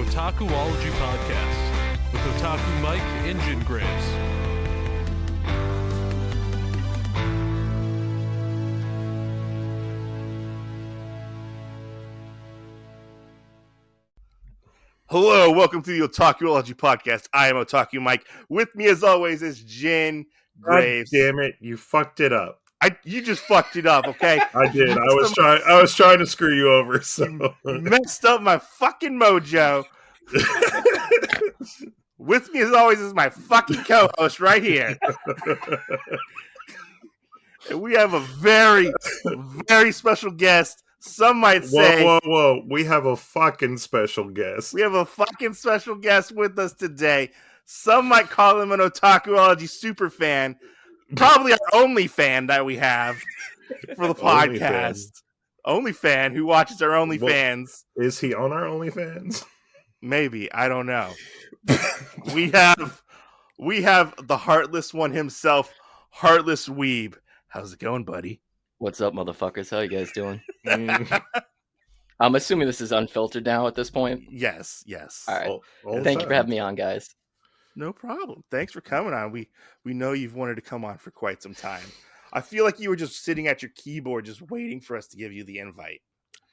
Otakuology podcast with Otaku Mike and Jin Graves. Hello, welcome to the Otakuology podcast. I am Otaku Mike. With me, as always, is Jin Graves. God damn it! You fucked it up. You just fucked it up, okay? I did. I was trying to screw you over. So You messed up my fucking mojo. With me, as always, is my fucking co-host right here. And we have a very, very special guest. Some might say... Whoa. We have a fucking special guest. We have a fucking special guest with us today. Some might call him an Otakuology super fan. Probably our only fan that we have for the podcast. Only fan who watches our OnlyFans. Is he on our OnlyFans? Maybe. I don't know. we have the Heartless one himself, HartlessWeeb. How's it going, buddy? What's up, motherfuckers? How you guys doing? I'm assuming this is unfiltered now at this point. Yes. All right. Thank you for having me on, guys. No problem. Thanks for coming on. We know you've wanted to come on for quite some time. I feel like you were just sitting at your keyboard just waiting for us to give you the invite.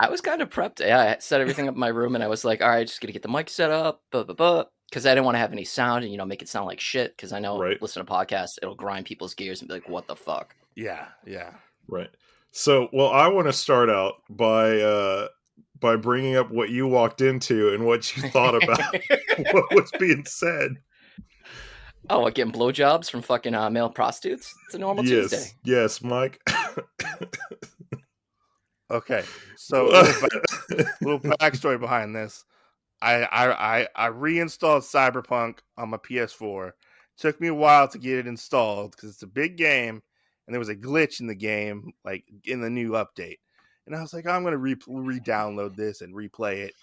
I was kind of prepped. Yeah, I set everything up in my room, and I was like, all right, just going to get the mic set up, because I didn't want to have any sound and, make it sound like shit, because I know, listen to podcasts, it'll grind people's gears and be like, what the fuck? Yeah. Right. So, I want to start out by bringing up what you walked into and what you thought about what was being said. Oh, what, getting blowjobs from fucking male prostitutes? It's a normal Tuesday. Yes, Mike. Okay, so a little backstory behind this. I reinstalled Cyberpunk on my PS4. Took me a while to get it installed because it's a big game, and there was a glitch in the game, like in the new update. And I was like, I'm going to re-download this and replay it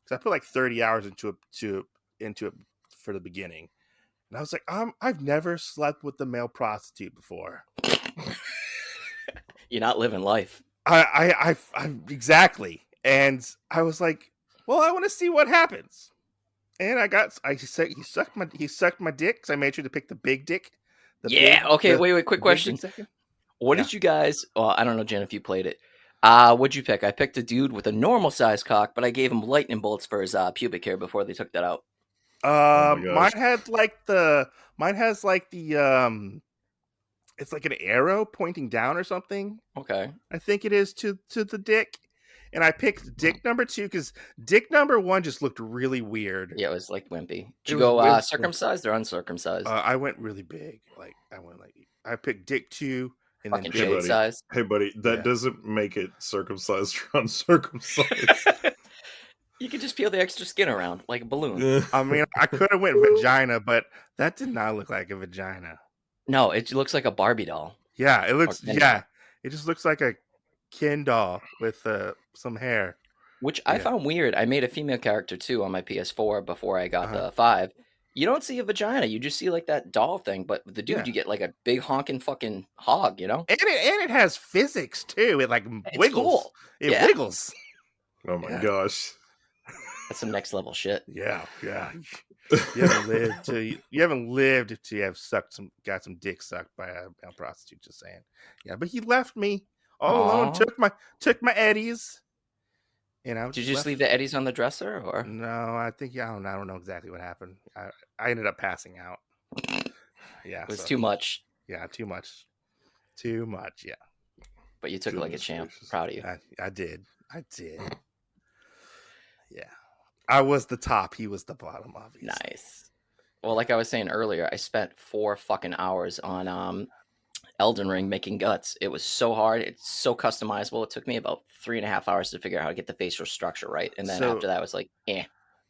because I put like 30 hours into it for the beginning. And I was like, I've never slept with a male prostitute before. You're not living life. I exactly. And I was like, well, I want to see what happens. And he sucked my dick because I made sure to pick the big dick. Wait, quick question. What did you guys, I don't know, Jen, if you played it. What'd you pick? I picked a dude with a normal size cock, but I gave him lightning bolts for his pubic hair before they took that out. Mine has like the it's like an arrow pointing down or something. Okay. I think it is to the dick. And I picked dick number 2 because dick number 1 just looked really weird. Yeah, it was like wimpy. Did you go circumcised or uncircumcised? I went really big. I picked dick 2 and fucking then shade size. Hey, buddy, that doesn't make it circumcised or uncircumcised. You could just peel the extra skin around like a balloon. I mean, I could have went vagina, but that did not look like a vagina. No, it looks like a Barbie doll. Yeah, it looks. Yeah, it just looks like a Ken doll with some hair. Which I found weird. I made a female character too on my PS4 before I got the 5. You don't see a vagina. You just see like that doll thing. But with the dude, you get like a big honking fucking hog, And it has physics too. It like wiggles. Cool. It wiggles. Oh my gosh. That's some next level shit. Yeah. You haven't lived till you have got some dick sucked by a male prostitute. Just saying. Yeah, but he left me all alone. Took my eddies. Did you just leave the eddies on the dresser, or no? I don't know exactly what happened. I ended up passing out. Yeah, it was too much. Yeah, too much. Yeah. But you took it like a champ. Proud of you. I did. Yeah. I was the top. He was the bottom, obviously. Nice. Well, like I was saying earlier, I spent 4 fucking hours on Elden Ring making guts. It was so hard. It's so customizable. It took me about 3.5 hours to figure out how to get the facial structure right. And then after that, I was like,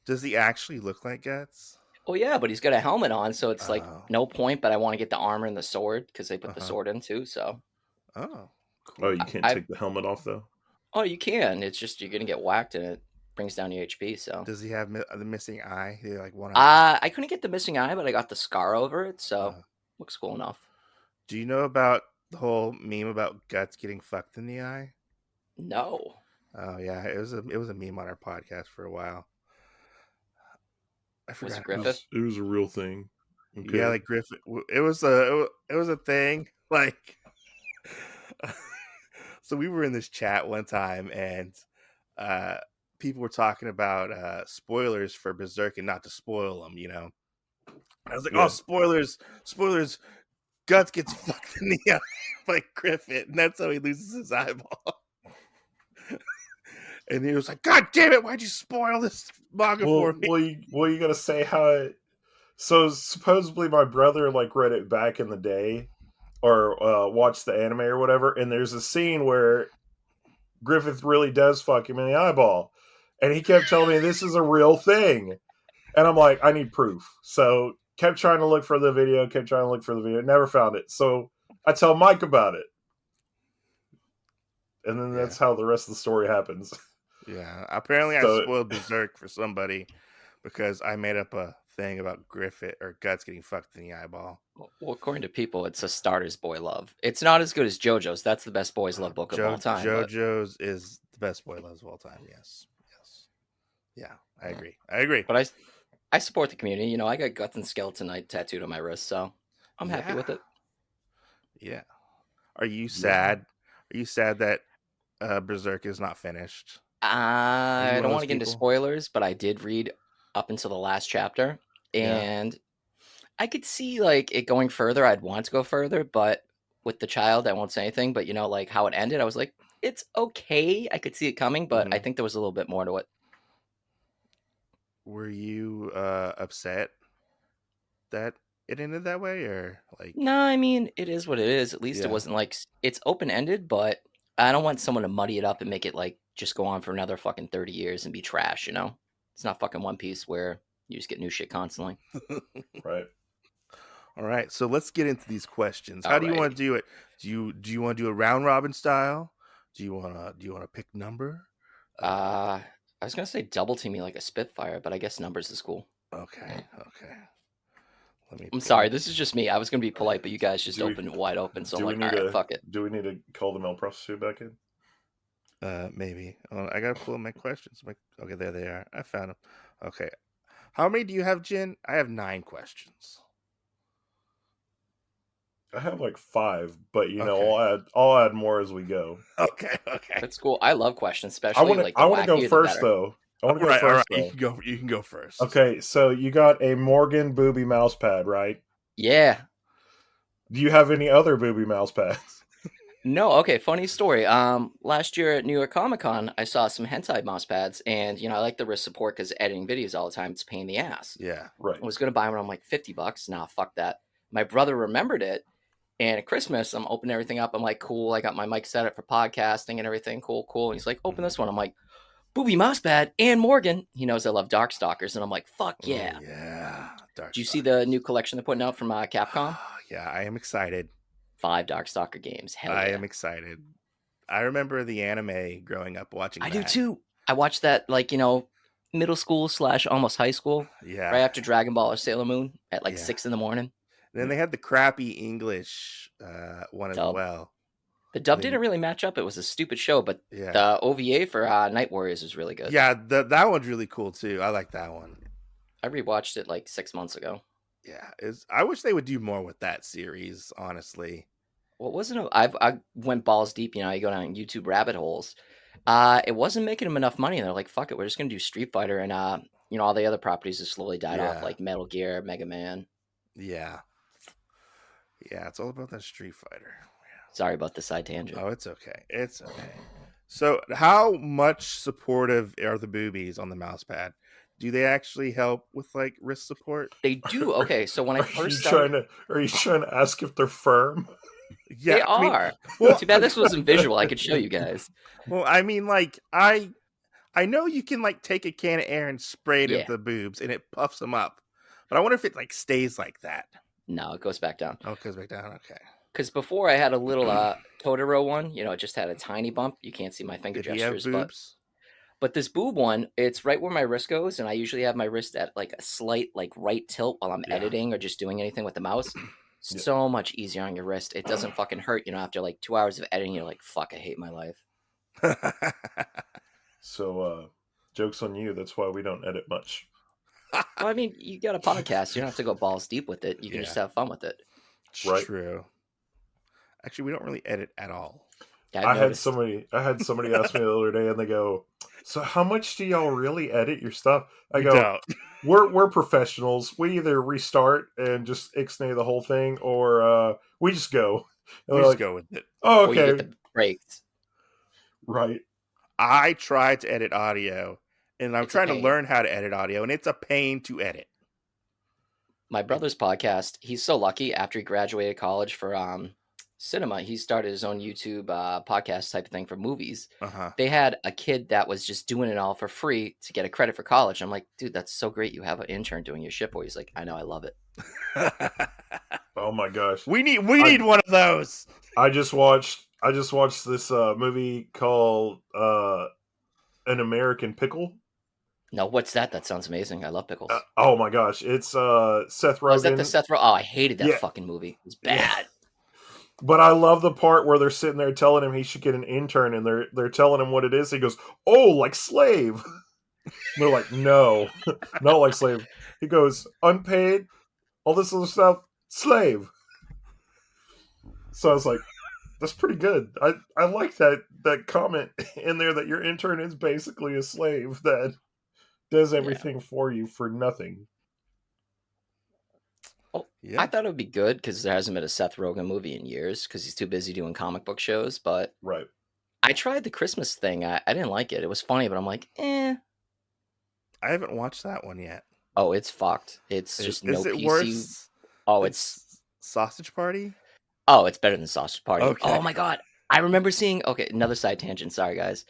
Does he actually look like guts? Oh, yeah, but he's got a helmet on, so it's like no point, but I want to get the armor and the sword because they put the sword in too, so. Oh, cool. Oh, you can't take the helmet off, though? Oh, you can. It's just you're going to get whacked and it brings down your HP, so. Does he have the missing eye? Like one eye? I couldn't get the missing eye, but I got the scar over it, so looks cool enough. Do you know about the whole meme about guts getting fucked in the eye? No. Oh yeah, it was a meme on our podcast for a while. I Was forgot. it Griffith? It was a real thing. Okay. Yeah, like Griffith. It was a thing. Like, so we were in this chat one time, and people were talking about spoilers for Berserk and not to spoil them. I was like, Yeah. oh, spoilers. Guts gets fucked in the eye by Griffith, and that's how he loses his eyeball. And he was like, God damn it, why'd you spoil this manga for me? You gotta say how it. So supposedly my brother like read it back in the day, or watched the anime or whatever, and there's a scene where Griffith really does fuck him in the eyeball, and he kept telling me this is a real thing, and I'm like, I need proof. So kept trying to look for the video, never found it. So I tell Mike about it, and then that's how the rest of the story happens. Yeah, apparently I So- spoiled Berserk for somebody because I made up a thing about Griffith or Guts getting fucked in the eyeball. Well, according to people, it's a starter's boy love. It's not as good as JoJo's. That's the best boys love book of all time. but- JoJo's is the best boy loves of all time. Yes. Yeah, I agree. But I support the community. I got Guts and Skeleton Knight tattooed on my wrist, so I'm happy with it. Yeah. Are you sad? Are you sad that Berserk is not finished? I one don't of want those to get into people? spoilers, but I did read up until the last chapter, and I could see like it going further. I'd want to go further, but with the child, I won't say anything. But like how it ended, I was like, it's okay. I could see it coming, but I think there was a little bit more to it. Were you upset that it ended that way, or like? No, I mean it is what it is. At least Yeah. it wasn't like it's open ended, but I don't want someone to muddy it up and make it like just go on for another fucking 30 years and be trash. It's not fucking One Piece where you just get new shit constantly. Right. All right, so let's get into these questions. How do you want to do it? Do you want to do a round robin style? Do you want to pick number? I was gonna say double team me like a Spitfire, but I guess numbers is cool. Okay. I'm sorry, this is just me. I was gonna be polite, but you guys just opened it wide open, so I'm do we like, need all right, to- fuck it. Do we need to call the male prostitute back in? Maybe. I gotta pull up my questions. Okay, there they are. I found them. Okay, how many do you have, Jin? I have 9 questions. I have like 5, but Okay. I'll add more as we go. Okay. That's cool. I love questions, I especially want like to go wackier, the first better. though. I want to All go right, first all right. though. You can go first. Okay, so you got a Morgan booby mouse pad, right? Yeah. Do you have any other booby mouse pads? No, okay, funny story. Last year at New York Comic Con, I saw some hentai mouse pads, and I like the wrist support because editing videos all the time, it's a pain in the ass. Yeah. Right. I was gonna buy one. I'm like $50. Nah, fuck that. My brother remembered it, and at Christmas, I'm opening everything up. I'm like, cool. I got my mic set up for podcasting and everything. Cool. And he's like, open this one. I'm like, booby mouse pad and Morgan. He knows I love Darkstalkers, and I'm like, fuck yeah. Oh, yeah. Do you see the new collection they're putting out from Capcom? Yeah, I am excited. 5 Darkstalker games. Hell yeah. I am excited. I remember the anime growing up watching. I do too. I watched that like middle school / almost high school. Yeah. Right after Dragon Ball or Sailor Moon at like 6 in the morning. Then they had the crappy English one as Dub. well. The dub didn't really match up. It was a stupid show, but Yeah. the OVA for Night Warriors was really good. Yeah, that one's really cool too. I like that one. I rewatched it like 6 months ago. Yeah, I wish they would do more with that series, honestly. Well, I went balls deep. I go down YouTube rabbit holes. It wasn't making them enough money. And they're like, fuck it, we're just gonna do Street Fighter, and all the other properties have slowly died off, like Metal Gear, Mega Man. Yeah, it's all about that Street Fighter. Sorry about the side tangent. Oh, it's okay. So, how much supportive are the boobies on the mouse pad? Do they actually help with like wrist support? They do. Okay, so when I first Are you trying to ask if they're firm? Yeah, they are. Well, too bad this wasn't visual. I could show you guys. Well, I mean, like I know you can like take a can of air and spray it into the boobs, and it puffs them up. But I wonder if it like stays like that. No, it goes back down. Oh, it goes back down. Okay. Because before I had a little Totoro one, it just had a tiny bump. You can't see my finger gestures, he have boobs? But this boob one, it's right where my wrist goes, and I usually have my wrist at like a slight like right tilt while I'm editing or just doing anything with the mouse. So much easier on your wrist. It doesn't fucking hurt, after like 2 hours of editing, you're like, fuck, I hate my life. So, joke's on you. That's why we don't edit much. Well, I mean, you got a podcast. You don't have to go balls deep with it. You can just have fun with it. Right. True. Actually, we don't really edit at all. Yeah, I I've had noticed. somebody ask me the other day, and they go, "So how much do y'all really edit your stuff?" I We go, don't. "We're professionals. We either restart and just ixnay the whole thing, or we just go." And We they're just like, go with it. "Oh, Or you okay, get the breaks. right." I tried to edit audio, and I'm It's a trying to pain. learn how to edit audio, and it's a pain to edit. My brother's podcast, he's so lucky after he graduated college for cinema, he started his own YouTube podcast type of thing for movies. Uh-huh. They had a kid that was just doing it all for free to get a credit for college. I'm like, dude, that's so great. You have an intern doing your shit for you. He's like, I know, I love it. Oh my gosh, we need one of those. I just watched this movie called An American Pickle. No, what's that? That sounds amazing. I love pickles. Oh my gosh, it's Seth Rogen. Oh, is that the Seth Rogen? Oh, I hated that Yeah. fucking movie. It was Yeah. bad. But I love the part where they're sitting there telling him he should get an intern, and they're telling him what it is. He goes, "Oh, like slave." And they're like, "No, not like slave." He goes, "Unpaid, all this other stuff, slave." So I was like, "That's pretty good." I like that comment in there that your intern is basically a slave that does everything for you for nothing. Yeah. I thought it would be good because there hasn't been a Seth Rogen movie in years because he's too busy doing comic book shows. But Right. I tried the Christmas thing. I didn't like it. It was funny, but I'm like, eh. I haven't watched that one yet. Oh, it's fucked. It's just no Is it PC. worse? Oh, than it's Sausage Party. it's better than Sausage Party. Okay. Oh my god, I remember seeing. Okay, another side tangent. Sorry, guys.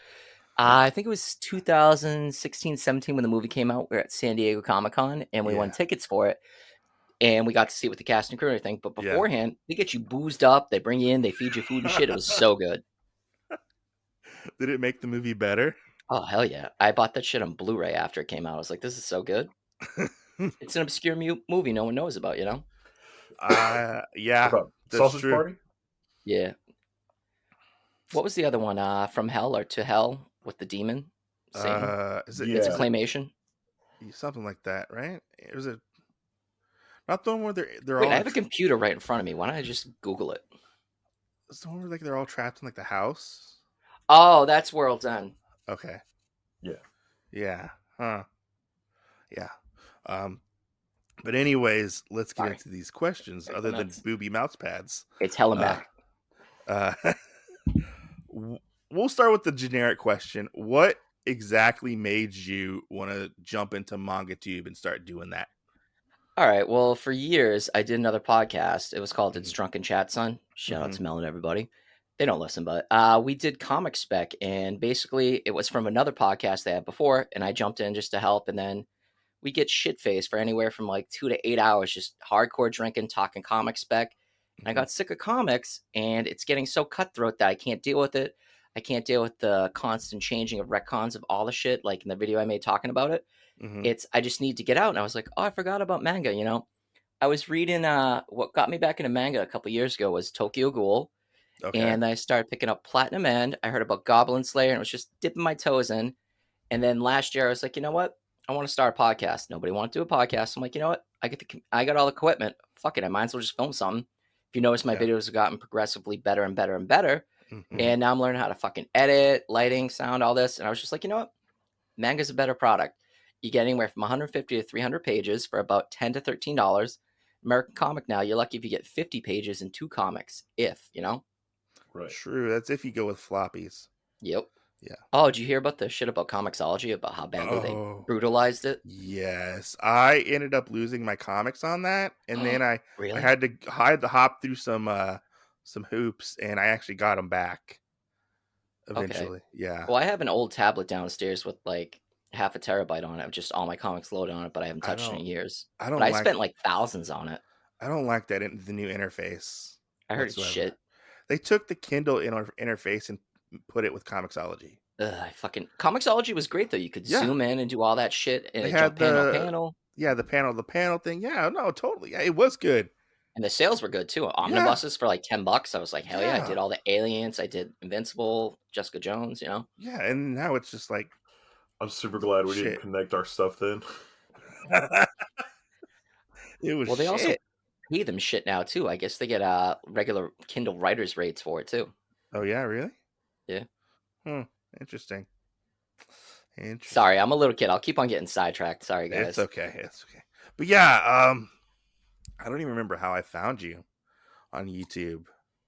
I think it was 2016, 17 when the movie came out. We were at San Diego Comic-Con and we won Yeah. tickets for it. And we got to see it with the cast and crew and everything. But Yeah. beforehand, they get you boozed up. They bring you in. They feed you food and shit. It was so good. Did it make the movie better? Oh, hell yeah. I bought that shit on Blu-ray after it came out. I was like, this is so good. It's an obscure movie no one knows about, you know? Yeah. About that's Sausage true. Party? Yeah. What was the other one? From Hell or To Hell with the demon? Satan? Is it? Yeah. It's a claymation. Something like that, right? It was a not the one where they're Wait, all. I have a computer right in front of me. Why don't I just Google it? It's the one where like they're all trapped in like the house. Oh, that's World's End. Okay. Yeah. Yeah. Huh. Yeah. But anyways, let's get Sorry. into these questions. Sorry, Other go than nuts. booby mouse pads, It's hell and back. We'll start with the generic question. What exactly made you want to jump into MangaTube and start doing that? All right. Well, for years, I did another podcast. It was called It's Drunken Chat, Son. Shout out to Mel and everybody. They don't listen, but we did Comic Spec. And basically, it was from another podcast they had before. And I jumped in just to help. And then we get shit-faced for anywhere from like 2 to 8 hours, just hardcore drinking, talking Comic Spec. And I got sick of comics. And it's getting so cutthroat that I can't deal with it. I can't deal with the constant changing of retcons of all the shit, like in the video I made talking about it. I just need to get out. And I was like, oh, I forgot about manga, you know? I was reading, what got me back into manga a couple years ago was Tokyo Ghoul. Okay. And I started picking up Platinum End. I heard about Goblin Slayer and was just dipping my toes in. And then last year I was like, you know what? I want to start a podcast. Nobody wanted to do a podcast. I'm like, you know what? I got all the equipment. Fuck it. I might as well just film something. If you notice, my videos have gotten progressively better and better and better. And now I'm learning how to fucking edit, lighting, sound, all this. And I was just like, you know what? Manga's a better product. You get anywhere from 150 to 300 pages for about $10 to $13. American comic now, you're lucky if you get 50 pages and 2 comics, you know? Right. True. That's if you go with floppies. Yep. Yeah. Oh, did you hear about the shit about Comixology, about how badly they brutalized it? Yes. I ended up losing my comics on that. And then I Really? had to hop through some hoops, and I actually got them back eventually. Yeah. Well, I have an old tablet downstairs with like half a terabyte on it, with just all my comics loaded on it, but I haven't touched it in years. But I spent like thousands on it. I don't like that the new interface. I heard it's shit. They took the Kindle interface and put it with Comixology. Comixology was great though. You could zoom in and do all that shit, and it jumped panel to panel. Yeah, the panel thing. Yeah, no, totally. Yeah, it was good. And the sales were good too. Omnibuses for like $10. I was like, hell yeah! I did all the Aliens. I did Invincible, Jessica Jones. You know. Yeah, and now it's just like, I'm super glad we didn't connect our stuff then. It was Well, they also shit. pay them shit now too. I guess they get regular Kindle writers rates for it too. Oh yeah, really? Yeah. Interesting. Sorry, I'm a little kid. I'll keep on getting sidetracked. Sorry, guys. It's okay. It's okay. But yeah, I don't even remember how I found you on YouTube.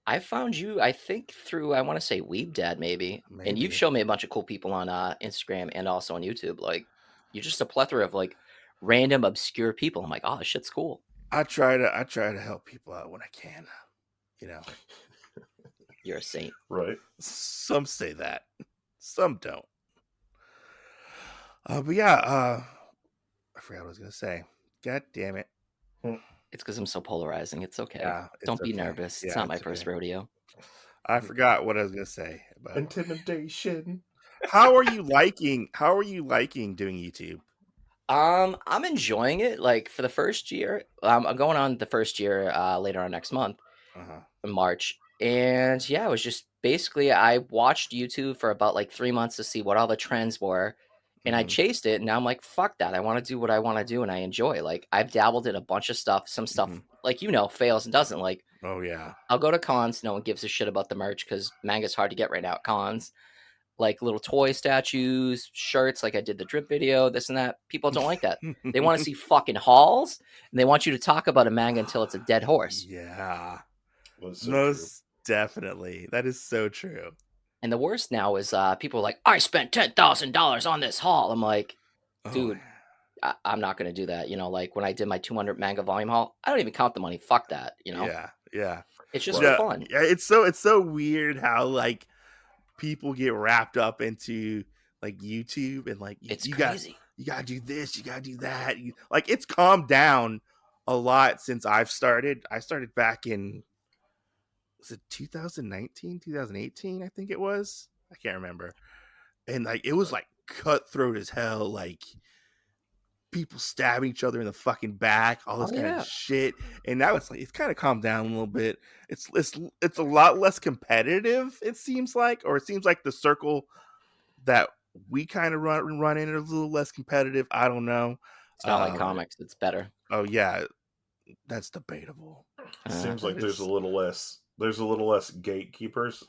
I found you, I think, through, I want to say Weeb Dad, maybe. And you've shown me a bunch of cool people on Instagram and also on YouTube. Like, you're just a plethora of like random obscure people. I'm like, oh, this shit's cool. I try to help people out when I can. You know, you're a saint, right? Some say that, some don't. But yeah, I forgot what I was gonna say. God damn it! It's because I'm so polarizing. It's okay. Yeah, don't be nervous. It's not my first rodeo. I forgot what I was gonna say about intimidation. How are you liking doing YouTube? I'm enjoying it. Like for the first year, I'm going on the first year later on next month, in March. And yeah, it was just basically I watched YouTube for about like 3 months to see what all the trends were, and I chased it. And now I'm like, fuck that. I want to do what I want to do, and I enjoy. Like I've dabbled in a bunch of stuff. Some stuff like fails and doesn't. Like oh yeah, I'll go to cons. No one gives a shit about the merch because manga's hard to get right now at cons. Like little toy statues, shirts, like I did the drip video, this and that. People don't like that. They want to see fucking hauls, and they want you to talk about a manga until it's a dead horse. Yeah. So most definitely. That is so true. And the worst now is people are like, I spent $10,000 on this haul. I'm like, dude, I'm not going to do that. Like when I did my 200 manga volume haul, I don't even count the money. Fuck that, Yeah. It's just for fun. Yeah, it's so weird how like people get wrapped up into like YouTube and like it's crazy. You gotta do this, you gotta do that. Like it's calmed down a lot since I've started. I started back in, was it 2019, 2018? I think it was. I can't remember. And like it was like cutthroat as hell, like people stabbing each other in the fucking back, all this kind of shit. And now it's like it's kind of calmed down a little bit. It's a lot less competitive, it seems like, or it seems like the circle that we kind of run in is a little less competitive. I don't know. It's not like comics. It's better. Oh yeah, that's debatable. It seems like there's a little less gatekeepers,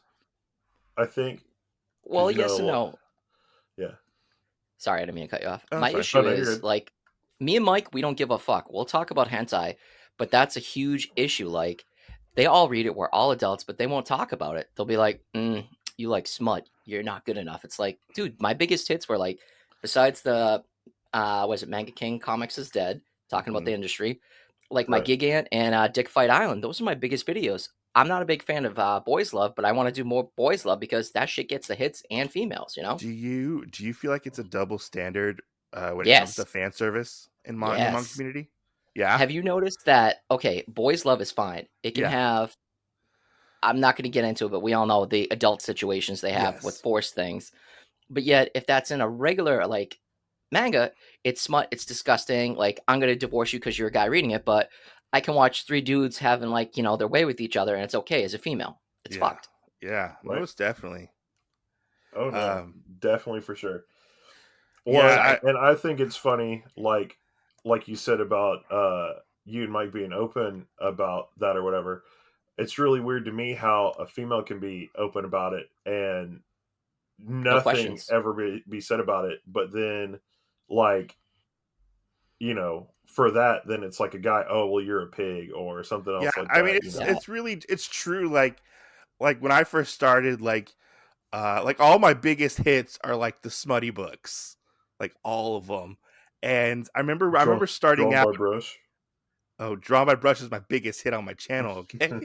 I think. Well, yes and no. Yeah. Sorry, I didn't mean to cut you off. My issue is, like, me and Mike, we don't give a fuck. We'll talk about hentai, but that's a huge issue. Like, they all read it. We're all adults, but they won't talk about it. They'll be like, you like smut. You're not good enough. It's like, dude, my biggest hits were, like, besides the, was it Manga King Comics is Dead, talking about the industry, like my Gigant and Dick Fight Island. Those are my biggest videos. I'm not a big fan of Boys Love, but I want to do more Boys Love because that shit gets the hits and females, Do you feel like it's a double standard when it comes to fan service in the manga community? Yeah. Have you noticed that, okay, Boys Love is fine. It can have, I'm not going to get into it, but we all know the adult situations they have with forced things. But yet, if that's in a regular, like, manga, it's smut, it's disgusting. Like, I'm going to divorce you because you're a guy reading it, but I can watch 3 dudes having, like, their way with each other, and it's okay as a female. It's fucked. Yeah, most definitely. Oh, no. Definitely for sure. Well, and I think it's funny, like you said about you and Mike being open about that or whatever. It's really weird to me how a female can be open about it and nothing ever be said about it. But then, like, for that, then it's like a guy, oh, well, you're a pig or something else like that. I mean, it's true. Like when I first started, like all my biggest hits are like the smutty books, like all of them. And I remember starting out. Brush. Oh, Drawn by Brush is my biggest hit on my channel. Okay.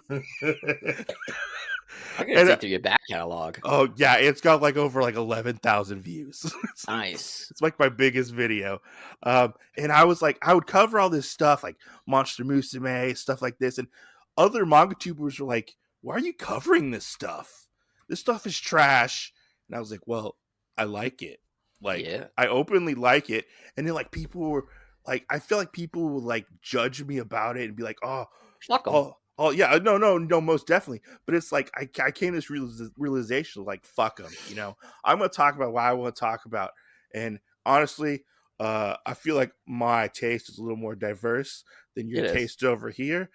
I'm gonna dig through your back catalog. Oh yeah, it's got like over like 11,000 views. Nice. It's like my biggest video. And I was like, I would cover all this stuff like Monster Musume, stuff like this, and other manga tubers were like, "Why are you covering this stuff? This stuff is trash." And I was like, "Well, I like it. Like, I openly like it." And then like people were like, I feel like people would like judge me about it and be like, "Oh, fuck 'em." Oh yeah, no, most definitely. But it's like I came to this realization, like, fuck them. I'm going to talk about what I want to talk about. And honestly, I feel like my taste is a little more diverse than your It is. taste over here,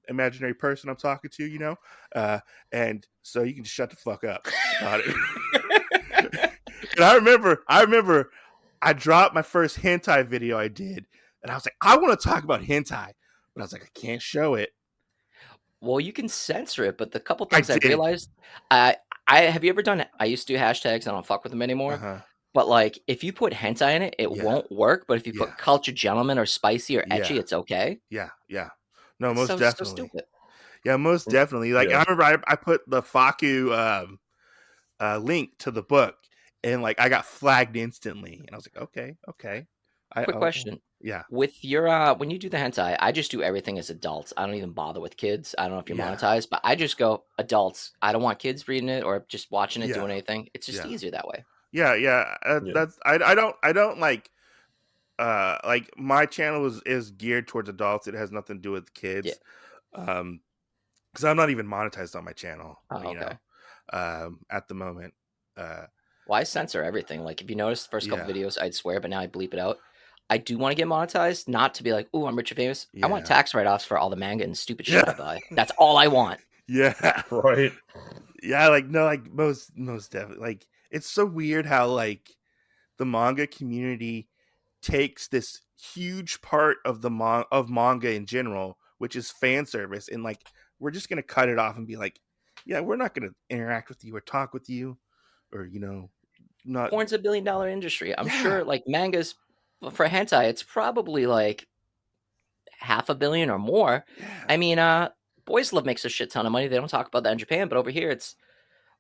imaginary person I'm talking to, you know, and so you can just shut the fuck up about it. And I remember I dropped my first hentai video I did, and I was like, I want to talk about hentai, but I was like, I can't show it. Well, you can censor it, but the couple I things I did. realized, I have you ever done? I used to do hashtags. I don't fuck with them anymore. Uh-huh. But like, if you put hentai in it, it Yeah. won't work. But if you Yeah. put culture gentleman or spicy or etchy, Yeah. it's okay. Yeah, no, It's most so definitely. stupid. Yeah, most definitely. Like Yeah. I remember I put the Faku link to the book, and like I got flagged instantly, and I was like, okay. Quick question. Yeah. With your when you do the hentai, I just do everything as adults. I don't even bother with kids. I don't know if you're Yeah. monetized, but I just go adults. I don't want kids reading it or just watching it, Yeah. doing anything. It's just Yeah. easier that way. Yeah. That's I don't like my channel is geared towards adults. It has nothing to do with kids. Yeah. Because I'm not even monetized on my channel. Oh, you okay. know, at the moment. Well, I censor everything. Like if you notice the first couple Yeah. videos, I'd swear, but now I bleep it out. I do want to get monetized, not to be like, "Ooh, I'm rich and famous." I want Yeah. tax write-offs for all the manga and stupid shit Yeah. I buy. That's all I want. Yeah. Right. Yeah, like no, like most definitely. Like it's so weird how like the manga community takes this huge part of the manga in general, which is fan service, and like we're just gonna cut it off and be like, yeah, we're not gonna interact with you or talk with you, or you know, not. Porn's $1 billion industry. I'm Yeah. sure, like mangas for hentai, it's probably like $500 million or more. Yeah. I mean, Boys Love makes a shit ton of money. They don't talk about that in Japan, but over here, it's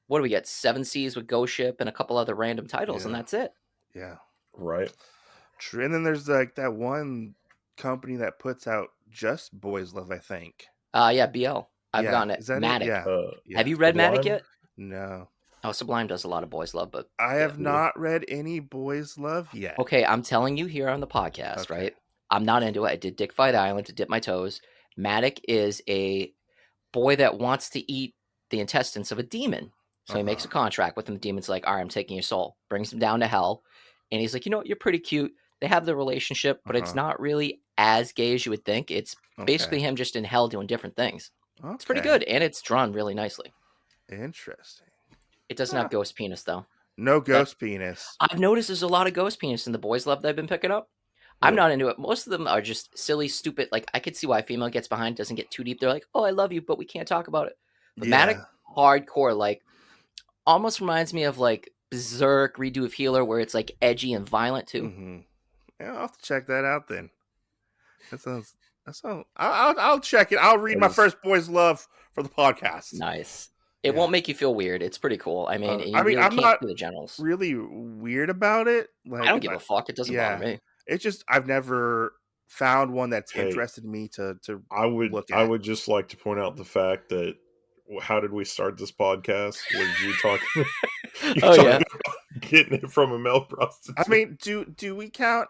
what do we get? 7 Seas with Ghost Ship and a couple other random titles, and Yeah. that's it. Yeah. Right. True. And then there's like that one company that puts out just Boys Love, I think. Yeah, BL. I've Yeah. gotten it. Is that it? Matic. Yeah. Yeah. Have you read Matic Sublime? yet? No. Oh, Sublime does a lot of Boys Love, but I yeah. have not read any Boys Love yet. Okay, I'm telling you here on the podcast, Okay. right? I'm not into it. I did Dick Fight Island to dip my toes. Matic is a boy that wants to eat the intestines of a demon. So he makes a contract with him. The demon's like, all right, I'm taking your soul. Brings him down to hell. And he's like, you know what? You're pretty cute. They have the relationship, but it's not really as gay as you would think. It's basically him just in hell doing different things. Okay. It's pretty good. And it's drawn really nicely. Interesting. It doesn't have ghost penis, though. No ghost penis. I've noticed there's a lot of ghost penis in the Boys Love that I've been picking up. I'm not into it. Most of them are just silly, stupid. Like, I could see why a female gets behind, doesn't get too deep. They're like, oh, I love you, but we can't talk about it. But Matic, hardcore, like, almost reminds me of, like, Berserk, Redo of Healer, where it's, like, edgy and violent, too. Mm-hmm. Yeah, I'll have to check that out, then. That sounds... I'll check it. I'll read my first Boys Love for the podcast. Nice. It won't make you feel weird. It's pretty cool. I mean, you really I'm can't not do the generals. really weird about it. Like, I don't give a fuck. It doesn't bother me. It's just I've never found one that's interested me to I would look at. I would just like to point out the fact that how did we start this podcast? Was you talking? About getting it from a male prostitute? I mean, do we count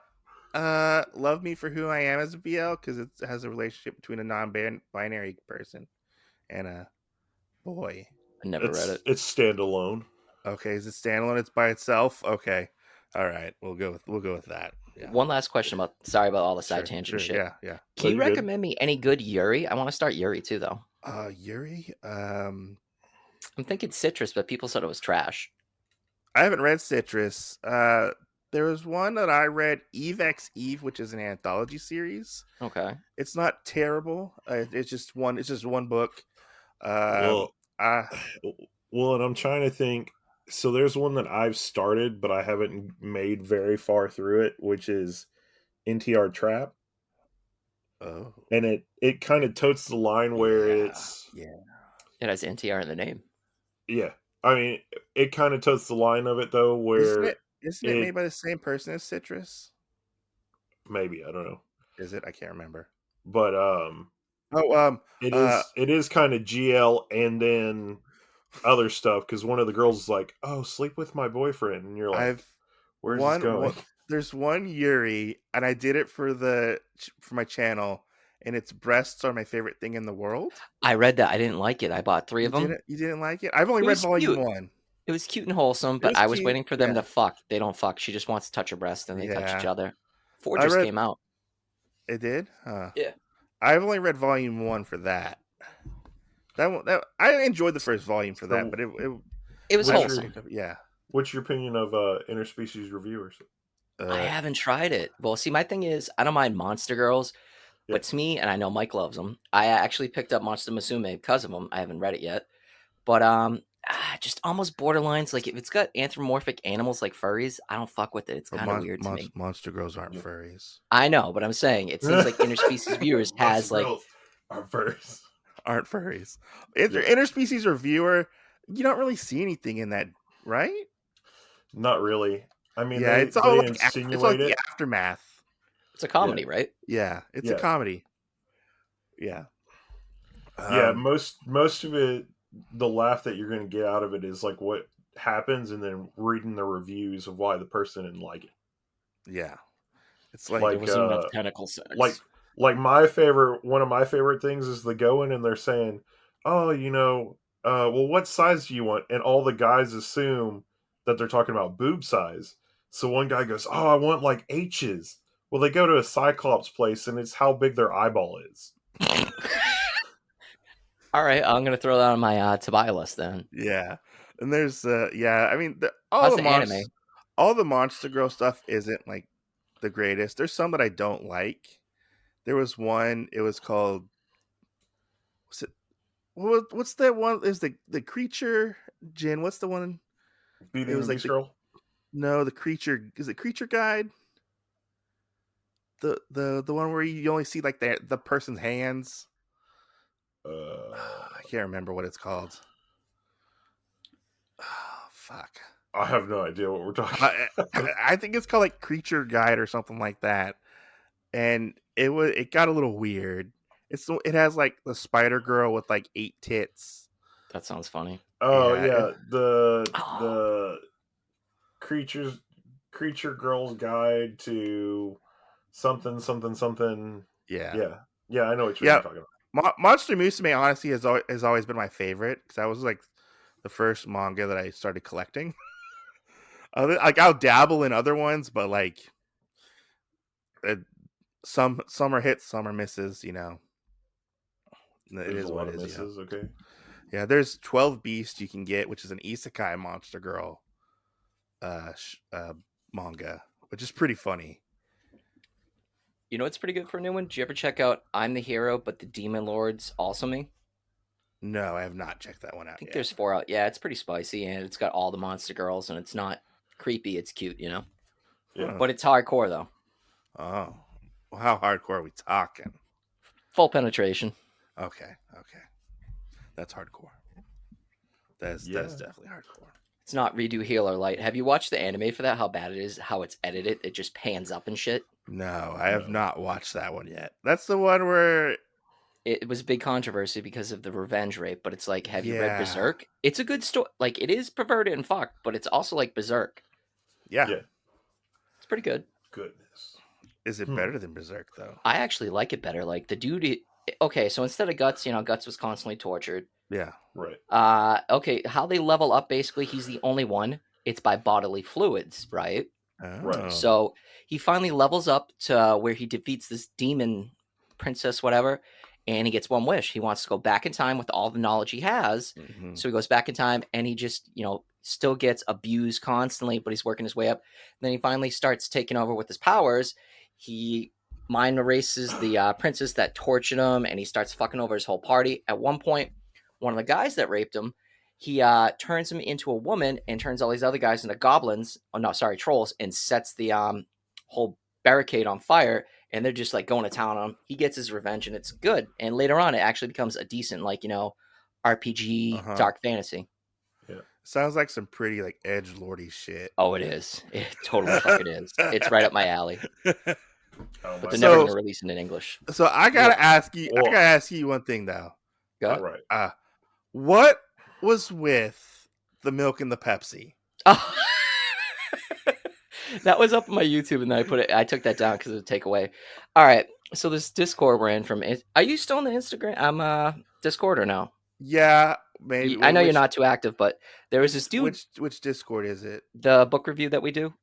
Love Me for Who I Am as a BL because it has a relationship between a non-binary person and a boy? I never read it. It's standalone. Okay, is it standalone? It's by itself. Okay, all right. We'll go with that. Yeah. One last question sorry about all the side tangent shit. Yeah. Can you recommend me any good Yuri? I want to start Yuri too, though. Yuri. I'm thinking Citrus, but people said it was trash. I haven't read Citrus. There was one that I read, Eve X Eve, which is an anthology series. Okay. It's not terrible. It's just one book. Well, and I'm trying to think. So there's one that I've started, but I haven't made very far through it, which is NTR Trap. Oh. And it kind of totes the line where it has NTR in the name. Yeah. I mean, it kind of totes the line of it, though, where... Isn't it made by the same person as Citrus? Maybe, I don't know. Is it? I can't remember. But it is kind of GL and then other stuff, because one of the girls is like, "Oh, sleep with my boyfriend," and you're like, "Where's this going?" There's one Yuri, and I did it for my channel, and its breasts are my favorite thing in the world. I read that. I didn't like it. I bought 3 of them. You didn't like it? I've only read volume 1. It was cute and wholesome, but was I was cute, waiting for them yeah. to fuck. They don't fuck. She just wants to touch her breast, and they touch each Yeah. other. 4 I just read- came out. It did? Huh. Yeah. I've only read volume 1 for that. I enjoyed the first volume for that, So- but it It was What's wholesome. yeah. What's your opinion of interspecies reviewers? I haven't tried it. Well, see, my thing is, I don't mind Monster Girls, Yeah. but to me, and I know Mike loves them. I actually picked up Monster Musume because of them. I haven't read it yet, but just almost borderlines. Like if it's got anthropomorphic animals like furries, I don't fuck with it. It's But kind of weird to me. Monster girls aren't Yeah. furries. I know, but I'm saying it seems like interspecies viewers has like our first. Aren't furries. Interspecies reviewer, you don't really see anything in that, right? Not really. I mean, Yeah, they, it's all they like insinuate the it. aftermath. it's a comedy, right? Yeah, it's Yeah. a comedy. Yeah. Yeah, most of it, the laugh that you're going to get out of it is like what happens, and then reading the reviews of why the person didn't like it. Yeah. It's like, Like, There wasn't enough tentacle sex. Like one of my favorite things is they go in and they're saying, "Oh, well, what size do you want?" And all the guys assume that they're talking about boob size. So one guy goes, "Oh, I want like H's." Well, they go to a Cyclops place, and it's how big their eyeball is. All right, I'm gonna throw that on my to buy list then. yeah. And there's I mean How's the anime? all the Monster Girl stuff isn't like the greatest. There's some that I don't like. There was one, it was called what's that one? Is the creature Jin? What's the one? Beating It was the like Beast Girl. No, the creature, is it Creature Guide? The one where you only see like the person's hands. I can't remember what it's called. Oh, fuck. I have no idea what we're talking about. I think it's called like Creature Guide or something like that. And it got a little weird. It has like the Spider Girl with like 8 tits. That sounds funny. Oh Yeah, yeah, the creature girl's guide to something. Yeah. Yeah. I know what you're talking about. Monster Musume honestly has always been my favorite because that was like the first manga that I started collecting. Like I'll dabble in other ones, but like some are hits, some are misses. It There's is a what lot it of is. misses. Okay. Yeah, there's 12 Beasts you can get, which is an isekai monster girl manga, which is pretty funny. You know what's pretty good for a new one? Did you ever check out I'm the Hero, but the Demon Lord's also me? No, I have not checked that one out. I think yet. there's 4 out. Yeah, it's pretty spicy, and it's got all the monster girls, and it's not creepy. It's cute, Yeah. But it's hardcore though. Oh, well, how hardcore are we talking? Full penetration. Okay, that's hardcore. That's definitely hardcore. It's not redo heal or light. Have you watched the anime for that? How bad it is? How it's edited? It just pans up and shit. No, I have not watched that one yet. That's the one where it was a big controversy because of the revenge rape. But it's like, have you read Yeah. Berserk? It's a good story. Like it is perverted and fucked, but it's also like Berserk. Yeah. It's pretty good. Goodness. Is it better than Berserk though? I actually like it better. Like the dude. Okay, so instead of Guts, Guts was constantly tortured. Yeah. Right. Okay, how they level up? Basically, he's the only one. It's by bodily fluids, right? Oh. Right. So he finally levels up to where he defeats this demon princess, whatever, and he gets one wish. He wants to go back in time with all the knowledge he has. Mhm. So he goes back in time, and he just, still gets abused constantly, but he's working his way up. Then he finally starts taking over with his powers. He mind erases the princess that tortured him, and he starts fucking over his whole party. At one point, one of the guys that raped him, he turns him into a woman and turns all these other guys into goblins. Oh no, sorry, trolls, and sets the whole barricade on fire. And they're just like going to town on him. He gets his revenge, and it's good. And later on, it actually becomes a decent, RPG dark fantasy. Yeah. Sounds like some pretty like edgelordy shit. Oh, it is. It totally fucking is. It's right up my alley. Oh, But they're never going to release it in English. So I gotta ask you. Well- I gotta ask you one thing though. Go. Right. What was with the milk and the Pepsi? Oh. That was up on my YouTube, and then I took that down because it was a takeaway. All right. So this Discord we're in from. Are you still on the Instagram? I'm Discord or no? Yeah. maybe I know you're which- not too active, but there was this dude, Which Discord is it? the book review that we do.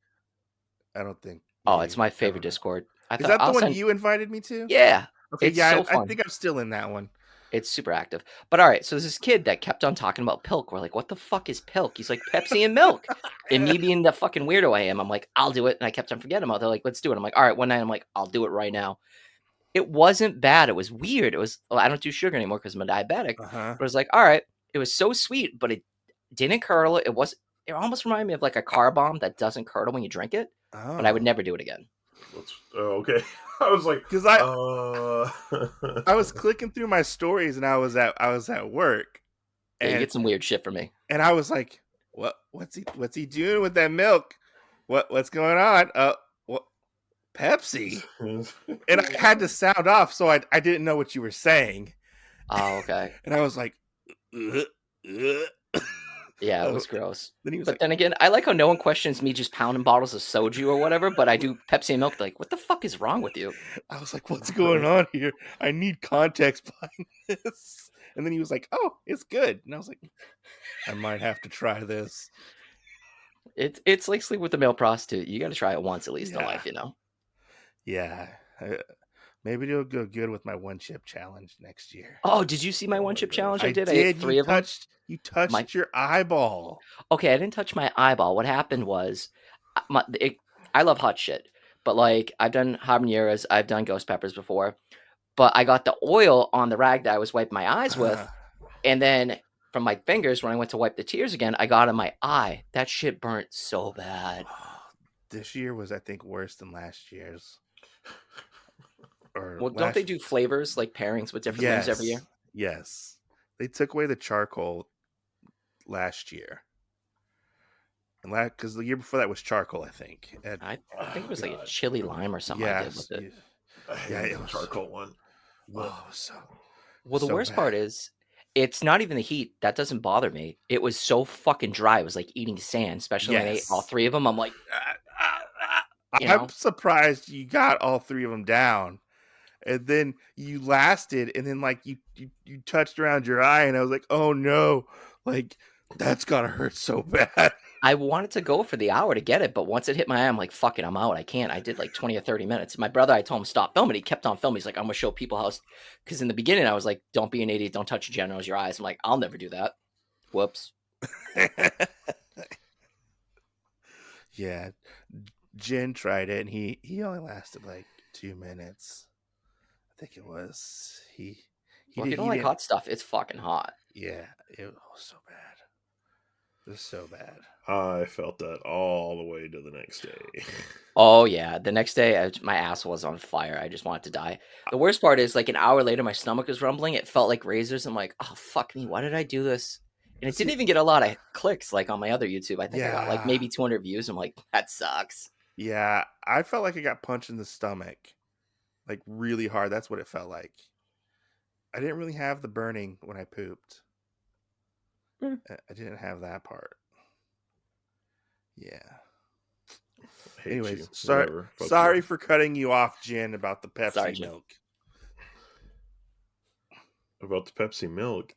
I don't think. Oh, maybe. it's my I don't favorite know. Discord. I Is thought that the I'll one send. you invited me to? Yeah, Okay, it's yeah, so I fun. think I'm still in that one. It's super active. But all right, so there's this kid that kept on talking about Pilk. We're like, what the fuck is Pilk? He's like, Pepsi and milk. And me being the fucking weirdo I am, I'm like, I'll do it. And I kept on forgetting about it. They're like, let's do it. I'm like, all right, one night I'm like, I'll do it right now. It wasn't bad. It was weird. It was, well, I don't do sugar anymore because I'm a diabetic. Uh-huh. But it was like, all right, it was so sweet, but it didn't curdle. It almost reminded me of like a car bomb that doesn't curdle when you drink it. Oh. But I would never do it again. Okay. I was like, Because I was clicking through my stories and I was at work, Yeah, you and get some weird shit from me. and I was like, what's he doing with that milk? What's going on? What Pepsi? And I had to sound off, so I didn't know what you were saying, Oh, okay. and I was like, ugh, ugh. Yeah, it was gross. Then he was But like, then again, I like how no one questions me just pounding bottles of soju or whatever, but I do Pepsi and milk. Like, what the fuck is wrong with you? I was like, what's going on here? I need context behind this. And then he was like, oh, it's good. And I was like, I might have to try this. It's like sleep with a male prostitute. You got to try it once at least in Yeah. life, you know. Yeah. Maybe it'll go good with my one chip challenge next year. Oh, did you see my one chip challenge? I did. I did. ate 3 of them. You touched your eyeball. Okay, I didn't touch my eyeball. What happened was, I love hot shit, but like I've done habaneros, I've done ghost peppers before, but I got the oil on the rag that I was wiping my eyes with, and then from my fingers when I went to wipe the tears again, I got in my eye. That shit burnt so bad. This year was, I think, worse than last year's. Well, don't they do flavors like pairings with different things every year? Yes. They took away the charcoal last year. And because the year before that was charcoal, I think. I think it was like a chili lime or something I did with it. Yeah, it was charcoal one. Oh, so Well, the so worst bad. part is, it's not even the heat. That doesn't bother me. It was so fucking dry. It was like eating sand, especially when I ate all Yes. 3 of them. I'm like, you know? I'm surprised you got all 3 of them down. And then you lasted, and then like you touched around your eye, and I was like, oh no, like that's gotta hurt so bad. I wanted to go for the hour to get it, but once it hit my eye, I'm like, fuck it, I'm out. I can't. I did like 20 or 30 minutes. My brother, I told him stop filming. He kept on filming. He's like, I'm gonna show people how. Because in the beginning, I was like, don't be an idiot. Don't touch your genitals, your eyes. I'm like, I'll never do that. Whoops. Yeah, Jin tried it, and he only lasted like 2 minutes. I think it was Well, if you don't like hot stuff, it's fucking hot. Yeah, it was so bad. It was so bad. I felt that all the way to the next day. Oh yeah, the next day my ass was on fire. I just wanted to die. The worst part is, like an hour later, my stomach was rumbling. It felt like razors. I'm like, oh fuck me, why did I do this? And it didn't even get a lot of clicks like on my other YouTube. I think I got like maybe 200 views. I'm like, that sucks. Yeah, I felt like I got punched in the stomach, like really hard. That's what it felt like. I didn't really have the burning when I pooped. Hmm. I didn't have that part. Yeah. Hate Anyways, you. sorry Whatever. Fuck sorry you. for cutting you off, Jen, about the Pepsi Sorry, Jen. milk. About the Pepsi milk.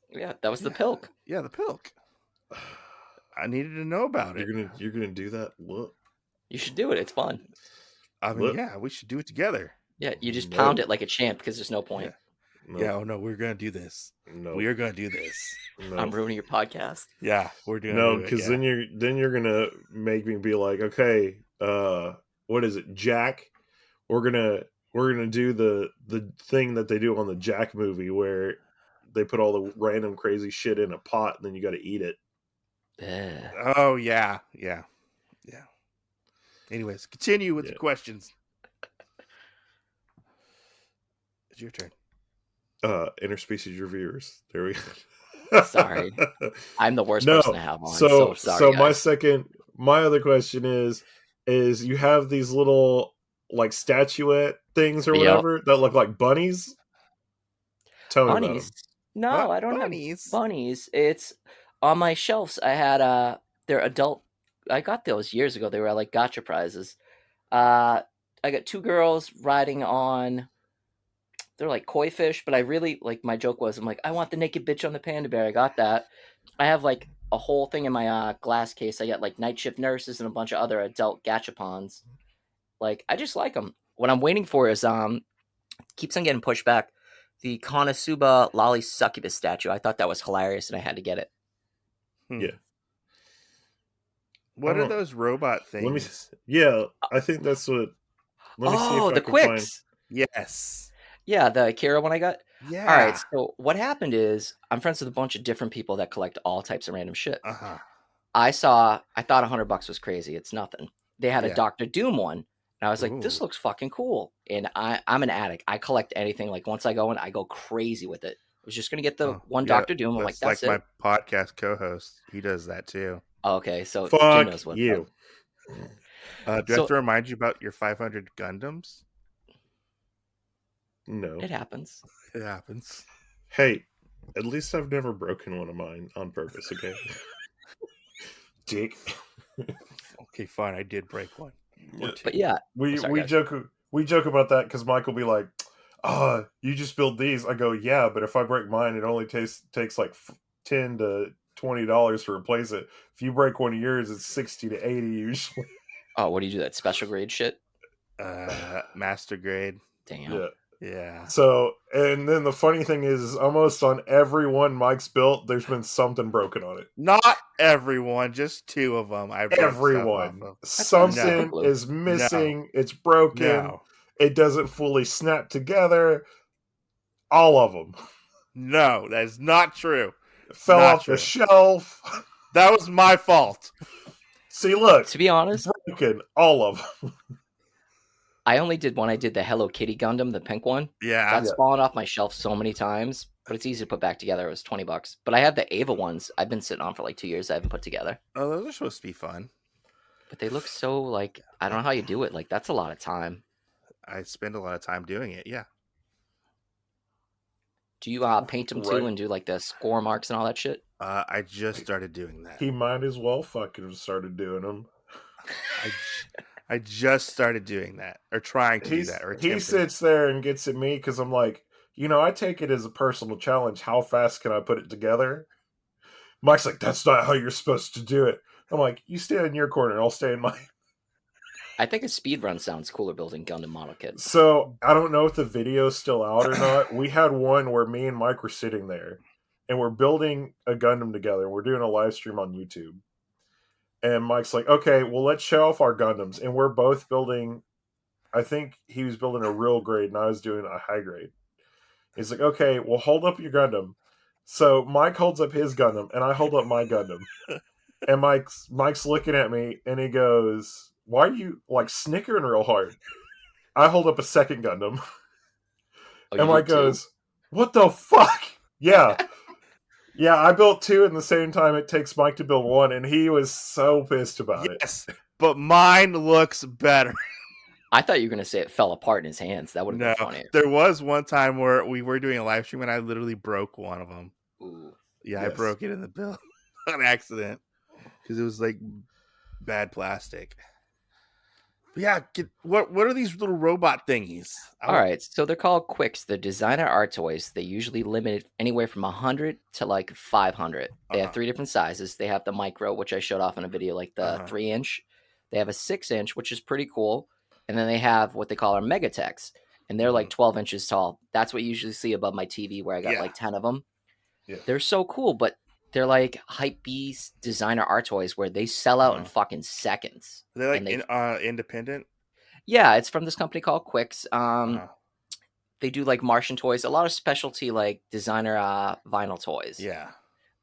Yeah, that was the Yeah. pilk. Yeah, the pilk. I needed to know about it. You're gonna do that? Look. You should do it. It's fun. I mean, Look. yeah, we should do it together. Yeah, you just No. pound it like a champ because there's no point. No, Yeah, oh no, we're gonna do this. no, We are gonna do this. no. I'm ruining your podcast. Yeah, we're doing No, it, because yeah. then you're gonna make me be like, okay, what is it, Jack? We're gonna do the thing that they do on the Jack movie where they put all the random crazy shit in a pot and then you got to eat it. Ugh. Oh yeah. Anyways, continue with the Yeah. questions. It's your turn. Interspecies reviewers. There we go. Sorry. I'm the worst No, person to have on. So sorry, my other question is you have these little like statuette things or Yep. whatever that look like bunnies? Tell me about them. bunnies. No, What? I don't Bunnies? have bunnies. It's on my shelves. I had they're adult. I got those years ago. They were like gotcha prizes. I got 2 girls riding on they're like koi fish, but I really like. My joke was, I'm like, I want the naked bitch on the panda bear. I got that. I have like a whole thing in my glass case. I got like night shift nurses and a bunch of other adult gachapons. Like, I just like them. What I'm waiting for is keeps on getting pushed back. The Konosuba Lolly Succubus statue. I thought that was hilarious, and I had to get it. Yeah. What I are don't- those robot things? Let me. Yeah, I think that's what. Let me see if I the can find. Quicks. Yes. Yeah, the Akira one I got. Yeah. All right, so what happened is I'm friends with a bunch of different people that collect all types of random shit. Uh-huh. I thought $100 was crazy. It's nothing. They had a Yeah. Doctor Doom one, and I was like, this Ooh. looks fucking cool. And I'm an addict. I collect anything. Like, once I go in, I go crazy with it. I was just gonna get the one Yeah, Doctor Doom. I'm like, that's like it. my podcast co-host. He does that too. Okay, so Jim Fuck knows what's you. up. Do I have to remind you about your 500 Gundams? No. It happens. It happens. Hey, at least I've never broken one of mine on purpose. Okay. Dick. Okay, fine. I did break one. But yeah, We sorry, guys. joke about that because Mike will be like, you just build these. I go, yeah, but if I break mine, it only takes like $10 to $20 to replace it. If you break one of yours, it's 60 to 80 usually. Oh, what do you do? That special grade shit? Master grade. Damn. Yeah. Yeah. So, and then the funny thing is, almost on every one Mike's built, there's been something broken on it. Not everyone, just 2 of them. I broke Everyone. stuff off of. Something No. is missing. It's broken. No. It doesn't fully snap together. All of them. No, that is not true. Fell Not off true. the shelf. That was my fault. See, look. To be honest, Broken. All of them. I only did one. I did the Hello Kitty Gundam, the pink one. Yeah. That's fallen off my shelf so many times, but it's easy to put back together. It was $20. But I have the Ava ones. I've been sitting on for like 2 years. I haven't put together. Oh, those are supposed to be fun. But they look so like, I don't know how you do it. Like, that's a lot of time. I spend a lot of time doing it. Yeah. Do you paint them Right. too and do like the score marks and all that shit? I just started doing that. He might as well fucking have started doing them. I just started doing that, or trying to do that, or He attempting. sits there and gets at me because I'm like, I take it as a personal challenge. How fast can I put it together? Mike's like, that's not how you're supposed to do it. I'm like, you stay in your corner, I'll stay in mine. I think a speed run sounds cooler building Gundam model kits. So I don't know if the video's still out or not. We had one where me and Mike were sitting there and we're building a Gundam together. We're doing a live stream on YouTube. And Mike's like, okay, well, let's show off our Gundams. And we're both building, I think he was building a real grade and I was doing a high grade. He's like, okay, well, hold up your Gundam. So Mike holds up his Gundam and I hold up my Gundam. And Mike's looking at me and he goes, why are you like snickering real hard? I hold up a second Gundam. Oh, And Mike goes, what the fuck? Yeah. Yeah, I built 2 in the same time it takes Mike to build 1, and he was so pissed about it. Yes, but mine looks better. I thought you were going to say it fell apart in his hands. That would have No, been funny. there was one time where we were doing a live stream and I literally broke one of them. Ooh. Yeah, Yes. I broke it in the build on accident because it was like bad plastic. But yeah, what are these little robot thingies? All right, so they're called Quicks. They're designer art toys. They usually limit anywhere from 100 to like 500. They have 3 different sizes. They have the micro, which I showed off in a video, like the 3-inch. They have a 6-inch, which is pretty cool. And then they have what they call our Megatex, and they're like 12 inches tall. That's what you usually see above my TV, where I got like 10 of them. Yeah. They're so cool, but they're like hype beast designer art toys where they sell out in fucking seconds. Are they like And independent? Yeah, it's from this company called Quicks. They do like Martian toys, a lot of specialty like designer vinyl toys. Yeah.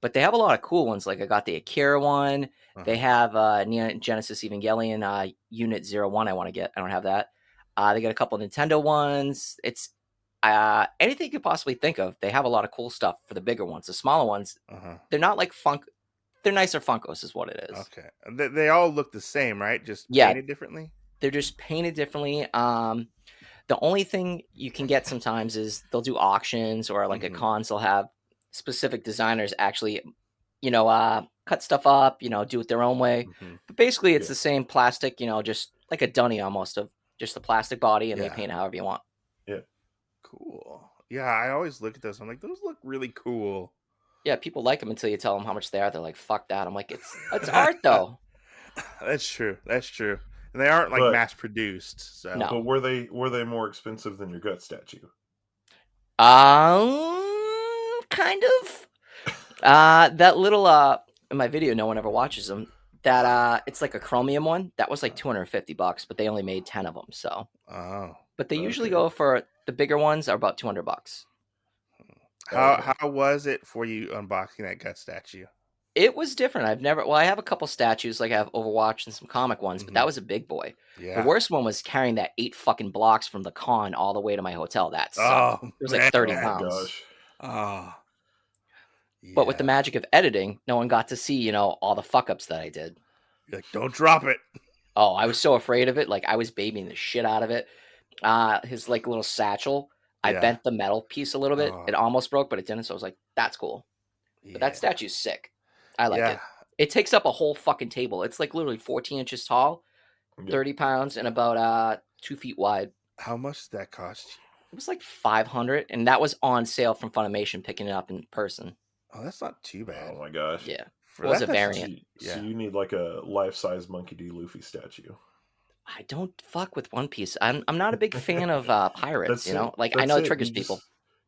But they have a lot of cool ones. Like I got the Akira one. They have Neon Genesis Evangelion Unit 01 I want to get. I don't have that. They got a couple Nintendo ones. It's anything you could possibly think of. They have a lot of cool stuff for the bigger ones. The smaller ones, they're not like funk. They're nicer Funkos is what it is. Okay. They all look the same, right? Just painted differently? They're just painted differently. The only thing you can get sometimes is they'll do auctions or like a cons. They'll have specific designers actually, cut stuff up, do it their own way. But basically it's the same plastic, just like a dunny almost of just the plastic body and they paint it however you want. Yeah. Cool. Yeah, I always look at those. I'm like, those look really cool. Yeah, people like them until you tell them how much they are. They're like, "Fuck that." I'm like, "It's art though." That's true. That's true. And they aren't like But- mass produced. So No. But were they more expensive than your gut statue? Kind of. That little in my video, no one ever watches them. That it's like a chromium one. That was like $250, but they only made 10 of them. So, oh. but they usually Okay. go for the bigger ones are about $200. How was it for you unboxing that gut statue? It was different. I have a couple statues, like I have Overwatch and some comic ones, but that was a big boy. Yeah. The worst one was carrying that 8 fucking blocks from the con all the way to my hotel. That sucked. Oh, It was like 30 man. pounds. Gosh. Oh. But with the Yeah. magic of editing, no one got to see, all the fuck ups that I did. You're like, don't drop it. Oh, I was so afraid of it. Like I was babying the shit out of it. His like little satchel, I Yeah. bent the metal piece a little bit. Oh. It almost broke, but it didn't. So I was like, that's cool. But that statue's sick. I like it. It takes up a whole fucking table. It's like literally 14 inches tall, Yeah. 30 pounds, and about 2 feet wide. How much did that cost you? It was like 500, and that was on sale from Funimation, picking it up in person. Oh, that's not too bad. Oh my gosh. Yeah. For It was that, a that's- variant. So you need like a life-size Monkey D. Luffy statue. I don't fuck with One Piece. I'm not a big fan of pirates, That's it. Like I That's know it it. triggers You people.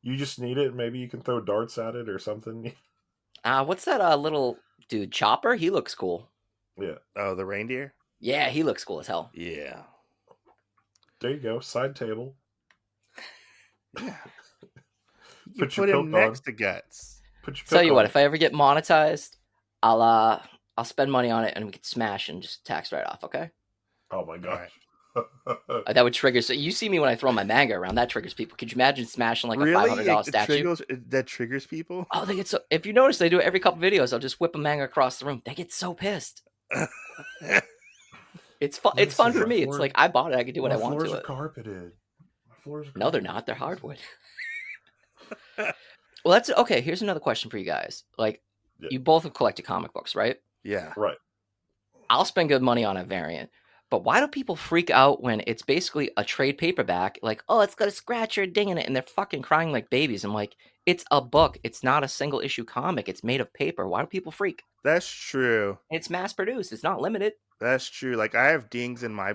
You just need it. Maybe you can throw darts at it or something. What's that little dude, Chopper? He looks cool. Yeah. Oh, the reindeer? Yeah, he looks cool as hell. Yeah. There you go. Side table. Yeah. You Put your put him pill on. next to Guts. Put your Tell pick you what, on. if I ever get monetized, I'll spend money on it and we can smash and just tax right off, okay? Oh my gosh. That would trigger. So you see me when I throw my manga around, that triggers people. Could you imagine smashing like a Really? $500 statue? That triggers people? Oh, they get so. If you notice, they do it every couple videos. I'll just whip a manga across the room. They get so pissed. It's fun. It's fun for me. It's like I bought it. I can do what I want floors to are it. carpeted. My floors are No, they're not. They're hardwood. Well, that's okay. Here's another question for you guys. Like, Yeah. you both have collected comic books, right? Yeah. Right. I'll spend good money on a variant. But why do people freak out when it's basically a trade paperback? Like, oh, it's got a scratch or a ding in it, and they're fucking crying like babies. I'm like, it's a book. It's not a single issue comic. It's made of paper. Why do people freak? That's true. It's mass produced. It's not limited. That's true. Like I have dings in my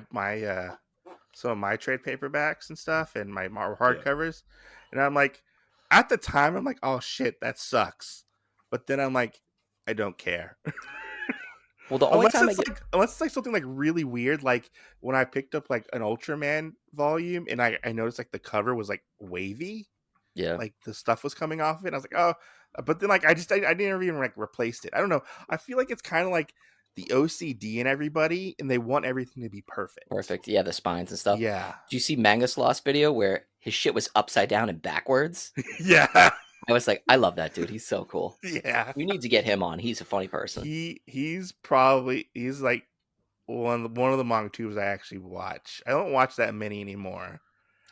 some of my trade paperbacks and stuff and my hardcovers. And I'm like, at the time, I'm like, oh shit, that sucks. But then I'm like, I don't care. Well, the only time Unless it's like something like really weird, like when I picked up like an Ultraman volume and I noticed like the cover was like wavy, yeah, like the stuff was coming off of it. I was like, oh, but then like I didn't even like replaced it. I don't know. I feel like it's kind of like the OCD in everybody, and they want everything to be perfect. perfect. Yeah, the spines and stuff. Yeah, Do you see Manga Sloth's video where his shit was upside down and backwards? yeah, I was like, I love that dude. He's so cool. yeah. We need to get him on. He's a funny person. He's like one of the manga tubes I actually watch. I don't watch that many anymore.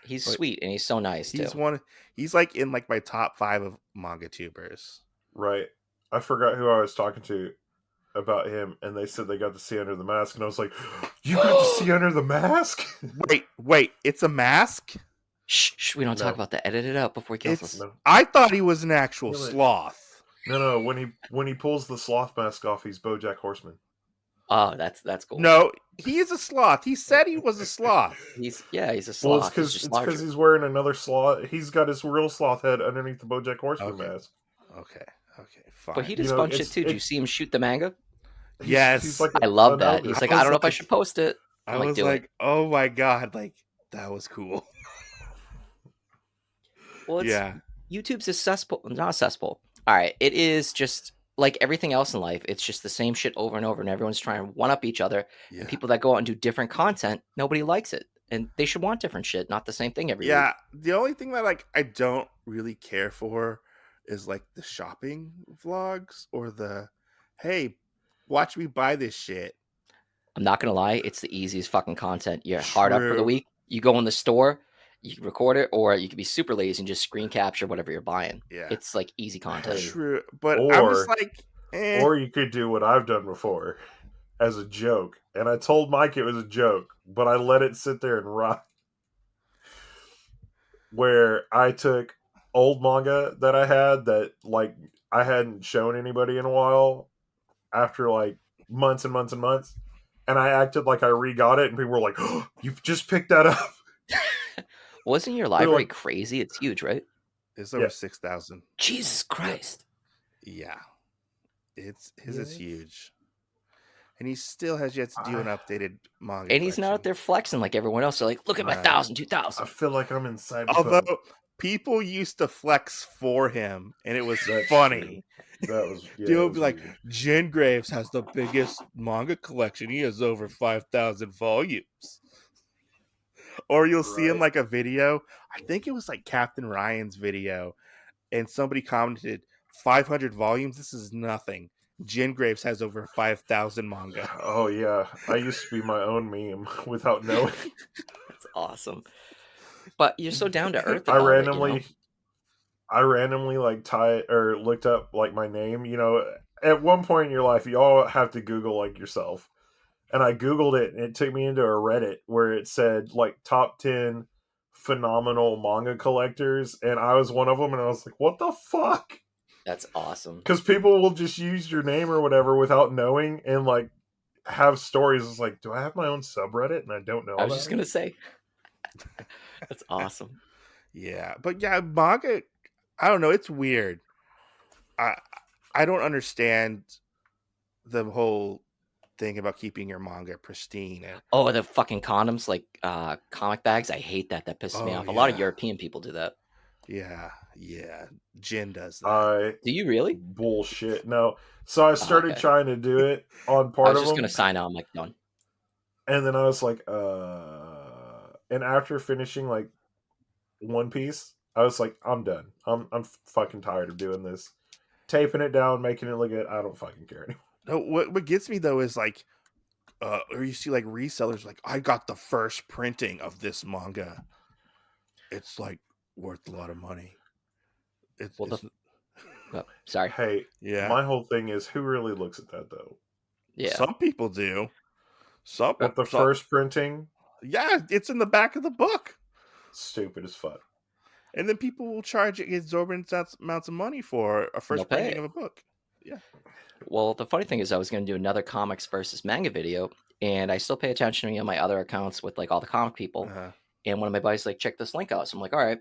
He's but sweet and he's so nice too. He's like in like my top 5 of manga tubers. Right. I forgot who I was talking to about him, and they said they got to see Under the Mask, and I was like, you got to see Under the Mask? Wait, it's a mask? Shh, we don't talk about that. Edit it out before he kills us. No. I thought he was an actual Really? sloth. No, when he pulls the sloth mask off, he's BoJack Horseman. Oh, that's cool. No, he is a sloth. He said he was a sloth. He's a Well, sloth. it's He's just because larger. he's wearing another sloth. He's got his real sloth head underneath the BoJack Horseman Okay. mask. Okay, fine. But he does You know, fun shit it's- too. Did you see him shoot the manga? Yes. I love an that. ogre. He's like, I I was don't know if I like- should post it. I I'm like, was do it. like, oh my god, like that was cool. Well, it's, Yeah. YouTube's a cesspool. Not a cesspool. All right. It is just like everything else in life. It's just the same shit over and over, and everyone's trying to one up each other. Yeah. And people that go out and do different content, nobody likes it. And they should want different shit, not the same thing every week. Yeah, the only thing that like I don't really care for is like the shopping vlogs or the hey, watch me buy this shit. I'm not gonna lie, it's the easiest fucking content. You're hard up for the True. week. You go in the store, you can record it, or you can be super lazy and just screen capture whatever you're buying. Yeah. It's like easy content. True, but I'm just like Or you could do what I've done before as a joke. And I told Mike it was a joke, but I let it sit there and rot. Where I took old manga that I had that like I hadn't shown anybody in a while after like months and months and months. And I acted like I re-got it, and people were like, "Oh, you've just picked that up." Wasn't your library crazy? It's huge, right? It's over 6,000. Jesus Christ. Yeah. His is huge. And he still has yet to do an updated manga. And he's not out there flexing like everyone else. They're like, look at my 1,000, 2,000. I feel like I'm in Cyberpunk. Although people used to flex for him, and it was funny. That was They'll be like, Jen Graves has the biggest manga collection. He has over 5,000 volumes. Or you'll see in like a video, I think it was like Captain Ryan's video, and somebody commented, 500 volumes? This is nothing. Jen Graves has over 5,000 manga. Oh, yeah. I used to be my own meme without knowing. That's awesome. But you're so down to earth. I randomly like looked up like my name. You know, at one point in your life, you all have to Google like yourself. And I Googled it, and it took me into a Reddit where it said like top 10 phenomenal manga collectors, and I was one of them. And I was like, "What the fuck?" That's awesome. Because people will just use your name or whatever without knowing, and like have stories. It's like, do I have my own subreddit and I don't know? I was just gonna say. That's awesome. Yeah, but yeah, manga. I don't know. It's weird. I don't understand the whole thing about keeping your manga pristine. Oh, the fucking condoms, like comic bags. I hate that. That pisses me off. A lot of European people do that. Yeah. Jen does that. Do you really? Bullshit. No. So I started trying to do it on part of them. I was just gonna sign out. I'm like, done. And then I was like, and after finishing like One Piece, I was like, I'm done. I'm fucking tired of doing this. Taping it down, making it look good. I don't fucking care anymore. No, what gets me though is like, or you see like resellers like, I got the first printing of this manga. It's like worth a lot of money. Sorry. Hey, my whole thing is, who really looks at that though? Yeah, some people do. At the first printing. Yeah, it's in the back of the book. Stupid as fuck. And then people will charge exorbitant amounts of money for a first printing of a book. Yeah. Well, the funny thing is, I was going to do another comics versus manga video, and I still pay attention to my other accounts with like all the comic people. And one of my buddies like, check this link out. So I'm like, all right.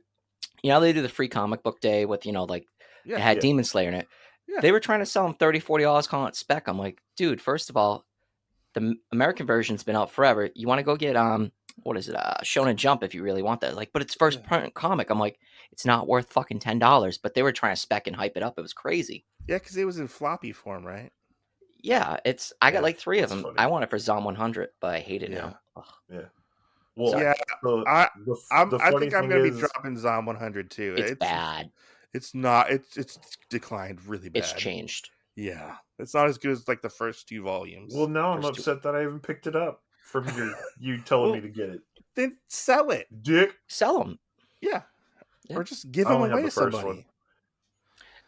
You know, they do the free comic book day with, you know, like it had Demon Slayer in it. Yeah. They were trying to sell them $30, $40 calling it spec. I'm like, dude, first of all, the American version's been out forever. You want to go get what is it? Shonen Jump if you really want that. Like, but it's first print comic. I'm like, it's not worth fucking $10. But they were trying to spec and hype it up. It was crazy. Yeah, because it was in floppy form, right? Yeah, I got like 3 of them. Funny. I want it for Zom 100, but I hate it now. Ugh. Yeah. Well, I think I'm going to be dropping Zom 100 too. It's bad. It's not. It's declined really bad. It's changed. Yeah, it's not as good as like the first 2 volumes. Well, now I'm upset that I even picked it up from you telling me to get it. Then sell it, dick. Sell them. Yeah, or just give them away to somebody.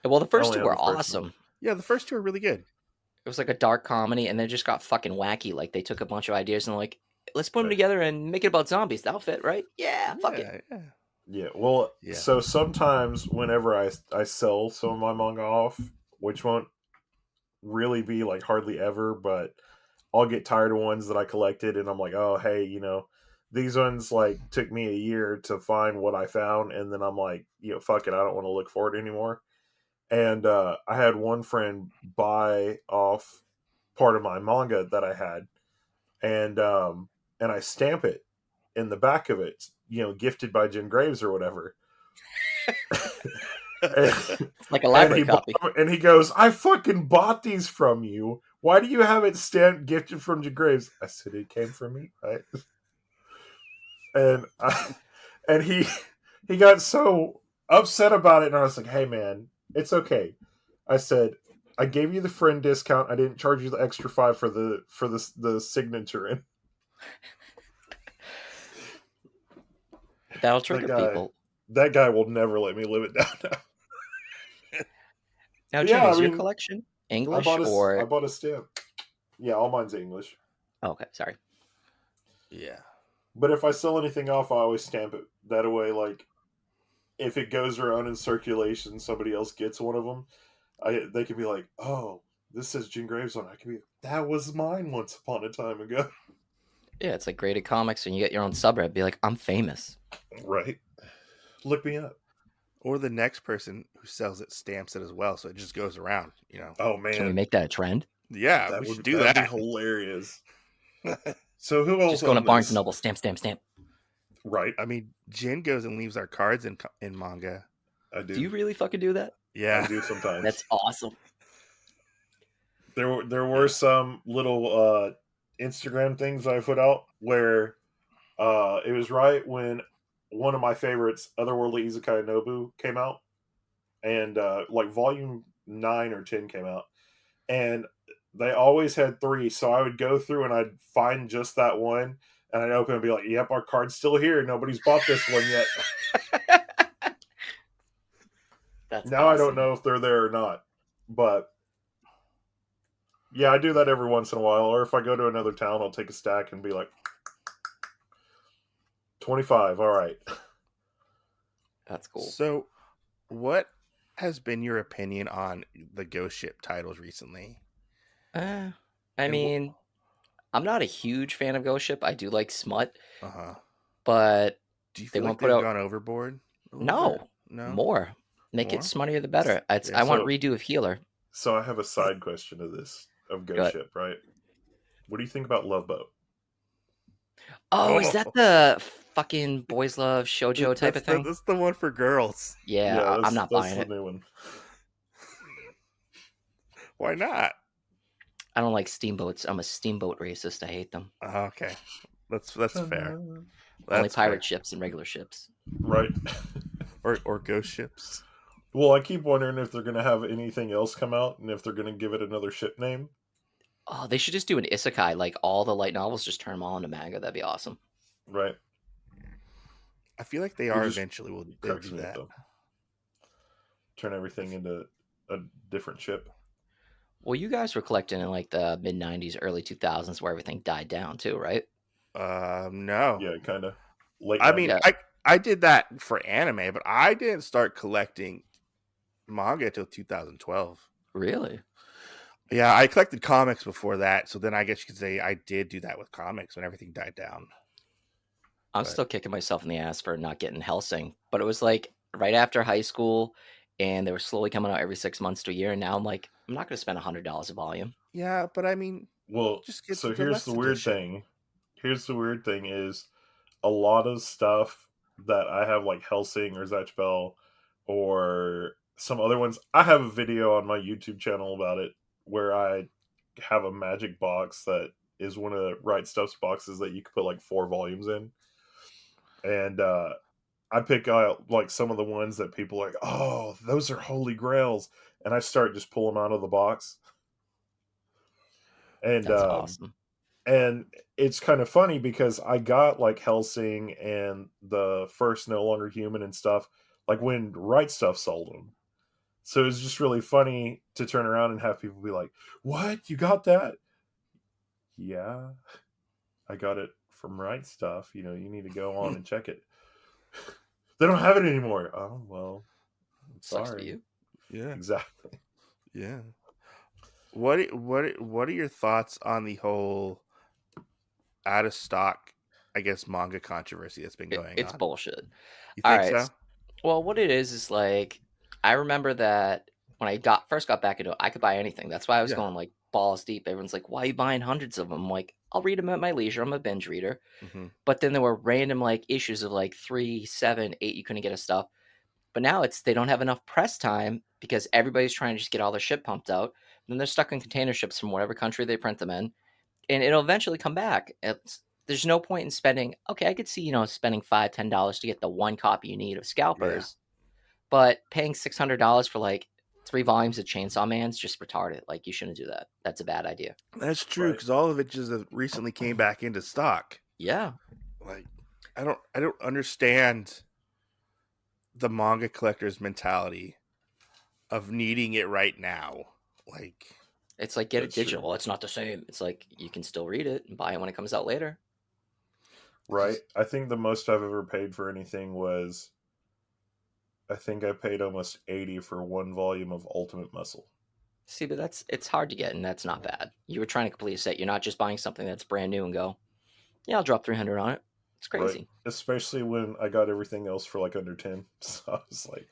Well, the first 2 were awesome. Yeah, the first 2 are really good. It was like a dark comedy, and they just got fucking wacky. Like they took a bunch of ideas and like, let's put them together and make it about zombies. That'll fit, right? Yeah, fuck it. Yeah. Well, so sometimes whenever I sell some of my manga off, which won't really be like hardly ever, but I'll get tired of ones that I collected, and I'm like, oh, hey, you know, these ones like took me a year to find what I found, and then I'm like, you know, fuck it, I don't want to look for it anymore. And I had one friend buy off part of my manga that I had, and I stamp it in the back of it, you know, gifted by Jen Graves or whatever. Like a library copy. And he goes, I fucking bought these from you. Why do you have it stamped gifted from Jen Graves? I said, it came from me, right? And he got so upset about it, and I was like, hey man, it's okay. I said, I gave you the friend discount. I didn't charge you the extra $5 for the signature in. That'll trigger people. That guy will never let me live it down now. Now, Jim, is your collection English or? I bought a stamp. Yeah, all mine's English. Oh, okay, sorry. Yeah. But if I sell anything off, I always stamp it. That way, like, if it goes around in circulation, somebody else gets one of them, they can be like, "Oh, this says Jim Graves on it." I can be, "That was mine once upon a time ago." Yeah, it's like graded comics, and you get your own subreddit. Be like, I'm famous. Right. Look me up. Or the next person who sells it stamps it as well, so it just goes around. Oh man, Can we make that a trend? Yeah, we should do that'd that. be hilarious. So who else? Just going to on Barnes this? and Noble, stamp, stamp, stamp. Right. I mean, Jin goes and leaves our cards in manga. I do. Do you really fucking do that? Yeah, I do sometimes. That's awesome. There were some little Instagram things I put out where it was right when one of my favorites, Otherworldly Isekai Nobu, came out, and like volume 9 or 10 came out, and they always had 3. So I would go through and I'd find just that one, and I'd open and be like, "Yep, our card's still here. Nobody's bought this one yet." That's now awesome. I don't know if they're there or not, but yeah, I do that every once in a while. Or if I go to another town, I'll take a stack and be like, 25. All right. That's cool. So, what has been your opinion on the Ghost Ship titles recently? I mean, I'm not a huge fan of Ghost Ship. I do like smut, but do you they feel won't like put they've out gone overboard? No, more. Make More? it smuttier the better. Yeah, I want redo of Healer. So I have a side question to this of Ghost Ship, right? What do you think about Love Boat? Oh, is that the fucking boys love shoujo type of thing? That's the one for girls. Yeah, I'm not buying That's it. the new one. Why not? I don't like steamboats. I'm a steamboat racist. I hate them. Okay, that's fair. Only pirate ships and regular ships. Right. or ghost ships. Well, I keep wondering if they're going to have anything else come out and if they're going to give it another ship name. Oh, they should just do an isekai. Like all the light novels, just turn them all into manga. That'd be awesome. Right. I feel like they are eventually will do that. Turn everything into a different ship. Well, you guys were collecting in like the mid 90s, early 2000s where everything died down too, right? No. Yeah, kind of. I mean, I did that for anime, but I didn't start collecting manga until 2012. Really? Yeah, I collected comics before that, so then I guess you could say I did do that with comics when everything died down. I'm still kicking myself in the ass for not getting Hellsing, but it was like right after high school, and they were slowly coming out every 6 months to a year, and now I'm like, I'm not going to spend $100 a volume. Yeah, but I mean, well, just get so the here's the weird edition. thing. Here's the weird thing is a lot of stuff that I have, like Hellsing or Zatchbell or some other ones. I have a video on my YouTube channel about it where I have a magic box that is one of the Right Stuff's boxes that you could put like 4 volumes in. And I pick out like some of the ones that people are like, "Oh, those are holy grails." And I start just pulling them out of the box. And that's awesome. And it's kind of funny because I got like Hellsing and the first No Longer Human and stuff like when Right Stuff sold them. So it's just really funny to turn around and have people be like, "What? You got that?" Yeah, I got it from Right Stuff. You need to go on and check it. They don't have it anymore. Oh, well, Sucks sorry. for you. Yeah, exactly. Yeah. What are your thoughts on the whole out of stock, I guess, manga controversy that's been going on? It's bullshit. You think so? Well, what it is like, I remember that when I first got back into it, I could buy anything. That's why I was going like balls deep. Everyone's like, "Why are you buying hundreds of them?" I'm like, I'll read them at my leisure. I'm a binge reader. Mm-hmm. But then there were random like issues of like 3, 7, 8 you couldn't get a stuff. But now they don't have enough press time because everybody's trying to just get all their shit pumped out. And then they're stuck in container ships from whatever country they print them in. And it'll eventually come back. There's no point in spending. Okay, I could see, spending $5, $10 to get the one copy you need of Scalpers. Yeah. But paying $600 for like 3 volumes of Chainsaw Man's just retarded. Like, you shouldn't do that. That's a bad idea. That's true, because all of it just recently came back into stock. Yeah. Like, I don't understand the manga collector's mentality of needing it right now. Like, it's like, get it digital. Well, it's not the same. It's like, you can still read it and buy it when it comes out later. Right. I think the most I've ever paid for anything was I think I paid almost $80 for one volume of Ultimate Muscle. See, but it's hard to get, and that's not bad. You were trying to complete a set. You're not just buying something that's brand new and go, yeah, I'll drop 300 on it. It's crazy. Right. Especially when I got everything else for like under 10. So I was like,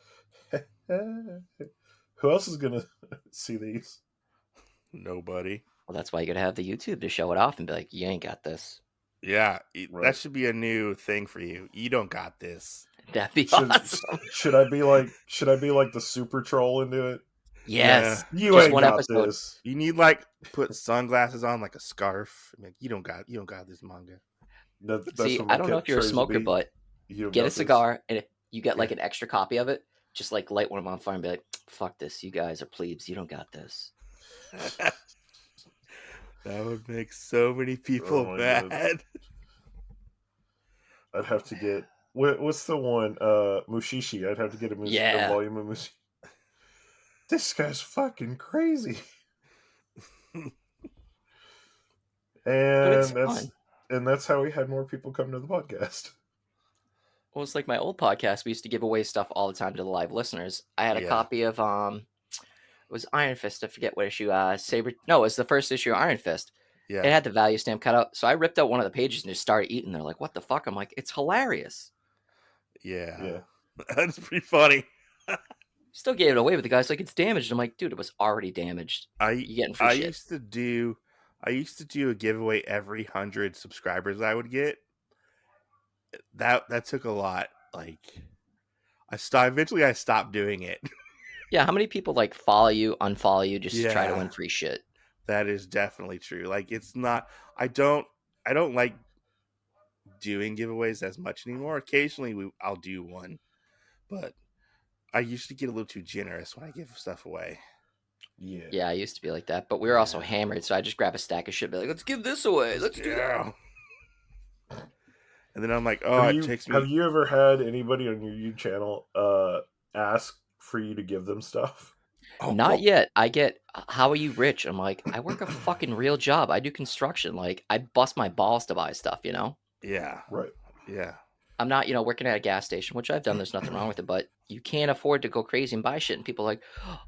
who else is gonna see these? Nobody. Well, that's why you gotta have the YouTube to show it off and be like, you ain't got this. Yeah, Right. that should be a new thing for you. You don't got this. That'd be awesome. Should I be like the super troll into it? Yes. You Just ain't one got episode. this. You need like put sunglasses on, like a scarf. Like, you don't got this manga. That's See, what my I don't know cat if you're a tries to smoker, be. but You don't get got a this. cigar, and if you get like an extra copy of it, just like light one of them on fire and be like, fuck this. You guys are plebes. You don't got this. That would make so many people my mad. God. I'd have to get what's the one? Mushishi. I'd have to get a volume of Mushishi. This guy's fucking crazy. And that's how we had more people come to the podcast. Well, it's like my old podcast. We used to give away stuff all the time to the live listeners. I had a copy of it was Iron Fist. I forget what issue. Saber. No, it was the first issue of Iron Fist. Yeah. It had the value stamp cut out. So I ripped out one of the pages and just started eating. They're like, "What the fuck?" I'm like, "It's hilarious." Yeah. That's pretty funny. Still gave it away, but the guy's like, "It's damaged." I'm like, "Dude, it was already damaged. You getting free shit?" I used to do a giveaway every 100 subscribers I would get. That took a lot. Like, eventually I stopped doing it. Yeah, how many people like follow you, unfollow you just to try to win free shit? That is definitely true. Like, it's not. I don't like doing giveaways as much anymore. Occasionally I'll do one, but I used to get a little too generous when I give stuff away. Yeah, I used to be like that, but we were also hammered, so I just grab a stack of shit, and be like, "Let's give this away. Let's do that." And then I'm like, have you ever had anybody on your YouTube channel ask for you to give them stuff? Not yet. I get, "How are you rich?" I'm like, I work a fucking real job. I do construction. Like, I bust my balls to buy stuff, you know? Yeah. Right. Yeah. I'm not, working at a gas station, which I've done. There's nothing wrong with it, but you can't afford to go crazy and buy shit. And people are like,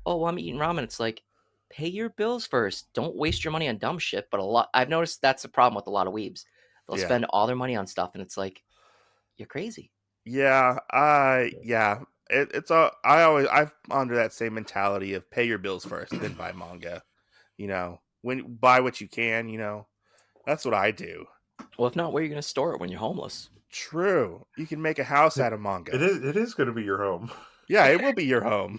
"Oh, well, I'm eating ramen." It's like, pay your bills first. Don't waste your money on dumb shit. But I've noticed that's the problem with a lot of weebs. They'll spend all their money on stuff, and it's like, you're crazy. Yeah. I'm under that same mentality of pay your bills first, then buy manga. When buy what you can. That's what I do. Well, if not, where are you going to store it when you're homeless? True. You can make a house out of manga. It is going to be your home. Yeah, it will be your home.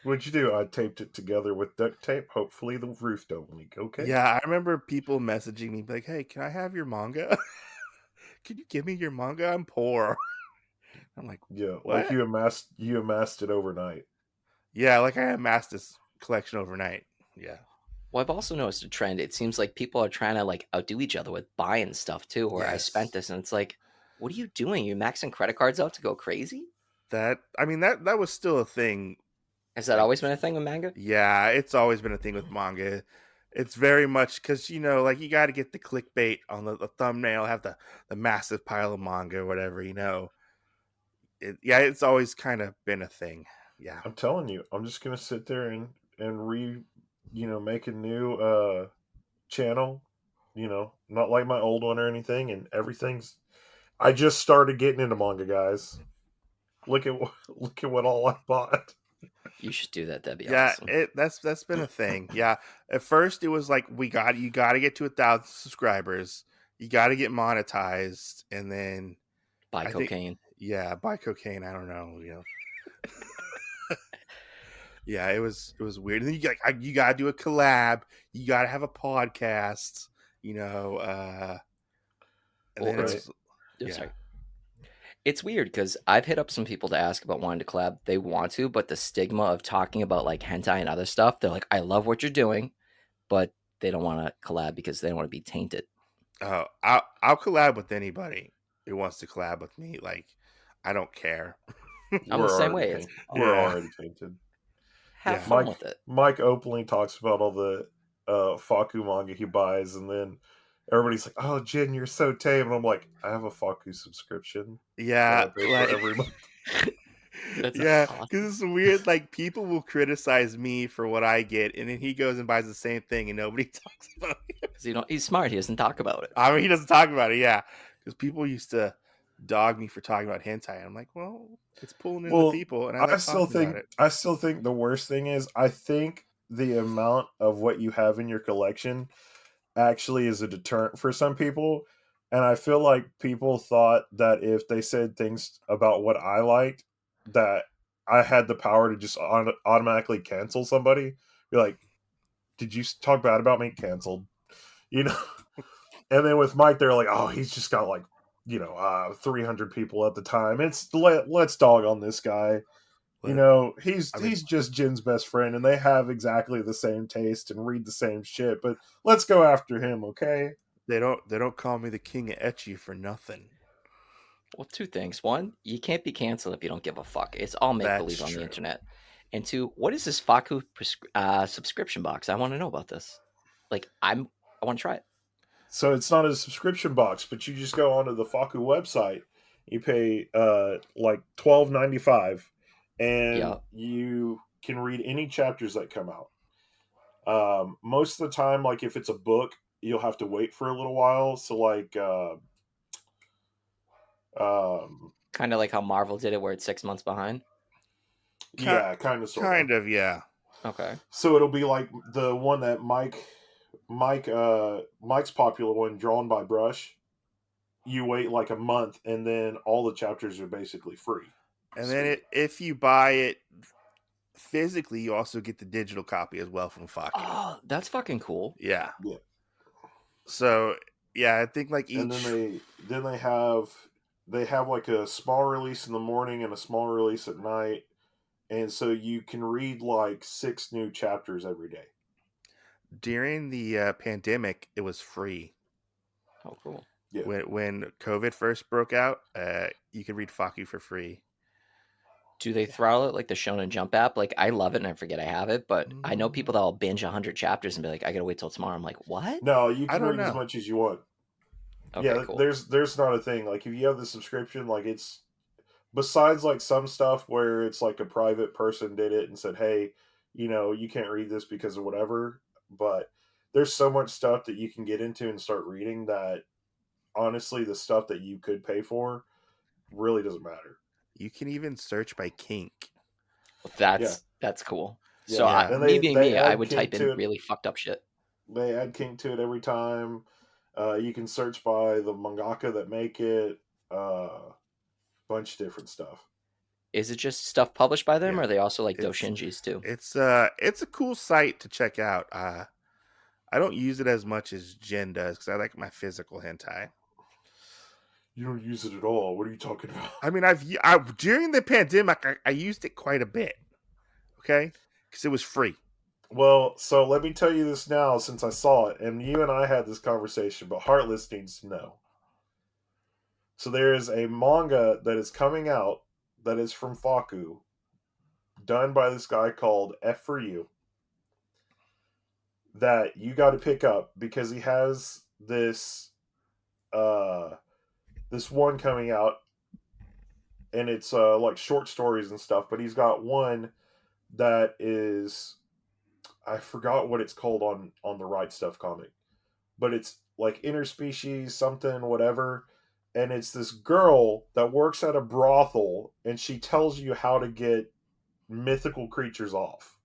What'd you do? I taped it together with duct tape. Hopefully the roof don't leak. Okay. Yeah, I remember people messaging me like, "Hey, can I have your manga? Can you give me your manga? I'm poor." I'm like, yeah, what? Like you amassed it overnight. Yeah, like I amassed this collection overnight. Yeah. Well, I've also noticed a trend. It seems like people are trying to like outdo each other with buying stuff too. Where I spent this, and it's like, what are you doing? You're maxing credit cards out to go crazy? That was still a thing. Has that always been a thing with manga? Yeah, it's always been a thing with manga. It's very much because like you got to get the clickbait on the thumbnail, have the massive pile of manga or whatever. It's always kind of been a thing. Yeah, I'm telling you, I'm just gonna sit there and make a new channel. Not like my old one or anything, and everything's. I just started getting into manga, guys. Look at what all I bought. You should do that. That'd be awesome. Yeah, that's been a thing. Yeah, at first it was like you got to get to 1,000 subscribers, you got to get monetized, and then buy cocaine. Buy cocaine. I don't know. Yeah, it was weird. And then you got to do a collab. You got to have a podcast. And then Sorry. It's weird because I've hit up some people to ask about wanting to collab. They want to, but the stigma of talking about like hentai and other stuff, they're like, "I love what you're doing," but they don't want to collab because they don't want to be tainted. Oh, I'll collab with anybody who wants to collab with me. Like, I don't care. I'm the same way. We're already tainted. Have fun with it. Mike openly talks about all the Faku manga he buys, and then everybody's like, "Oh, Jin, you're so tame," and I'm like, "I have a Faku subscription Yeah, that I pay for every month." That's yeah, awesome. because it's weird. Like people will criticize me for what I get, and then he goes and buys the same thing, and nobody talks about it. Because he's smart. He doesn't talk about it. I mean, he doesn't talk about it. Yeah, because people used to dog me for talking about hentai. And I'm like, well, it's pulling in the Well, people, and I I like still talking about think it. I still think the worst thing is I think the amount of what you have in your collection actually is a deterrent for some people. And I feel like people thought that if they said things about what I liked, that I had the power to just automatically cancel somebody. Be like, did you talk bad about me? Canceled. You know? And then with Mike, they're like, oh, he's just got like, 300 people at the time. Let's dog on this guy. He's I mean, just Jin's best friend, and they have exactly the same taste and read the same shit. But let's go after him, okay? they don't call me the king of ecchi for nothing. Well, two things. One, you can't be canceled if you don't give a fuck. It's all make believe That's on the true. internet. And two, what is this Faku subscription box? I want to know about this. Like, I want to try it. So it's not a subscription box, but you just go onto the Faku website. You pay like $12.95, and Yeah. you can read any chapters that come out. Most of the time, like if it's a book, you'll have to wait for a little while. So like, Kind of like how Marvel did it, where it's 6 months behind. yeah, kind of, sort of. Kind of, yeah. Okay. So it'll be like the one that Mike's popular one, drawn by Brush. You wait like a month, and then all the chapters are basically free. And then if you buy it physically, you also get the digital copy as well from Faku. Oh, that's fucking cool. Yeah. Yeah. So yeah, I think like each. And then they have like a small release in the morning and a small release at night, and so you can read like 6 new chapters every day. During the pandemic, it was free. Oh, cool. Yeah. When COVID first broke out, you could read Faku for free. Do they throttle it like the Shonen Jump app? Like, I love it and I forget I have it, but I know people that will binge 100 chapters and be like, I gotta wait till tomorrow. I'm like, what? No, you I can don't read as know. much as you want. Okay, Yeah, cool. there's not a thing. Like if you have the subscription, like it's besides like some stuff where it's like a private person did it and said, hey, you can't read this because of whatever. But there's so much stuff that you can get into and start reading that honestly the stuff that you could pay for really doesn't matter. You can even search by kink. That's cool. Yeah. So Yeah. And me being me, I add would kink type to in it. really fucked up shit. They add kink to it every time. You can search by the mangaka that make it. Bunch of different stuff. Is it just stuff published by them, Yeah. or are they also like It's- doujinshis too? It's a cool site to check out. I don't use it as much as Jen does because I like my physical hentai. You don't use it at all. What are you talking about? I mean, during the pandemic, I used it quite a bit. Okay, because it was free. Well, so let me tell you this now since I saw it, and you and I had this conversation, but Hartless needs to know. So there is a manga that is coming out that is from Faku, done by this guy called F for You, that you got to pick up because he has this one coming out, and it's like short stories and stuff, but he's got one that is, I forgot what it's called on the Right Stuff comic, but it's like interspecies something whatever, and it's this girl that works at a brothel and she tells you how to get mythical creatures off.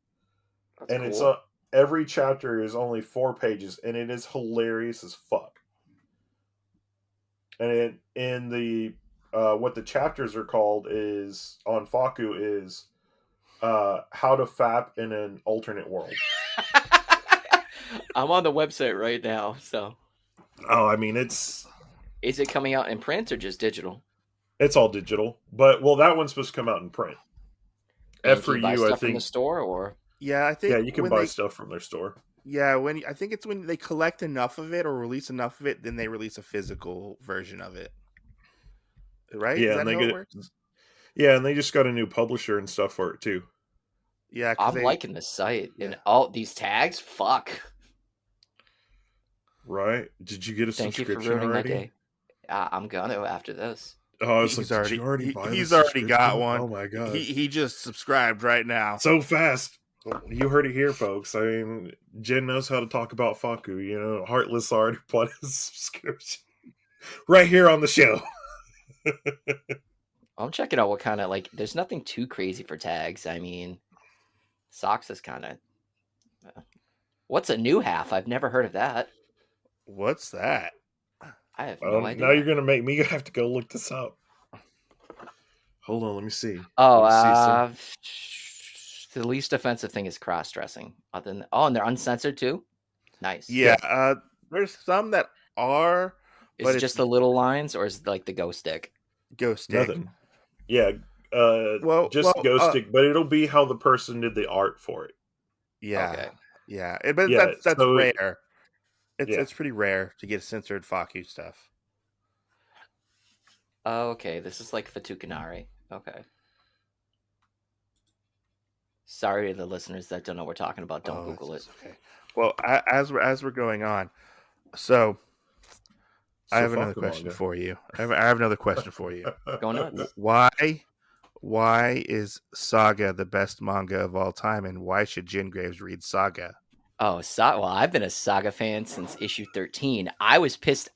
That's and cool. It's every chapter is only 4 pages, and it is hilarious as fuck. And in the what the chapters are called is on Faku is how to fap in an alternate world. I'm on the website right now. So, Oh, I mean it's is it coming out in print or just digital? It's all digital, but that one's supposed to come out in print. And F for can you buy you, stuff I from the think. store, or Yeah, I think. Yeah, you can when buy they- stuff from their store. Yeah, I think it's when they collect enough of it or release enough of it, then they release a physical version of it. Right? Yeah, Is that and they how get it works? Yeah, and they just got a new publisher and stuff for it too. Yeah, 'cause I'm liking this site and Yeah. all these tags. Fuck. Right? Did you get a Thank you for subscription ruining already? my day. I'm gonna after this. Oh, I was He's like, already did you already buy the he's already got subscription? one. Oh my god. He just subscribed right now. So fast. You heard it here, folks. I mean, Jen knows how to talk about Faku. You know, Heartless already bought his subscription right here on the show. I'm checking out what kind of like. There's nothing too crazy for tags. I mean, socks is kind of. What's a new half? I've never heard of that. What's that? I have no idea. Now you're gonna make me have to go look this up. Hold on, let me see. Oh, Let me see the least offensive thing is cross-dressing. Other than and they're uncensored too. Nice. Yeah, there's some that are, Is but it just the little lines, or is it like the ghost stick? ghost stick. nothing. Yeah, Well, ghost stick, but it'll be how the person did the art for it. Yeah, Okay. yeah, but Yeah, that's so rare. yeah. It's pretty rare to get censored Faku stuff. Oh, okay. This is like Fatukanari. Okay. Sorry to the listeners that don't know what we're talking about. Don't Google it. Okay. Well, as we're going on, so I have another Faku question manga. for you. I have another question for you. Go nuts. Why is Saga the best manga of all time, and why should Jin Graves read Saga? Oh, well, I've been a Saga fan since issue 13. I was pissed.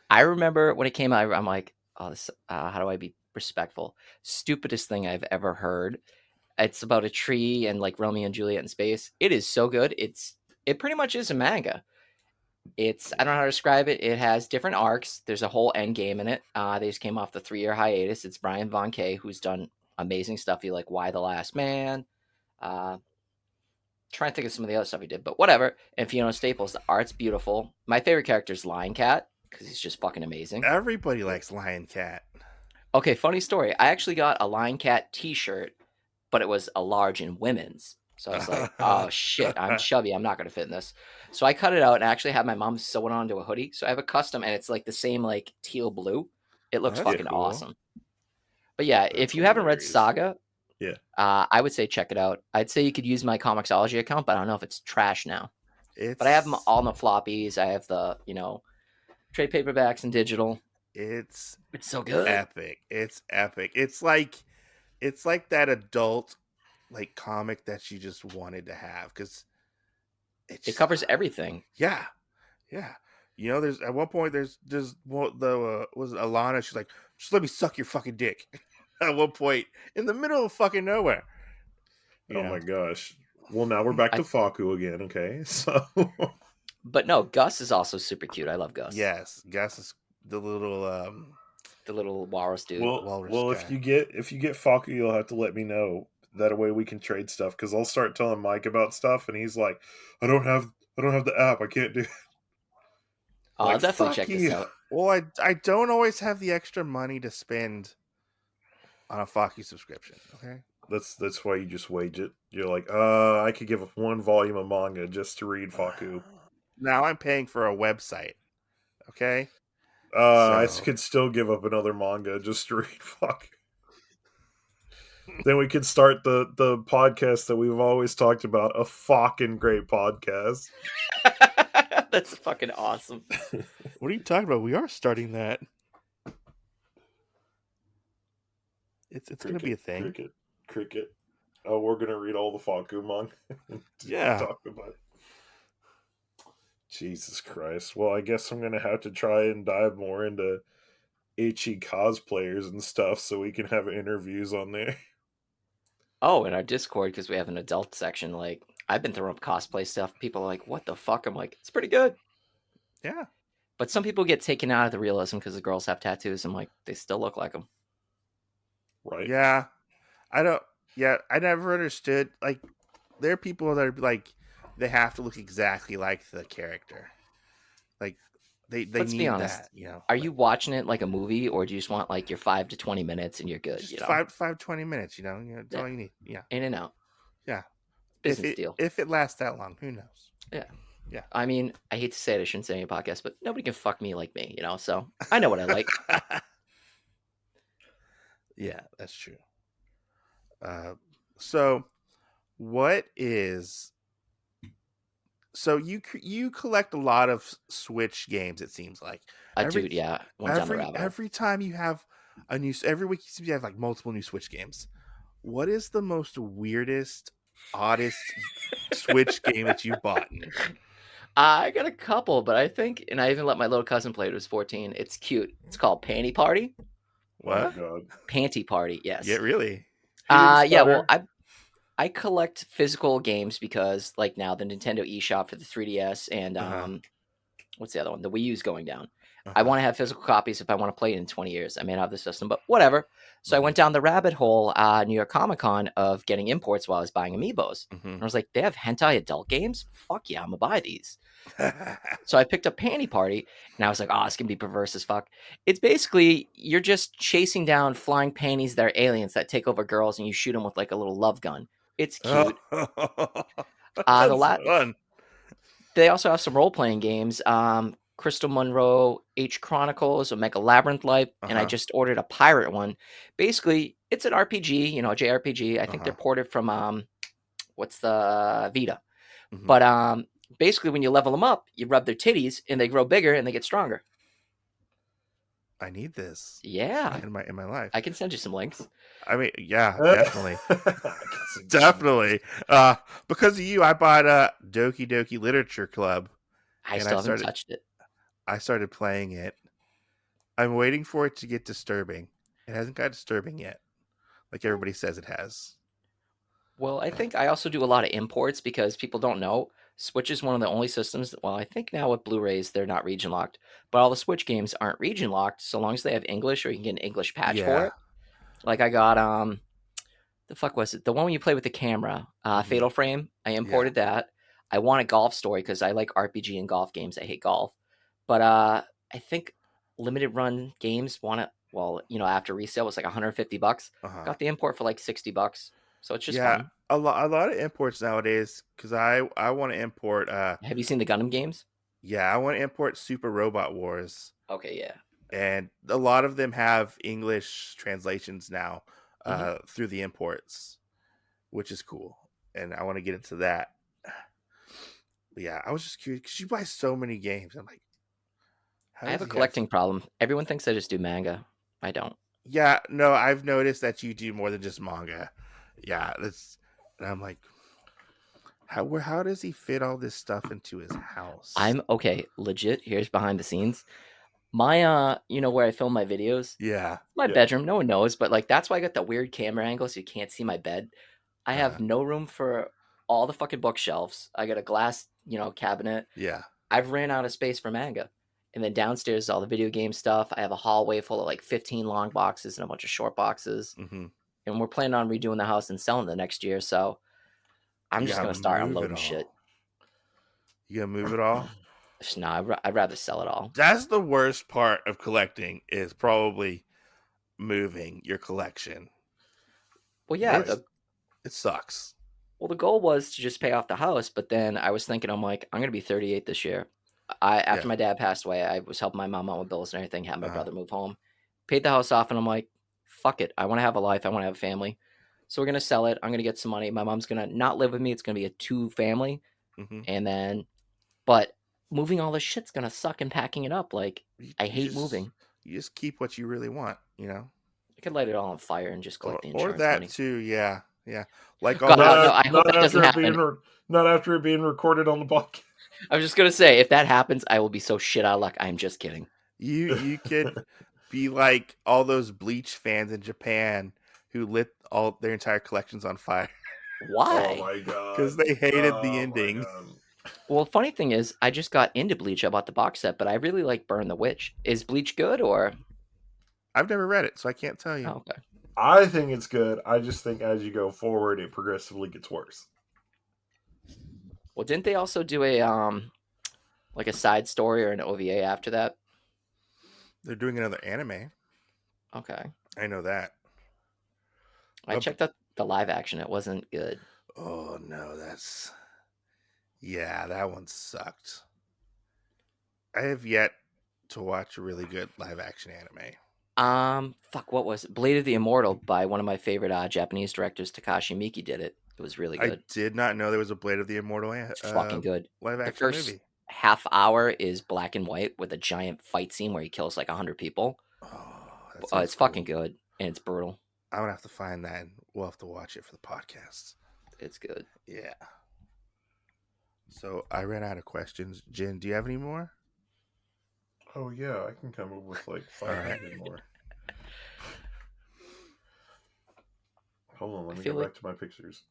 I remember when it came out, I'm like, oh, this, how do I be respectful? Stupidest thing I've ever heard. It's about a tree and like Romeo and Juliet in space. It is so good. It pretty much is a manga. I don't know how to describe it. It has different arcs. There's a whole end game in it. They just came off the 3-year hiatus. It's Brian Von K, who's done amazing stuff. You like Why the Last Man. Trying to think of some of the other stuff he did, but whatever. And Fiona Staples, the art's beautiful. My favorite character is Lion Cat because he's just fucking amazing. Everybody likes Lion Cat. Okay, funny story. I actually got a Lion Cat t-shirt, but it was a large in women's. So I was like, oh shit, I'm chubby. I'm not going to fit in this. So I cut it out and actually had my mom sew it onto a hoodie. So I have a custom and it's like the same like teal blue. It looks That's fucking cool. awesome. But yeah, That's if you haven't read hilarious. Saga, Yeah. I would say check it out. I'd say you could use my Comixology account, but I don't know if it's trash now. But I have them all in the floppies. I have the, trade paperbacks and digital. It's so good. Epic. It's epic. It's like that adult like comic that you just wanted to have because it covers everything. Yeah. There's at one point was Alana. She's like, just let me suck your fucking dick. At one point in the middle of fucking nowhere. Oh my gosh. Well, now we're back to Faku again. Okay, so. But no, Gus is also super cute. I love Gus. Yes, Gus is the little walrus dude. Well, if you get Faku, you'll have to let me know. That way we can trade stuff because I'll start telling Mike about stuff, and he's like, I don't have the app. I can't do it. I'll definitely check this out. Well, I don't always have the extra money to spend on a Faku subscription. Okay, that's why you just wage it. You're like, I could give up one volume of manga just to read Faku. Now I'm paying for a website. Okay, I could still give up another manga just to read Faku. Then we could start the podcast that we've always talked about, a fucking great podcast. That's fucking awesome. What are you talking about? We are starting that. It's going to be a thing. Cricket. Oh, we're going to read all the Faku manga. Yeah. Talk about it. Jesus Christ. Well, I guess I'm going to have to try and dive more into Ichi cosplayers and stuff so we can have interviews on there. Oh, in our Discord, because we have an adult section, like, I've been throwing up cosplay stuff. People are like, what the fuck? I'm like, it's pretty good. Yeah. But some people get taken out of the realism because the girls have tattoos. I'm like, they still look like them. Right. Yeah. I never understood. Like, there are people that are like, they have to look exactly like the character. Like, they Let's need be honest. that, Are you watching it like a movie, or do you just want like your 5 to 20 minutes and you're good? Just 20 minutes, that's all you need. Yeah. In and out. Yeah. Business deal. If it lasts that long, who knows? Yeah. Yeah. I mean, I hate to say it, I shouldn't say any podcast, but nobody can fuck me like me, so I know what I like. Yeah, that's true. So what is So you collect a lot of Switch games. It seems like Dude, yeah, went down the rabbit hole. every time you have a new every week you have like multiple new Switch games. What is the most weirdest, oddest Switch game that you've bought? I got a couple, but I think, and I even let my little cousin play it. It was 14. It's cute. It's called Panty Party. What? Oh, God. Panty Party, yes. Yeah, really? Yeah. Well, I collect physical games because, like, now the Nintendo eShop for the 3DS and what's the other one? The Wii U's going down. I want to have physical copies if I want to play it in 20 years. I may not have the system, but whatever. So I went down the rabbit hole New York Comic Con of getting imports while I was buying Amiibos. And I was like, they have hentai adult games? Fuck yeah, I'm going to buy these. So I picked up Panty Party, and I was like, oh, it's going to be perverse as fuck. It's basically, you're just chasing down flying panties that are aliens that take over girls, and you shoot them with like a little love gun. It's cute. Fun. They also have some role-playing games. Crystal Monroe, H Chronicles, Omega Labyrinth Light, and I just ordered a pirate one. Basically, it's an RPG, a JRPG. I think they're ported from what's the Vita. But basically, when you level them up, you rub their titties, and they grow bigger and they get stronger. I need this. Yeah, in my life. I can send you some links. I mean, yeah, definitely, definitely. Because of you, I bought Doki Doki Literature Club. I still haven't touched it. I started playing it. I'm waiting for it to get disturbing. It hasn't got disturbing yet, like everybody says it has. Well, I think I also do a lot of imports because people don't know. Switch is one of the only systems. Well, I think now with Blu-rays, they're not region locked, but all the Switch games aren't region locked so long as they have English or you can get an English patch for it. Like I got the fuck was it? The one when you play with the camera, Fatal Frame. I imported that. I want a Golf Story because I like RPG and golf games. I hate golf, but I think limited run games want it. Well, after resale was like $150. Got the import for like $60. So it's just fun. A lot of imports nowadays because I want to import. Have you seen the Gundam games? Yeah, I want to import Super Robot Wars. Okay, yeah. And a lot of them have English translations now through the imports, which is cool. And I want to get into that. But yeah, I was just curious because you buy so many games. I'm like, I have a collecting problem. Everyone thinks I just do manga. I don't. Yeah, no, I've noticed that you do more than just manga. Yeah, and I'm like, how does he fit all this stuff into his house? I'm okay, legit. Here's behind the scenes. My where I film my videos. Yeah, my bedroom. No one knows, but like that's why I got the weird camera angle so you can't see my bed. I have no room for all the fucking bookshelves. I got a glass, cabinet. Yeah, I've ran out of space for manga. And then downstairs is all the video game stuff. I have a hallway full of like 15 long boxes and a bunch of short boxes. And we're planning on redoing the house and selling the next year. So I'm just going to start unloading shit. You going to move it all? No, I'd rather sell it all. That's the worst part of collecting is probably moving your collection. Well, yeah. It sucks. Well, the goal was to just pay off the house. But then I was thinking, I'm like, I'm going to be 38 this year. After my dad passed away, I was helping my mom out with bills and everything, had my brother move home, paid the house off, and I'm like, fuck it. I want to have a life. I want to have a family. So we're going to sell it. I'm going to get some money. My mom's going to not live with me. It's going to be a 2-family. And then, but moving all this shit's going to suck and packing it up. Like, I hate moving. You just keep what you really want, I could light it all on fire and just collect the insurance or that money. Too, yeah. Like God, no, I hope that doesn't happen. Not after it being recorded on the podcast. I was just going to say, if that happens, I will be so shit out of luck. I'm just kidding. You could be like all those Bleach fans in Japan who lit all their entire collections on fire. Why? Oh my god! Because they hated the ending. Well, funny thing is, I just got into Bleach. I bought the box set, but I really like Burn the Witch. Is Bleach good or? I've never read it, so I can't tell you. Oh, okay. I think it's good. I just think as you go forward, it progressively gets worse. Well, didn't they also do a like a side story or an OVA after that? They're doing another anime. Okay. I know that. I checked out the live action. It wasn't good. Oh, no, yeah, that one sucked. I have yet to watch a really good live action anime. Fuck, what was it? Blade of the Immortal by one of my favorite Japanese directors, Takashi Miike, did it. It was really I good. did not know there was a Blade of the Immortal It's fucking good. live The action first movie. half hour is black and white with a giant fight scene where he kills like 100 people. Oh, that sounds It's fucking cool. good and it's brutal. I'm gonna have to find that, and we'll have to watch it for the podcast. It's good. Yeah. So I ran out of questions. Jin, do you have any more? Oh yeah, I can come up with like 500 more. Hold on, let me go back to my pictures.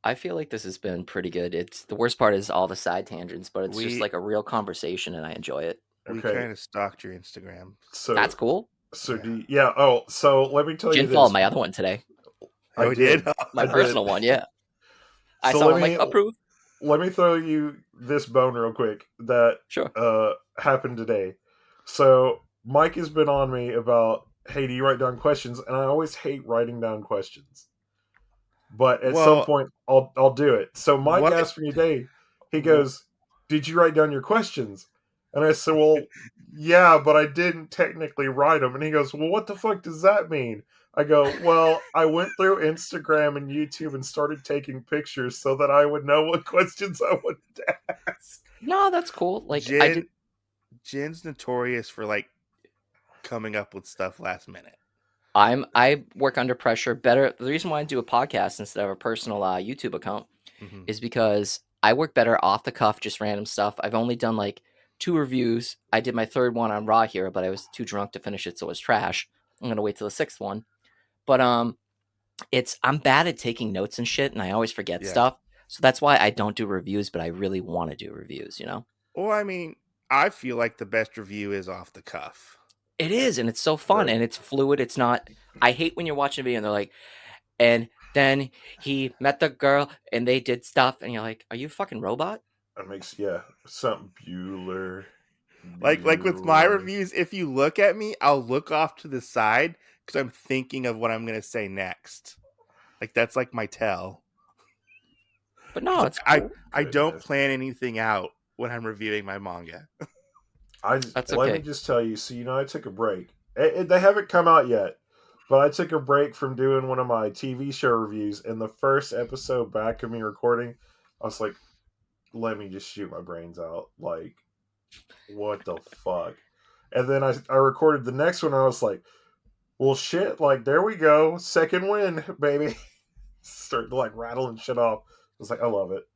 I feel like this has been pretty good. It's the worst part is all the side tangents, but it's just We- like a real conversation, and I enjoy it. We kind of stalked your Instagram. So That's cool. So so let me tell you Jin this. followed my other one today. Oh, we did? My personal one, yeah. I So saw let him like approve. Let me throw you this bone real quick that Sure. happened today. So Mike has been on me about, hey, do you write down questions? And I always hate writing down questions. But at some point, I'll do it. So Mike asked me today, he goes, did you write down your questions? And I said, well, yeah, but I didn't technically write them. And he goes, well, what the fuck does that mean? I go, well, I went through Instagram and YouTube and started taking pictures so that I would know what questions I would ask. No, that's cool. Like Jin's notorious for like coming up with stuff last minute. I work under pressure better. The reason why I do a podcast instead of a personal YouTube account is because I work better off the cuff, just random stuff. I've only done like 2 reviews. I did my 3rd one on Raw Hero, but I was too drunk to finish it, so it was trash. I'm gonna wait till the 6th one. But I'm bad at taking notes and shit, and I always forget stuff. So that's why I don't do reviews, but I really want to do reviews, you know? Well, I mean, I feel like the best review is off the cuff. It is, and it's so fun, and it's fluid. It's not... I hate when you're watching a video and they're like, and then he met the girl, and they did stuff, and you're like, are you a fucking robot? That makes, something Bueller. Like with my reviews, if you look at me, I'll look off to the side because I'm thinking of what I'm going to say next. Like, that's like my tell. But no, it's cool. I don't plan anything out when I'm reviewing my manga. Let me just tell you, so I took a break. They haven't come out yet, but I took a break from doing one of my TV show reviews, and the first episode back of me recording, I was like, let me just shoot my brains out. Like, what the fuck? And then I recorded the next one, and I was like, well, shit, like, there we go. 2nd win, baby. Start to, like, rattling shit off. I was like, I love it.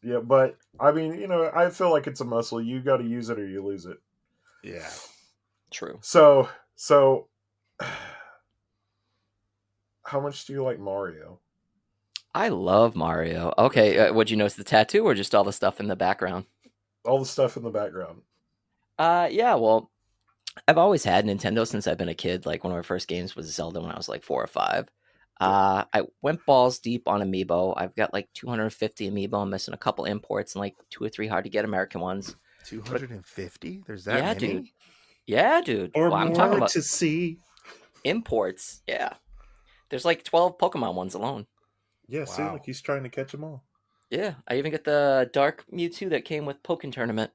Yeah, but I mean, I feel like it's a muscle. You got to use it or you lose it. Yeah, true. So, how much do you like Mario? I love Mario. Okay, would you notice the tattoo or just all the stuff in the background? All the stuff in the background. Yeah. Well, I've always had Nintendo since I've been a kid. Like one of my first games was Zelda when I was like 4 or 5. I went balls deep on Amiibo. I've got like 250 Amiibo. I'm missing a couple imports and like 2 or 3 hard to get American ones. 250? There's that many? Dude. Yeah, dude. Or well, more I'm talking about to see. Imports. Yeah. There's like 12 Pokemon ones alone. Yeah, wow. See, like he's trying to catch them all. Yeah, I even get the Dark Mewtwo that came with Pokken Tournament.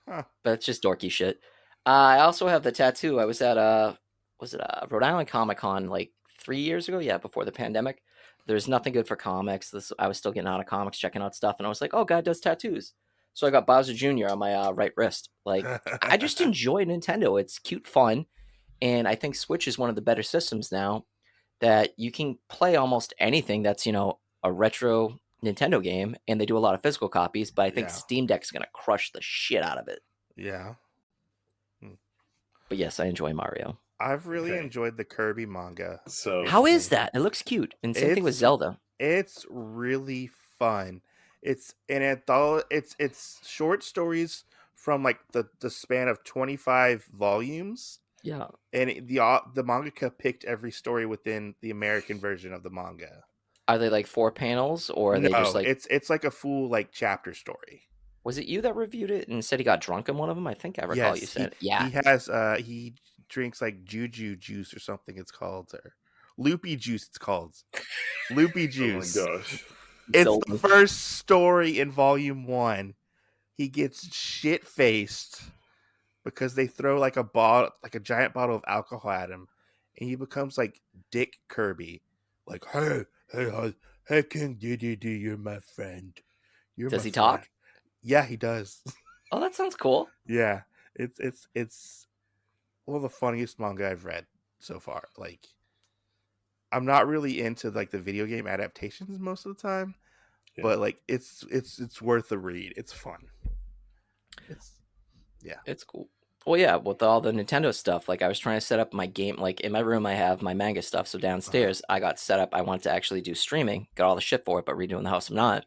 Huh. But it's just dorky shit. I also have the tattoo. I was at Rhode Island Comic Con like 3 years ago, before the pandemic. There's nothing good for comics. I was still getting out of comics, checking out stuff, and I was like, oh, guy does tattoos. So I got Bowser Jr. on my right wrist. Like, I just enjoy Nintendo. It's cute fun, and I think Switch is one of the better systems now that you can play almost anything that's, a retro Nintendo game, and they do a lot of physical copies, but I think Steam Deck's going to crush the shit out of it. Yeah. But yes, I enjoy Mario. I've really enjoyed the Kirby manga. So how is that? It looks cute. And same thing with Zelda. It's really fun. It's an anthology. It's short stories from like the span of 25 volumes. Yeah. And the mangaka picked every story within the American version of the manga. Are they like 4 panels or are they just like it's like a full like chapter story. Was it you that reviewed it and said he got drunk in one of them? I think I recall you said. He has he drinks like juju juice or something it's called, or loopy juice it's called. Loopy juice. Oh my gosh. It's the first story in volume 1. He gets shit faced because they throw like a giant bottle of alcohol at him, and he becomes like Dick Kirby. Like, hey, Hey King Dedede, you're my friend. Does My he talk? friend." Yeah, he does. Oh, that sounds cool. Yeah, it's one of the funniest manga I've read so far. Like, I'm not really into like the video game adaptations most of the time, Yeah. but like it's worth a read. It's fun. It's cool. Well, yeah, with all the Nintendo stuff, like I was trying to set up my game. Like in my room, I have my manga stuff. So downstairs, I got set up. I wanted to actually do streaming, got all the shit for it, but redoing the house, I'm not.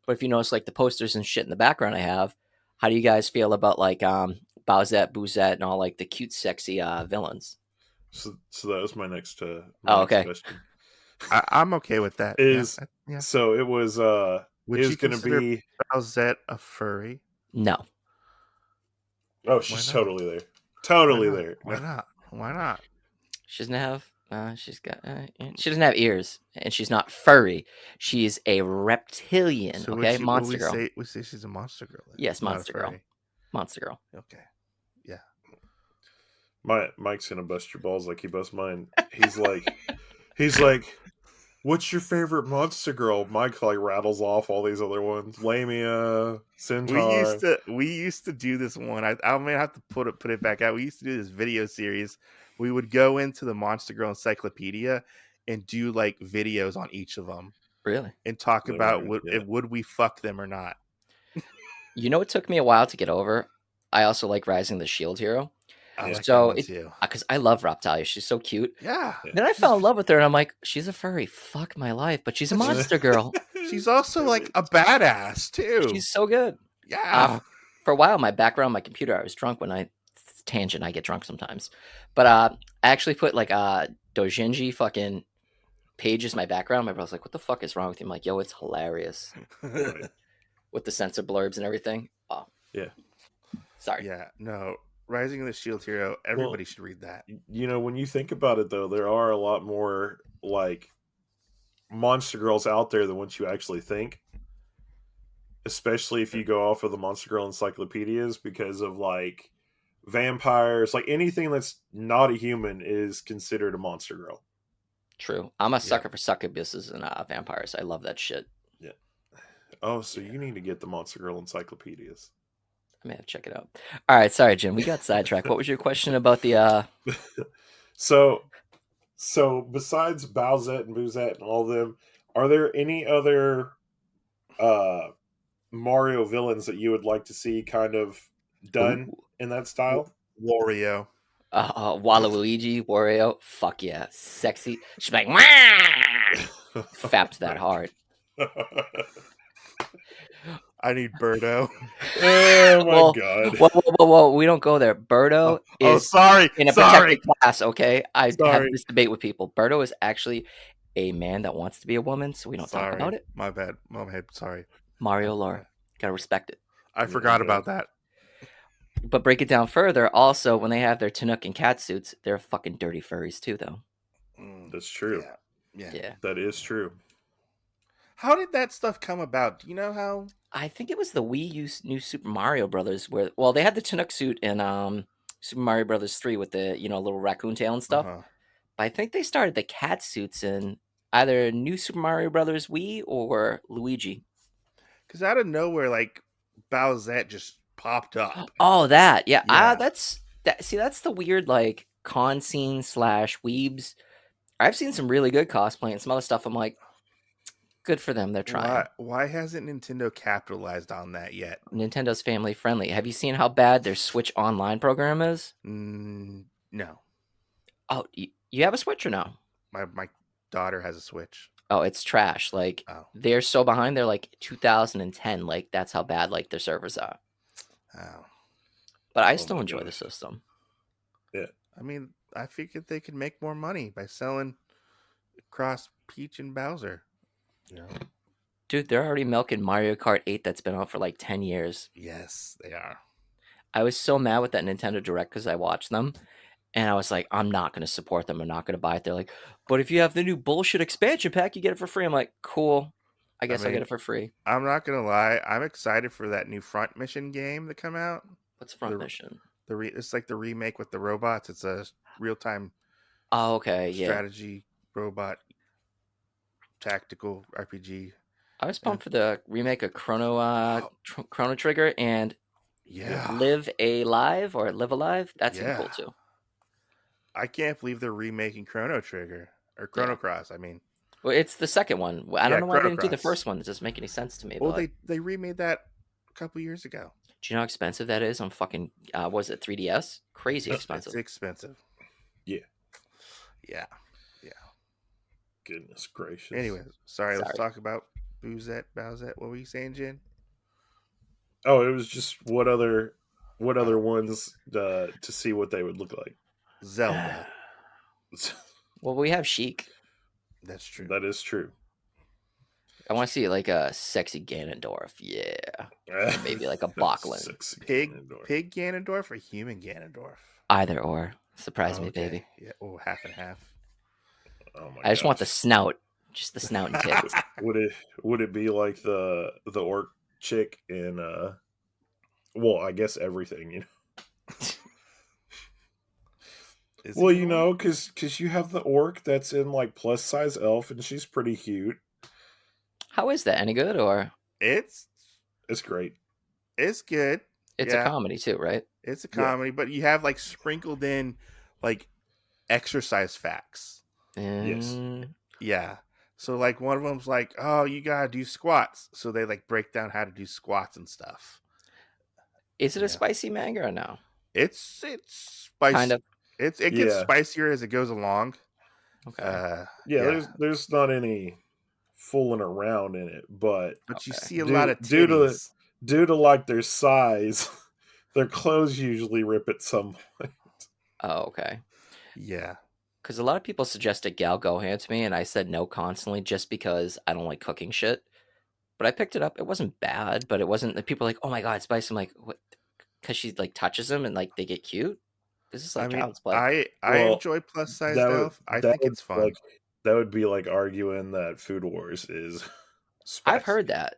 But if you notice, like the posters and shit in the background, I have. How do you guys feel about like Bowsette, Boozette, and all like the cute, sexy villains? So that was my next Oh, okay. question. I'm okay with that. Is yeah. So it was Would it you was going to consider be. Bowsette a furry? No, Oh, she's not? totally there. Totally Why not? there. Why not? Why not? she doesn't have. She's got. She doesn't have ears, and she's not furry. She's a reptilian. So Okay, would monster we girl. say she's a monster girl? Then? Yes, Not a monster girl. furry. Monster girl. Okay. Mike's gonna bust your balls like he busts mine. He's like, what's your favorite monster girl? Mike like rattles off all these other ones. Lamia, Centaur. We used to do this one. I may have to put it back out. We used to do this video series. We would go into the Monster Girl Encyclopedia and do like videos on each of them Really? and talk There about we go. would we fuck them or not. You know, it took me a while to get over. I also like Rising the Shield Hero. I like that So one it too. because I love Raptalia. She's so cute. Yeah. Then I fell in love with her, and I'm like, she's a furry. Fuck my life, but she's a monster girl. She's also like a badass too. She's so good. Yeah. For a while, my background, my computer, I was drunk when I tangent. I get drunk sometimes, but I actually put like Dojinji fucking pages my background. My brother's like, "What the fuck is wrong with you?" I'm like, "Yo, it's hilarious." Right. With the censor blurbs and everything. Oh, Yeah. sorry. Yeah. No. Rising of the Shield Hero. Everybody should read that. You know, when you think about it, though, there are a lot more like monster girls out there than what you actually think. Especially if you go off of the Monster Girl encyclopedias, because of like vampires, like anything that's not a human is considered a monster girl. True. I'm a sucker for succubuses and vampires. I love that shit. Yeah. Oh, so you need to get the Monster Girl encyclopedias. I may have to check it out. All right, sorry, Jim. We got sidetracked. What was your question about the? So besides Bowsette and Boozette and all of them, are there any other Mario villains that you would like to see kind of done in that style? Wario. Waluigi, Wario. Fuck yeah, sexy. She's like, fapped that hard. I need Birdo. Oh my god! Whoa! We don't go there. Birdo is sorry. in a Sorry. protected class. Okay, I have Sorry. this debate with people. Birdo is actually a man that wants to be a woman, so we don't talk about it. My bad. My bad. Sorry. Mario lore, gotta respect it. I forgot about that. But break it down further. Also, when they have their Chinook and cat suits, they're fucking dirty furries too, though. That's true. Yeah. That is true. How did that stuff come about? Do you know how? I think it was the Wii U new Super Mario Brothers, where they had the Chinook suit in Super Mario Brothers 3 with the little raccoon tail and stuff. But I think they started the cat suits in either New Super Mario Brothers Wii or Luigi. Because out of nowhere, like Bowsette just popped up. Oh, that that's the weird like con scene / weebs. I've seen some really good cosplay and some other stuff. I'm like, good for them. They're trying. Why hasn't Nintendo capitalized on that yet? Nintendo's family friendly. Have you seen how bad their Switch Online program is? No. Oh, you have a Switch or no? My daughter has a Switch. Oh, it's trash. Like they're so behind. They're like 2010. Like that's how bad like their servers are. Oh. But I still enjoy the system. Yeah. I mean, I figured they could make more money by selling across Peach and Bowser. You know? Dude, they're already milking Mario Kart 8 that's been out for like 10 years. Yes, they are. I was so mad with that Nintendo Direct because I watched them. And I was like, I'm not going to support them. I'm not going to buy it. They're like, but if you have the new bullshit expansion pack, you get it for free. I'm like, cool. I guess I'll get it for free. I'm not going to lie. I'm excited for that new Front Mission game to come out. What's Front Mission? It's like the remake with the robots. It's a real-time strategy robot tactical RPG. I was pumped for the remake of Chrono Trigger and Yeah. Live Alive. That's even cool too. I can't believe they're remaking Chrono Trigger or Chrono Cross. I mean, Well, it's the second one. I don't know why they didn't do the Cross. first one. It doesn't make any sense to me. Well, but... they remade that a couple years ago. Do you know how expensive that is on fucking, was it 3DS? Crazy expensive. It's expensive. Yeah. Yeah. Goodness gracious. Anyway, sorry. Let's talk about Bowsette. What were you saying, Jen? Oh, it was just what other ones to see what they would look like. Zelda. Well, we have Sheik. That's true. That is true. I want to see like a sexy Ganondorf. Yeah. Maybe like a Bachlan. Pig Ganondorf or human Ganondorf? Either or. Surprise me, baby. Yeah. Oh, half and half. Oh my I just want the snout. Just the snout and tits. Would it be like the orc chick in well, I guess everything, you know. Well, you know, because you have the orc that's in like plus size elf, and she's pretty cute. How is that? Any good or? It's great. It's good. It's a comedy too, right? It's a comedy, but you have like sprinkled in like exercise facts. Yes. Yeah. So like one of them's like, oh, you gotta do squats. So they like break down how to do squats and stuff. Is it a spicy manga or no? It's spicy. Kind of. It gets spicier as it goes along. Okay. There's not any fooling around in it, but you see a lot of titties. Due to like their size, their clothes usually rip at some point. Oh, okay. Yeah. Because a lot of people suggested Gal Gohan to me, and I said no constantly just because I don't like cooking shit. But I picked it up. It wasn't bad, but it wasn't like people are like, oh my god, spice. I'm like, what? Because she like touches them and like they get cute. This is like child's play. I enjoy plus size stuff. I think it's fun. Like, that would be like arguing that Food Wars is spicy. I've heard that.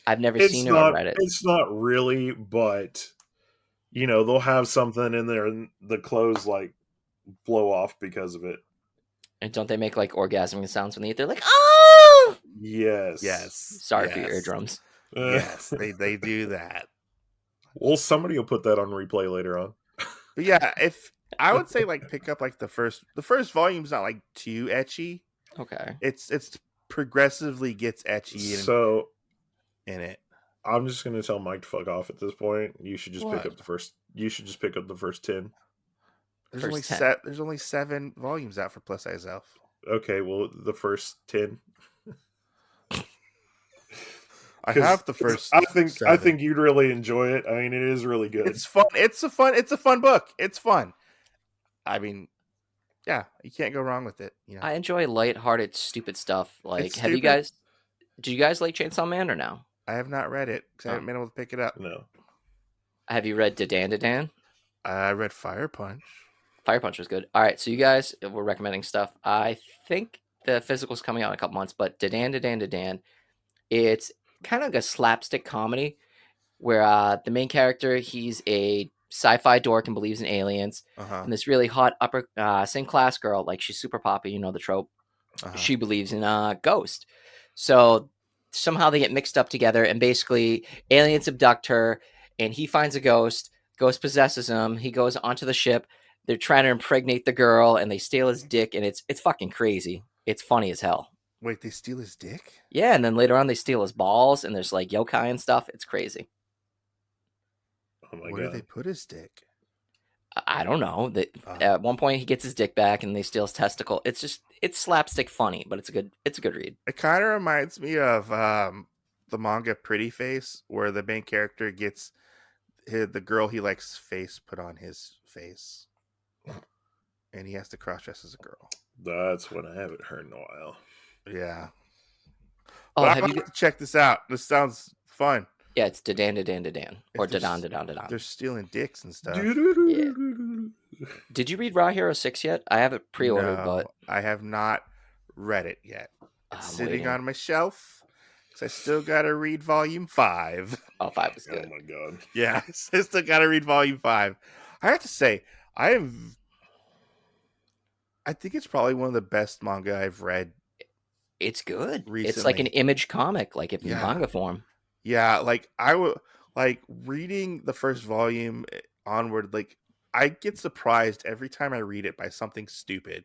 I've never seen it or read it. It's not really, but you know, they'll have something in there and the clothes like blow off because of it. And don't they make like orgasming sounds when they eat? They're like, oh! Yes. Sorry for your eardrums. Yes, they do that. Well, somebody will put that on replay later on. But yeah, if I would say like pick up like the first volume's not like too ecchi. Okay. It's progressively gets ecchi in it. I'm just gonna tell Mike to fuck off at this point. You should just pick up the first. You should just pick up the first 10. There's only 7 volumes out for plus size elf. Okay, well the first 10. I have the first. I think you'd really enjoy it. I mean, it is really good. It's fun. It's a fun book. It's fun. I mean, yeah, you can't go wrong with it. You know? I enjoy lighthearted, stupid stuff. Like, do you guys like Chainsaw Man or no? I have not read it because I haven't been able to pick it up. No. Have you read Dadan? I read Fire Punch. Fire Punch was good. All right, so you guys were recommending stuff. I think the physical's coming out in a couple months, but Dadan, it's kind of like a slapstick comedy where the main character, he's a sci-fi dork and believes in aliens. And this really hot upper same class girl, like she's super poppy, you know the trope. She believes in a ghost. So somehow they get mixed up together, and basically aliens abduct her, and he finds a ghost. Ghost possesses him. He goes onto the ship. They're trying to impregnate the girl, and they steal his dick, and it's fucking crazy. It's funny as hell. Wait, they steal his dick? Yeah, and then later on they steal his balls, and there's like yokai and stuff. It's crazy. Oh my God. Where do they put his dick? I don't know. At one point he gets his dick back, and they steal his testicle. It's slapstick funny, but it's a good read. It kind of reminds me of the manga Pretty Face, where the main character gets the girl he likes face put on his face, and he has to cross-dress as a girl. That's what I haven't heard in a while. Yeah. Oh, have you to check this out? This sounds fun. Yeah, it's Dadan. Or Dadan. They're stealing dicks and stuff. Yeah. Did you read Raw Hero 6 yet? I have it pre-ordered, but I have not read it yet. It's sitting waiting on my shelf because I still got to read Volume 5. Oh, 5 was good. Oh my God. Yeah, I still got to read Volume 5. I have to say, I think it's probably one of the best manga I've read It's good. recently. It's like an Image comic, like if in manga form. Yeah, like I would like reading the first volume onward. Like I get surprised every time I read it by something stupid,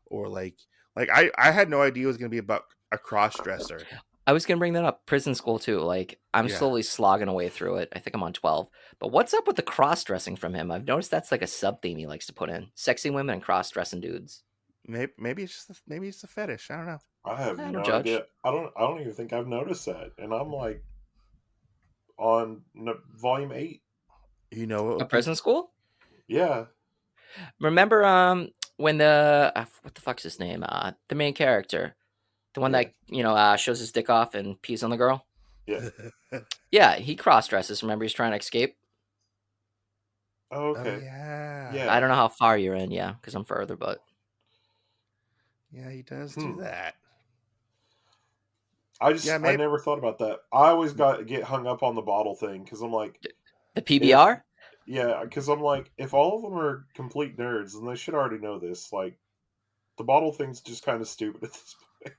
or like I had no idea it was going to be about a cross dresser. I was gonna bring that up. Prison School too. Like I'm Yeah. slowly slogging away through it. I think I'm on 12. But what's up with the cross dressing from him? I've noticed that's like a sub theme he likes to put in: sexy women and cross dressing dudes. Maybe it's just maybe it's a fetish. I don't know. I have I no don't judge. idea. I don't even think I've noticed that, and I'm like on volume 8. You know, A Prison School? Yeah, Remember when the what the fuck's his name? The main character, the one that shows his dick off and pees on the girl. yeah. Yeah, he cross dresses. Remember, he's trying to escape. Oh, Oh, okay. yeah, Yeah. I don't know how far you're in. Yeah, because I'm further, but yeah, he does do that. I Yeah, maybe- never thought about that. I always get hung up on the bottle thing because I'm like, the PBR. yeah, because I'm like, if all of them are complete nerds, then they should already know this. Like, the bottle thing's just kind of stupid at this point.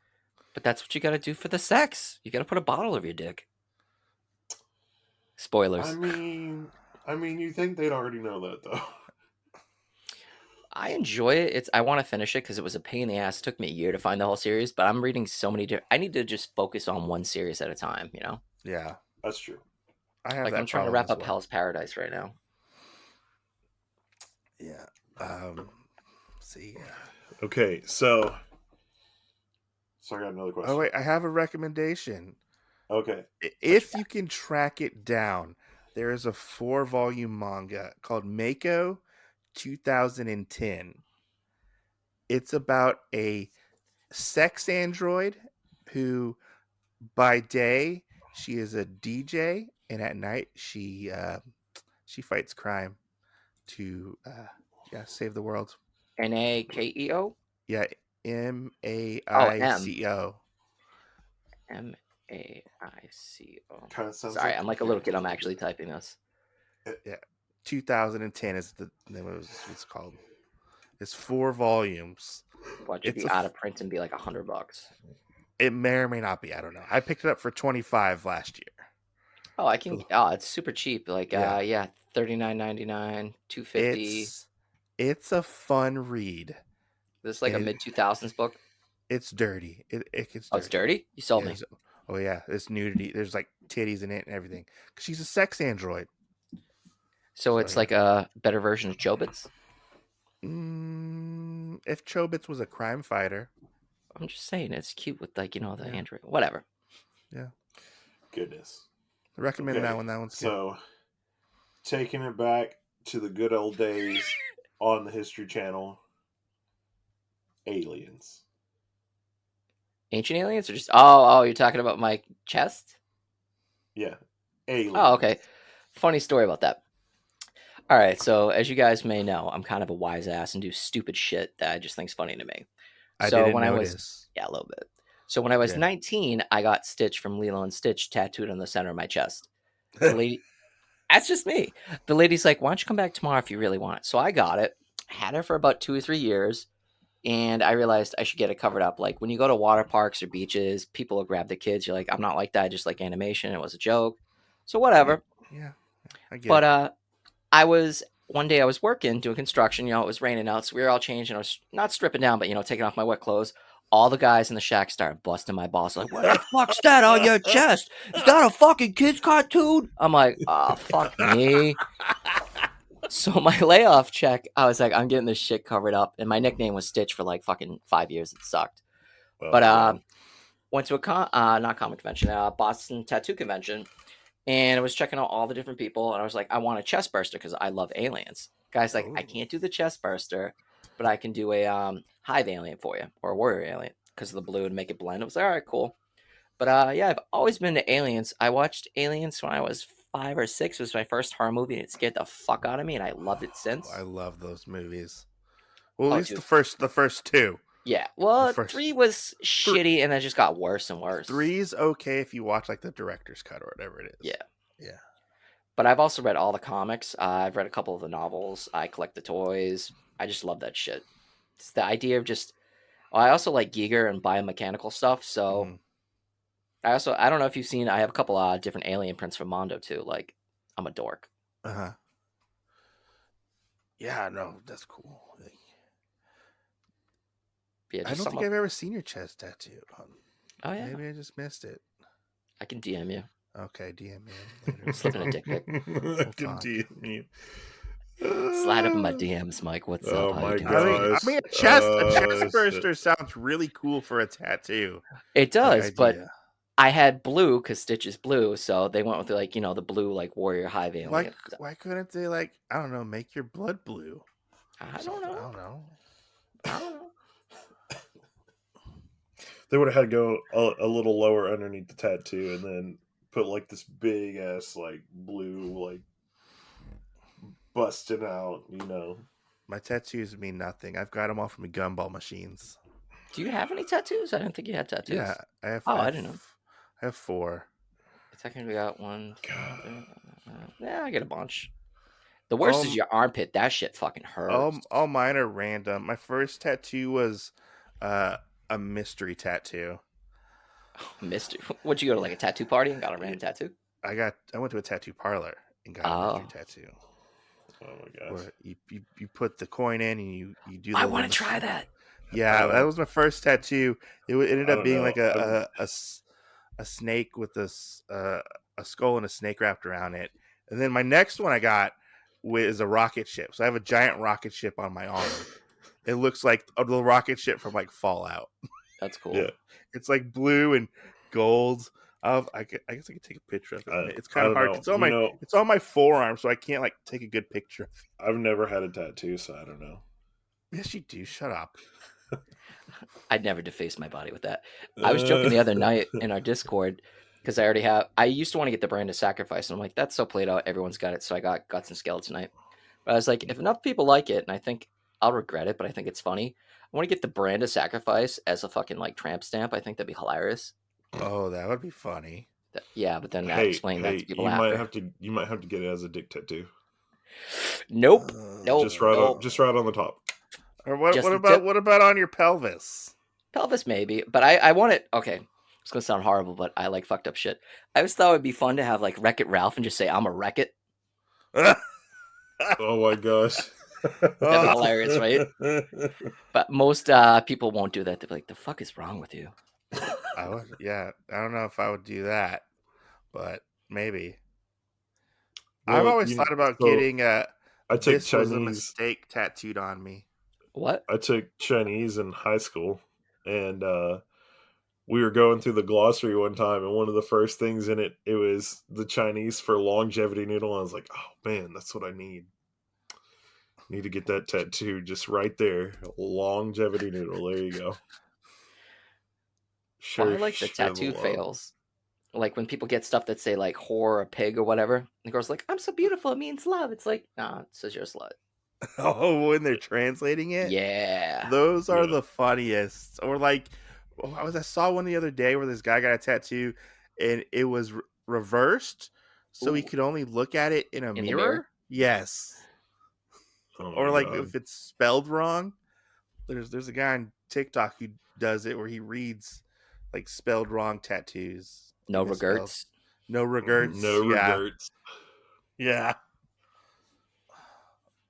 But that's what you got to do for the sex. You got to put a bottle over your dick. Spoilers. I mean, you think they'd already know that though? I enjoy it. I want to finish it because it was a pain in the ass. It took me a year to find the whole series, but I'm reading so many different. I need to just focus on one series at a time. You know. Yeah, That's true. I have Like that I'm trying to problem wrap as up well. Hell's Paradise right now. Yeah. Let's see. Okay, so I got another question. Oh wait, I have a recommendation. Okay. If you can track it down, there is a 4-volume manga called Mako 2010. It's about a sex android who, by day, she is a DJ, and at night she fights crime to save the world. NAKEO. Yeah, MAICO. MAICO. Kind of sounds. Sorry, like I'm like a little kid. I'm actually typing this. 2010 is the name of it's called. It's 4 volumes. Watch it It's be a out of print and be like $100. It may or may not be. I don't know. I picked it up for $25 last year. Oh, I can. Oh, it's super cheap. Like, Yeah. $39.99, $250. It's a fun read. This is like a and mid 2000s book. It's dirty. It gets dirty. Oh, it's dirty. You sold me. Oh yeah, it's nudity. There's like titties in it and everything. 'Cause she's a sex android. So it's like a better version of Chobits. If Chobits was a crime fighter, I'm just saying it's cute with like the Yeah. android. Whatever. Goodness. I recommend Okay, that one. That one's good. So, taking it back to the good old days on the History Channel, aliens. Ancient aliens or just oh, you're talking about my chest? Yeah, aliens. Oh, okay. Funny story about that. All right, so as you guys may know, I'm kind of a wise ass and do stupid shit that I just think's funny to me. I So didn't when notice. a little bit. So when I was Yeah. 19, I got Stitch from Lilo and Stitch tattooed on the center of my chest. The lady, that's just me. The lady's like, "Why don't you come back tomorrow if you really want it?" So I got it, had it for about 2 or 3 years, and I realized I should get it covered up. Like when you go to water parks or beaches, people will grab the kids. You're like, "I'm not like that. I just like animation. It was a joke." So whatever. Yeah, I get But it. one day I was working doing construction. It was raining out, so we were all changing. I was not stripping down, but taking off my wet clothes. All the guys in the shack started busting my balls. Like, "What the fuck's that on your chest? Is that a fucking kid's cartoon?" I'm like, "Oh, fuck me." So my layoff check, I was like, I'm getting this shit covered up. And my nickname was Stitch for like fucking 5 years. It sucked. But went to a not comic convention, Boston tattoo convention, and I was checking out all the different people, and I was like, I want a chest burster because I love aliens. Guys, like, I can't do the chest burster, but I can do a hive alien for you, or a warrior alien, because of the blue and make it blend. I was like, all right, cool. But yeah, I've always been into aliens. I watched Aliens when I was 5 or 6. It was my first horror movie, and it scared the fuck out of me, and I loved it since. I love those movies. Well, at least dude. the first 2. Yeah, well, first- 3 was shitty, and then it just got worse and worse. 3's okay if you watch like the director's cut or whatever it is. Yeah. Yeah. But I've also read all the comics. I've read a couple of the novels. I collect the toys. I just love that shit. It's the idea of just, Well, I also like Giger and biomechanical stuff. So Mhm. I don't know if you've seen. I have a couple different alien prints from Mondo too. Like I'm a dork. Uh-huh. Yeah, no, that's cool. Yeah, I just don't some think I've ever seen your chest tattoo. Oh yeah, Maybe I just missed it. I can DM you. Okay, DM me later. Slip in a dick pic. I We'll can talk. DM you. Slide up in my DMs, Mike. What's Oh up? How you my doing? gosh. A chest Shit. burster sounds really cool for a tattoo. It does, but idea. I had blue because Stitch is blue, so they went with like the blue like warrior high vein. Why couldn't they I don't know, make your blood blue? I don't know. I don't know. I don't know. They would have had to go a little lower underneath the tattoo and then put like this big ass like blue like busting out, My tattoos mean nothing. I've got them all from the gumball machines. Do you have any tattoos? I didn't think you had tattoos. Yeah, I have. Oh, I didn't know. I have 4. I technically got one. Yeah, I get a bunch. The worst is your armpit. That shit fucking hurts. All mine are random. My first tattoo was a mystery tattoo. Mystery. Would you go to like a tattoo party and got a random tattoo? I went to a tattoo parlar and got a mystery tattoo. Oh my gosh! Where you put the coin in and you do. I want to try that. Yeah, that was my first tattoo. It ended up being like a snake with a skull and a snake wrapped around it. And then my next one I got is a rocket ship. So I have a giant rocket ship on my arm. It looks like the rocket ship from like Fallout. That's cool. Yeah. It's like blue and gold. I guess I could take a picture of it. It's kind of hard. It's on my forearm, so I can't like take a good picture of it. I've never had a tattoo, so I don't know. Yes, you do. Shut up. I'd never deface my body with that. I was joking the other night in our Discord because I used to want to get the brand of sacrifice, and I'm like, that's so played out. Everyone's got it, so I got Guts and Skeleton Knight. But I was like, if enough people like it, and I think I'll regret it, but I think it's funny. I want to get the brand of sacrifice as a fucking like tramp stamp. I think that'd be hilarious. Oh, that would be funny. Yeah, but then explain that to people you after. You might have to get it as a dick tattoo. Nope. Just right on the top. Or what about on your pelvis? Pelvis maybe, but I want it. Okay, it's gonna sound horrible, but I like fucked up shit. I always thought it would be fun to have like Wreck-It Ralph and just say I'm a Wreck-It. Oh my gosh. That'd be hilarious, right? But most people won't do that. They'll be like, the fuck is wrong with you? I don't know if I would do that, but maybe. Well, I've always thought about getting I took Chinese. Was a mistake tattooed on me. What? I took Chinese in high school, and we were going through the glossary one time, and one of the first things in it was the Chinese for longevity noodle. And I was like, oh man, that's what I need. Need to get that tattoo just right there. Longevity noodle. There you go. Sure. Well, I like the tattoo fails. Like when people get stuff that say like whore or pig or whatever. And the girl's like, I'm so beautiful. It means love. It's like, nah, it says you're a slut. Oh, when they're translating it? Yeah. Those are the funniest. Or like, I saw one the other day where this guy got a tattoo and it was reversed. So he could only look at it in a mirror. Yes. Oh or like God. if it's spelled wrong. There's a guy on TikTok who does it where he reads like spelled wrong tattoos. No regrets. No regrets. No regrets. Yeah.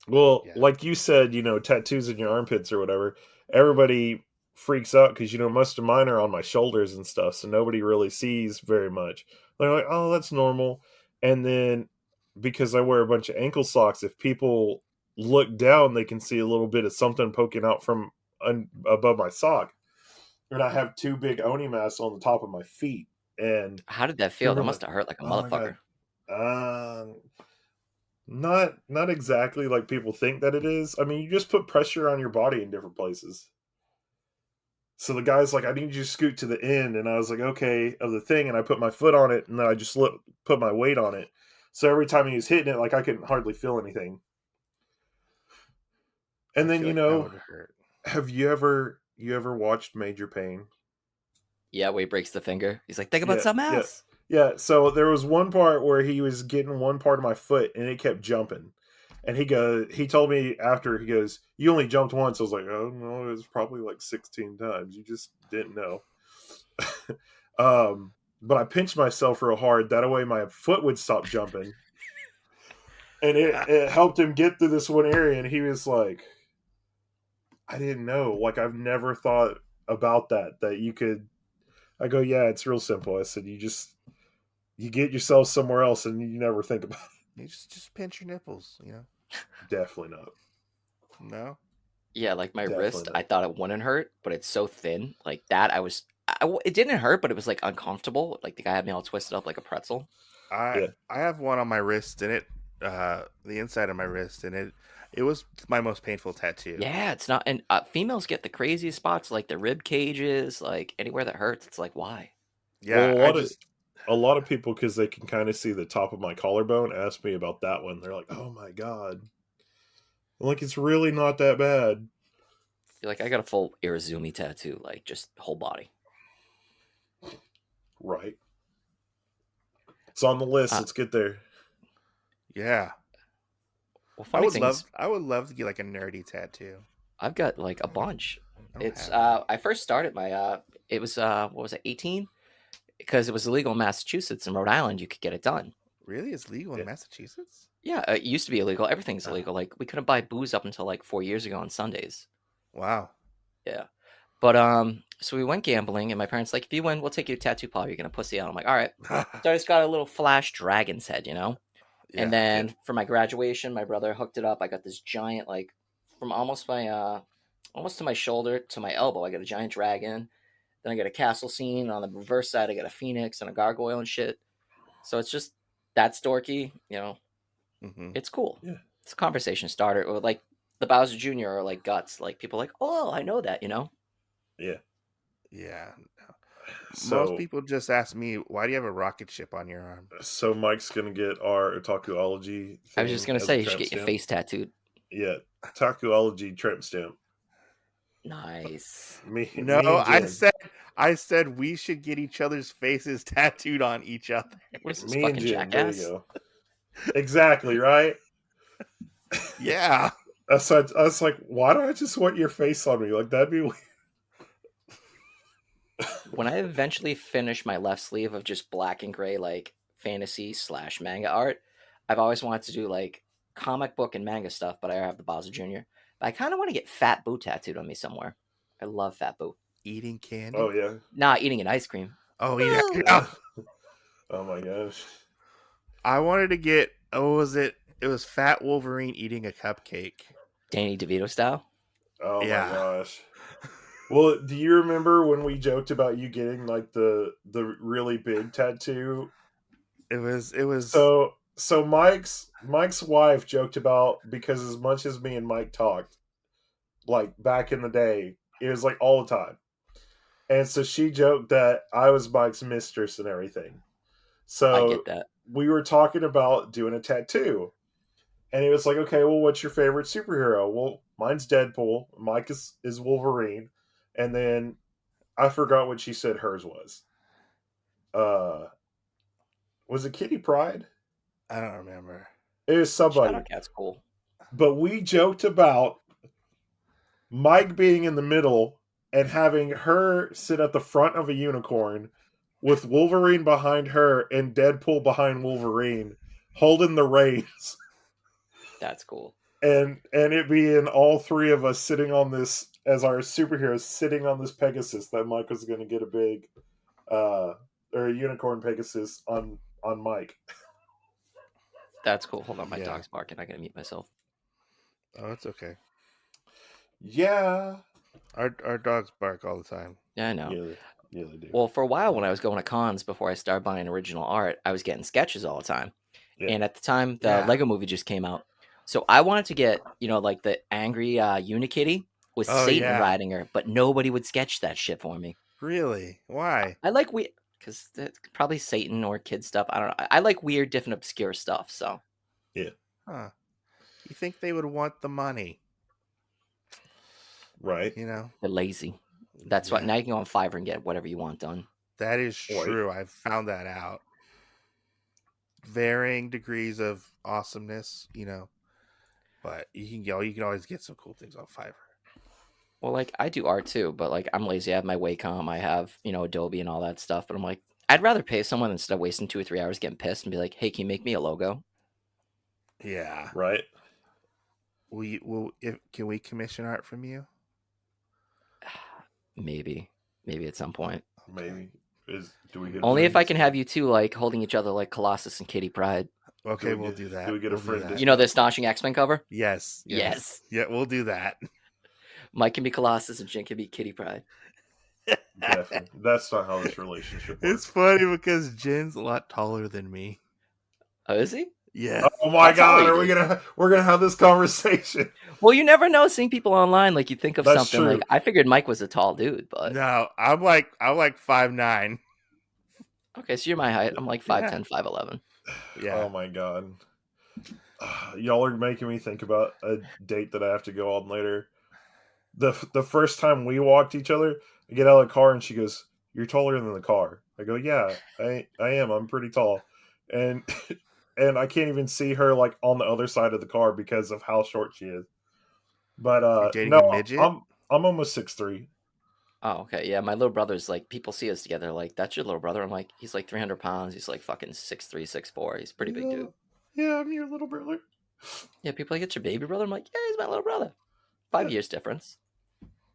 Well, like you said, tattoos in your armpits or whatever, everybody freaks out because, most of mine are on my shoulders and stuff, so nobody really sees very much. They're like, oh, that's normal. And then because I wear a bunch of ankle socks, if people look down, they can see a little bit of something poking out from above my sock. And I have 2 big oni masks on the top of my feet. And how did that feel? That must have hurt like a motherfucker. Not exactly like people think that it is. I mean, you just put pressure on your body in different places. So the guy's like, I need you to scoot to the end. And I was like, okay, of the thing. And I put my foot on it, and then I just put my weight on it. So every time he was hitting it, like I couldn't hardly feel anything. And then, have you ever watched Major Pain? Yeah, where he breaks the finger. He's like, think about something else. Yeah, so there was one part where he was getting one part of my foot and it kept jumping. And he told me after, he goes, "You only jumped once." I was like, "Oh no, it was probably like 16 times. You just didn't know." But I pinched myself real hard. That way my foot would stop jumping. And it helped him get through this one area. And he was like, "I didn't know. Like, I've never thought about that you could." I go, "Yeah, it's real simple." I said, you get yourself somewhere else and you never think about it. You just pinch your nipples, you know? Definitely not. No? Yeah, like my Definitely wrist, not. I thought it wouldn't hurt, but it's so thin. Like that, it didn't hurt, but it was like uncomfortable. Like the guy had me all twisted up like a pretzel. I have one on my wrist, and the inside of my wrist, and it was my most painful tattoo. Yeah, it's not. And females get the craziest spots, like the rib cages, like anywhere that hurts. It's like, why? Yeah, Well, a lot of people, because they can kind of see the top of my collarbone, ask me about that one. They're like, "Oh my god!" I'm like, it's really not that bad. You're like, I got a full Irizumi tattoo, like just whole body. Right. It's on the list. Let's get there. Yeah. Well, I funny would thing is, love to get like a nerdy tattoo. I've got like a bunch. I don't It's have I first started my it was what was it, 18? Because it was illegal in Massachusetts and Rhode Island, you could get it done. Really? It's legal in Yeah. Massachusetts? Yeah, it used to be illegal. Everything's Oh. illegal. Like we couldn't buy booze up until like 4 years ago on Sundays. Wow. Yeah. But so we went gambling and my parents like, if you win, we'll take you to tattoo parlor. You're gonna pussy out. I'm like, all right. So I just got a little flash dragon's head, you know? Yeah. And then for my graduation, my brother hooked it up. I got this giant, like from almost to my shoulder to my elbow, I got a giant dragon. Then I got a castle scene. On the reverse side, I got a phoenix and a gargoyle and shit. So it's just that's dorky, you know. Mhm. It's cool. Yeah. It's a conversation starter. Or like the Bowser Jr. or like Guts. Like people are like, oh, I know that, you know. Yeah. Yeah. So Most people just ask me, why do you have a rocket ship on your arm? so Mike's gonna get our Otakuology. I was just thing gonna as a say you should tramp get your stamp. face tattooed. Yeah, Otakuology tramp stamp. Nice. Me No, and Jen. I said we should get each other's faces tattooed on each other. What is this Me and fucking Jen. There jackass? you go. Exactly right. Yeah. I was like, why don't I just want your face on me? Like that'd be weird. When I eventually finish my left sleeve of just black and gray like fantasy / manga art, I've always wanted to do like comic book and manga stuff, but I have the Bowser Jr. But I kind of want to get Fat Boo tattooed on me somewhere. I love Fat Boo. Eating candy. Oh yeah. Nah, eating an ice cream. Oh, eating. Oh my gosh. I wanted to get. Oh, was it? It was Fat Wolverine eating a cupcake. Danny DeVito style. Oh Yeah. my gosh. Well, do you remember when we joked about you getting like the really big tattoo? It was. So Mike's wife joked about, because as much as me and Mike talked, like back in the day, it was like all the time. And so she joked that I was Mike's mistress and everything. So I get that. we were talking about doing a tattoo. And it was like, okay, well, what's your favorite superhero? Well, mine's Deadpool. Mike is Wolverine. And then I forgot what she said hers was. Was it Kitty Pryde? I don't remember. It was somebody. Shadow Cat's cool. But we joked about Mike being in the middle and having her sit at the front of a unicorn with Wolverine behind her and Deadpool behind Wolverine holding the reins. That's cool. And it being all three of us sitting on this as our superheroes sitting on this Pegasus that Mike was going to get a big or a unicorn Pegasus on Mike. That's cool. Hold on, my Yeah. dog's barking. I gotta mute myself. Oh, it's okay. Yeah. Our dogs bark all the time. Yeah, I know. Yeah, they do. Well, for a while when I was going to cons before I started buying original art, I was getting sketches all the time. Yeah. And at the time, the Yeah. Lego movie just came out. So I wanted to get, like the angry Unikitty with Oh, Satan yeah. riding her, but nobody would sketch that shit for me. Really? Why? I like weird, because probably Satan or kid stuff. I don't know. I like weird, different, obscure stuff. So Huh. You think they would want the money? Right. You know? they're lazy. That's why Yeah. now you can go on Fiverr and get whatever you want done. That is Right. true. I've found that out. Varying degrees of awesomeness, But you can always get some cool things on Fiverr. Well, like I do art too, but like I'm lazy. I have my Wacom, I have Adobe and all that stuff. But I'm like, I'd rather pay someone instead of wasting 2 or 3 hours getting pissed and be like, hey, can you make me a logo? Yeah. Right. Can we commission art from you? Maybe at some point. Maybe. Do we get Only if I friends? can have you two like holding each other like Colossus and Kitty Pryde. Okay, we'll do that. Do we get a We'll do friend that. discount? You know the astonishing X-Men cover? Yes. Yes. Yeah, we'll do that. Mike can be Colossus and Jin can be Kitty Pryde. Definitely. That's not how this relationship works. It's funny because Jin's a lot taller than me. Oh, is he? Yeah. Oh my That's all god, he we're gonna have this conversation. Well, you never know seeing people online. Like you think of That's something true. like I figured Mike was a tall dude, but No, I'm like 5'9". okay, so you're my height. I'm like 5'10", 5'11". Yeah. Oh my god. Y'all are making me think about a date that I have to go on later. The first time we walked each other, I get out of the car and she goes, "You're taller than the car." I go, "Yeah, I am. I'm pretty tall." And and I can't even see her like on the other side of the car because of how short she is. But You're dating no, a midget? I'm almost 6'3". Oh, okay. Yeah, my little brother's like people see us together. Like that's your little brother. I'm like he's like 300 pounds. He's like fucking 6'3", 6'4". He's a pretty big dude. Yeah, I'm your little brother. Yeah, people like it's your baby brother. I'm like yeah, he's my little brother. 5 years difference.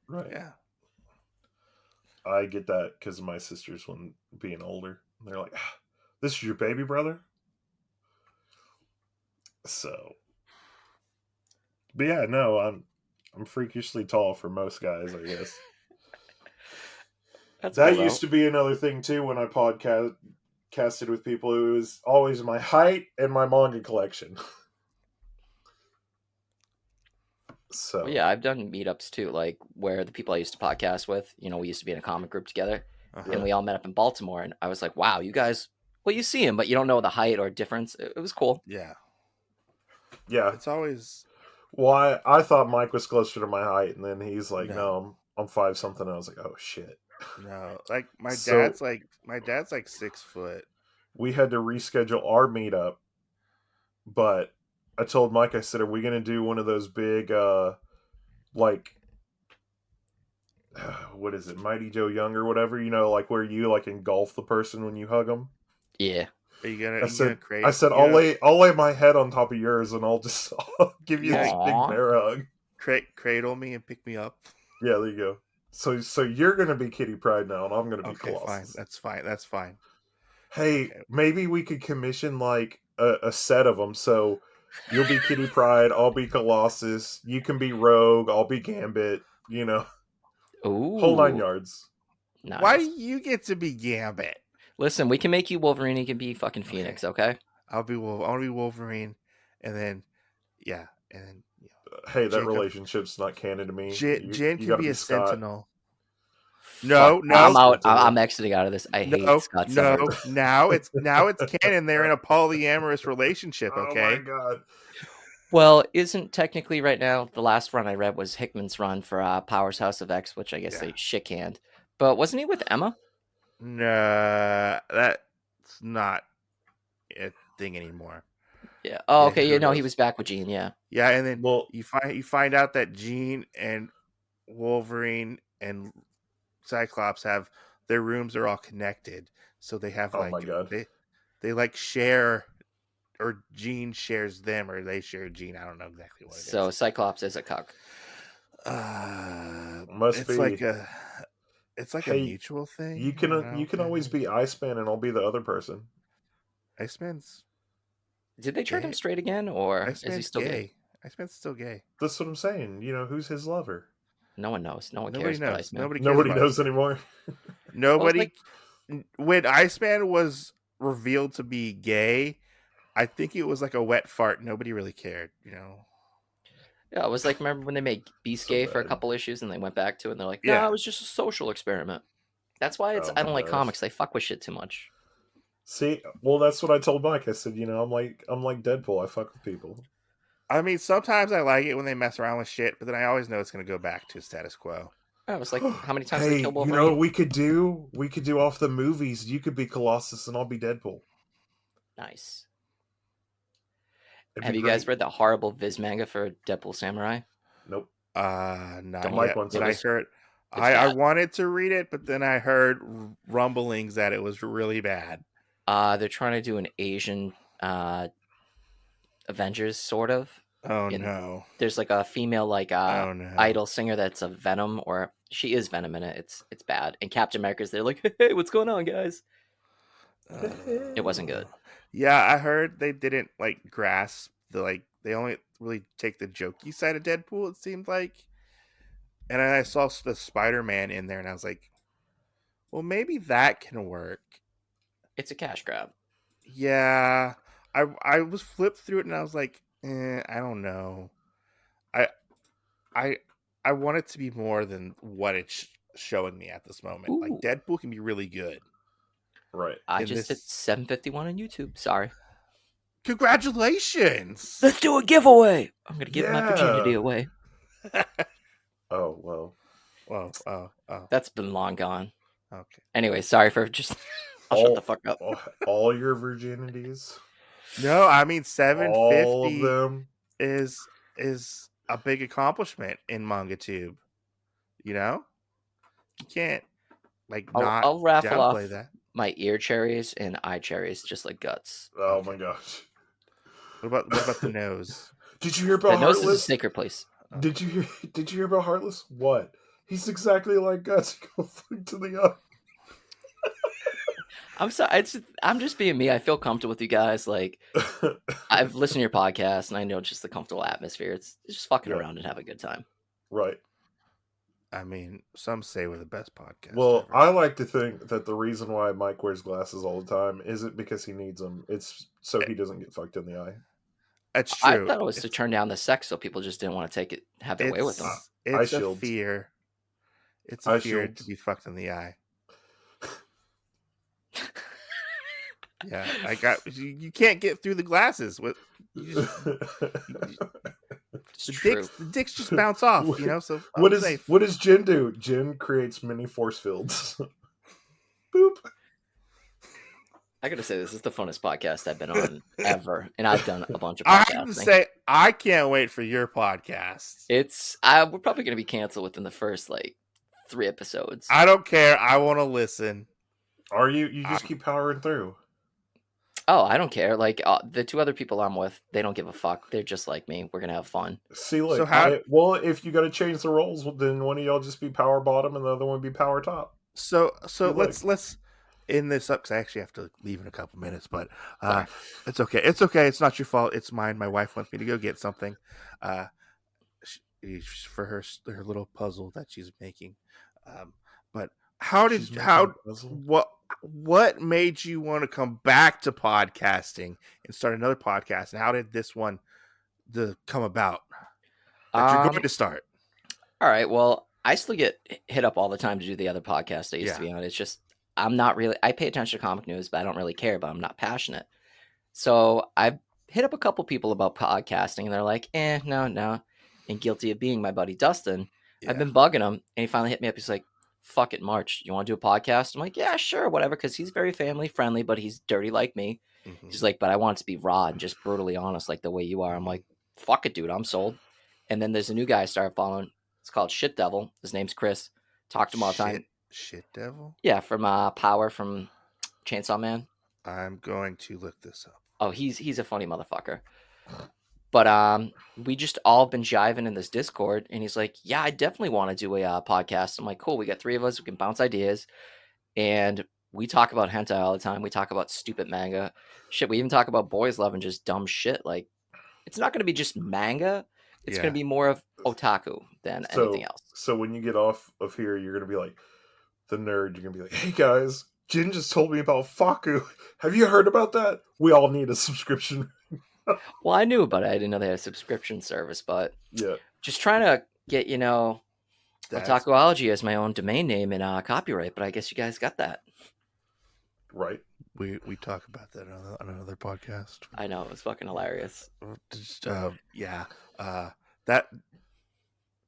Right. Yeah. I get that because of my sisters when being older. They're like, "This is your baby brother?" So, but yeah, no, I'm freakishly tall for most guys, I guess. That's That cool, used though. to be another thing too when I podcasted with people. It was always my height and my manga collection. So Well, yeah, I've done meetups too, like where the people I used to podcast with, we used to be in a comic group together, Uh-huh. and we all met up in Baltimore, and I was like, wow, you guys, well, you see him, but you don't know the height or difference. It was cool. Yeah. yeah, It's always well, I thought Mike was closer to my height, and then he's like, No. "No, I'm 5 something." I was like, "Oh shit." no. Like my So- dad's like 6 foot. We had to reschedule our meetup, but I told Mike, I said, "Are we going to do one of those big, like, what is it, Mighty Joe Young or whatever? Like where you like engulf the person when you hug them?" Yeah. Are you gonna? I said, create, I'll lay my head on top of yours, and I'll just give you this big Aw. bear hug." cradle me and pick me up. Yeah, there you go. So you're going to be Kitty Pryde now, and I'm going to be Okay, Colossus. fine. That's fine. Hey, Okay. maybe we could commission like a set of them. So you'll be Kitty Pryde, I'll be Colossus, you can be Rogue, I'll be Gambit. Ooh. Whole 9 yards. Nice. Why do you get to be Gambit? Listen, we can make you Wolverine. You can be fucking Phoenix, okay? I'll be Wolverine, and then yeah, and then Hey, that Jacob- relationship's not canon to me. Jen You can gotta be a Scott. Sentinel. No, Fuck, no, I'm out. Sentinel. I'm exiting out of this. I hate Scott no. Summers. Now it's canon. They're in a polyamorous relationship. Okay. Oh my god. Well, isn't technically right now the last run I read was Hickman's run for Powers House of X, which I guess Yeah. they shit canned. But wasn't he with Emma? No, that's not a thing anymore. Yeah. Oh, Yeah, okay. who Yeah, no, he knows? was back with Jean. Yeah. Yeah, and then Well, you find out that Jean and Wolverine and Cyclops have their rooms are all connected, so they have oh my god. they like share, or Jean shares them, or they share Jean. I don't know exactly what it is. So Cyclops is a cuck. Must it's be. like a Hey, mutual thing. You I don't know. can always be Iceman and I'll be the other person. Iceman's Did they turn him Gay. straight again, or is he Iceman's still gay. gay? Iceman's still gay. That's what I'm saying. Who's his lover? No one knows. No one Nobody cares about knows. Iceman. Nobody cares Nobody about knows anymore. Nobody. Well, When Iceman was revealed to be gay, I think it was like a wet fart. Nobody really cared, Yeah, it was like, remember when they made Beast So gay for a bad. couple issues and they went back to it and they're like, no, Yeah. it was just a social experiment. That's why Oh I don't my like gosh. comics. They fuck with shit too much. See, well, that's what I told Mike. I said, I'm like Deadpool. I fuck with people. I mean, sometimes I like it when they mess around with shit, but then I always know it's going to go back to status quo. I was like, how many times did Hey, they kill you Wolverine? know what we could do? We could do off the movies. You could be Colossus and I'll be Deadpool. Nice. Have you guys read the horrible Viz manga for Deadpool Samurai? Nope. Not Don't Mike yet. wants But it. I heard, It's I bad. wanted to read it, but then I heard rumblings that it was really bad. They're trying to do an Asian Avengers, sort of. Oh And no! there's like a female Oh no! idol singer that's a Venom, or she is Venom in it. It's bad. And Captain America's there like, hey, what's going on, guys? It wasn't good. Yeah, I heard they didn't like grasp the they only really take the jokey side of Deadpool. It seemed like, and then I saw the Spider-Man in there, and I was like, well, maybe that can work. It's a cash grab. Yeah, I was flipped through it, and I was like, I don't know. I want it to be more than what it's showing me at this moment. Ooh. Like Deadpool can be really good. Right. I in just hit this- 751 on YouTube. Sorry. Congratulations! Let's do a giveaway. I'm gonna give my Yeah. virginity away. Oh well. Well, oh, That's been long gone. okay. Anyway, sorry for just. I'll shut the fuck up. All your virginities. No, I mean All of 750 them. is a big accomplishment in MangaTube. You know, you can't not I'll raffle downplay off that. my ear cherries and eye cherries, just like guts. Oh my gosh. What about the nose? Did you hear The about nose is a Heartless? sacred place. Did you hear about Heartless? What? He's exactly like Guts. Go flick to the eye. I'm sorry. I'm just being me. I feel comfortable with you guys. Like, I've listened to your podcast, and I know just the comfortable atmosphere. It's just fucking Yeah. around and have a good time. Right. I mean, some say we're the best podcast. Well, ever. I like to think that the reason why Mike wears glasses all the time isn't because he needs them. It's so he doesn't get fucked in the eye. That's I true. thought it was to turn down the sex, so people just didn't want to have their way with them. It's Eye a shields. fear. It's Eye a fear shields. to be fucked in the eye. Yeah, I got. You can't get through the glasses. With It's the true. dicks just bounce off. You know. So what I'm does safe. what does Jin do? Jin creates mini force fields. Boop. I gotta say, this is the funnest podcast I've been on ever, and I've done a bunch of I have to podcasting. say, I can't wait for your podcast. We're probably gonna be canceled within the first 3 episodes. I don't care. I want to listen. Are you? You just keep powering through. Oh, I don't care. The 2 other people I'm with, they don't give a fuck. They're just like me. We're gonna have fun. See, look. So how- well, if you got to change the roles, then one of y'all just be power bottom, and the other one be power top. So You let's end this up because I actually have to leave in a couple minutes. But Sorry. it's okay. It's okay. It's not your fault. It's mine. My wife wants me to go get something for her little puzzle that she's making. But She's making a puzzle? what made you want to come back to podcasting and start another podcast? And how did this one come about that you're going to start? All right. Well, I still get hit up all the time to do the other podcast I used to be on. It's just I'm not really. I pay attention to comic news, but I don't really care. But I'm not passionate. So I've hit up a couple people about podcasting, and they're like, no. And guilty of being my buddy Dustin, I've been bugging him, and he finally hit me up. He's like, fuck it, March. You want to do a podcast? I'm like, yeah, sure, whatever. Because he's very family friendly, but he's dirty like me. Mhm. He's like, but I want it to be raw and just brutally honest, like the way you are. I'm like, fuck it, dude. I'm sold. And then there's a new guy I started following. It's called Shit Devil. His name's Chris. Talk to him all the time. Shit devil. Yeah, from Power from Chainsaw Man. I'm going to look this up. Oh, he's a funny motherfucker. But we just all been jiving in this Discord, and he's like, yeah, I definitely want to do a podcast. I'm like, cool, we got 3 of us, we can bounce ideas, and we talk about hentai all the time. We talk about stupid manga shit. We even talk about boys love and just dumb shit. Like, it's not going to be just manga. It's going to be more of otaku than anything else. So when you get off of here, you're gonna be like the nerd. You're gonna be like, hey guys, Jin just told me about Faku. Have you heard about that? We all need a subscription. Well, I knew about it. I didn't know they had a subscription service, but Yeah. just trying to get, That's- Otakuology as my own domain name and copyright, but I guess you guys got that. Right. We talk about that on another podcast. I know, it was fucking hilarious. Just, that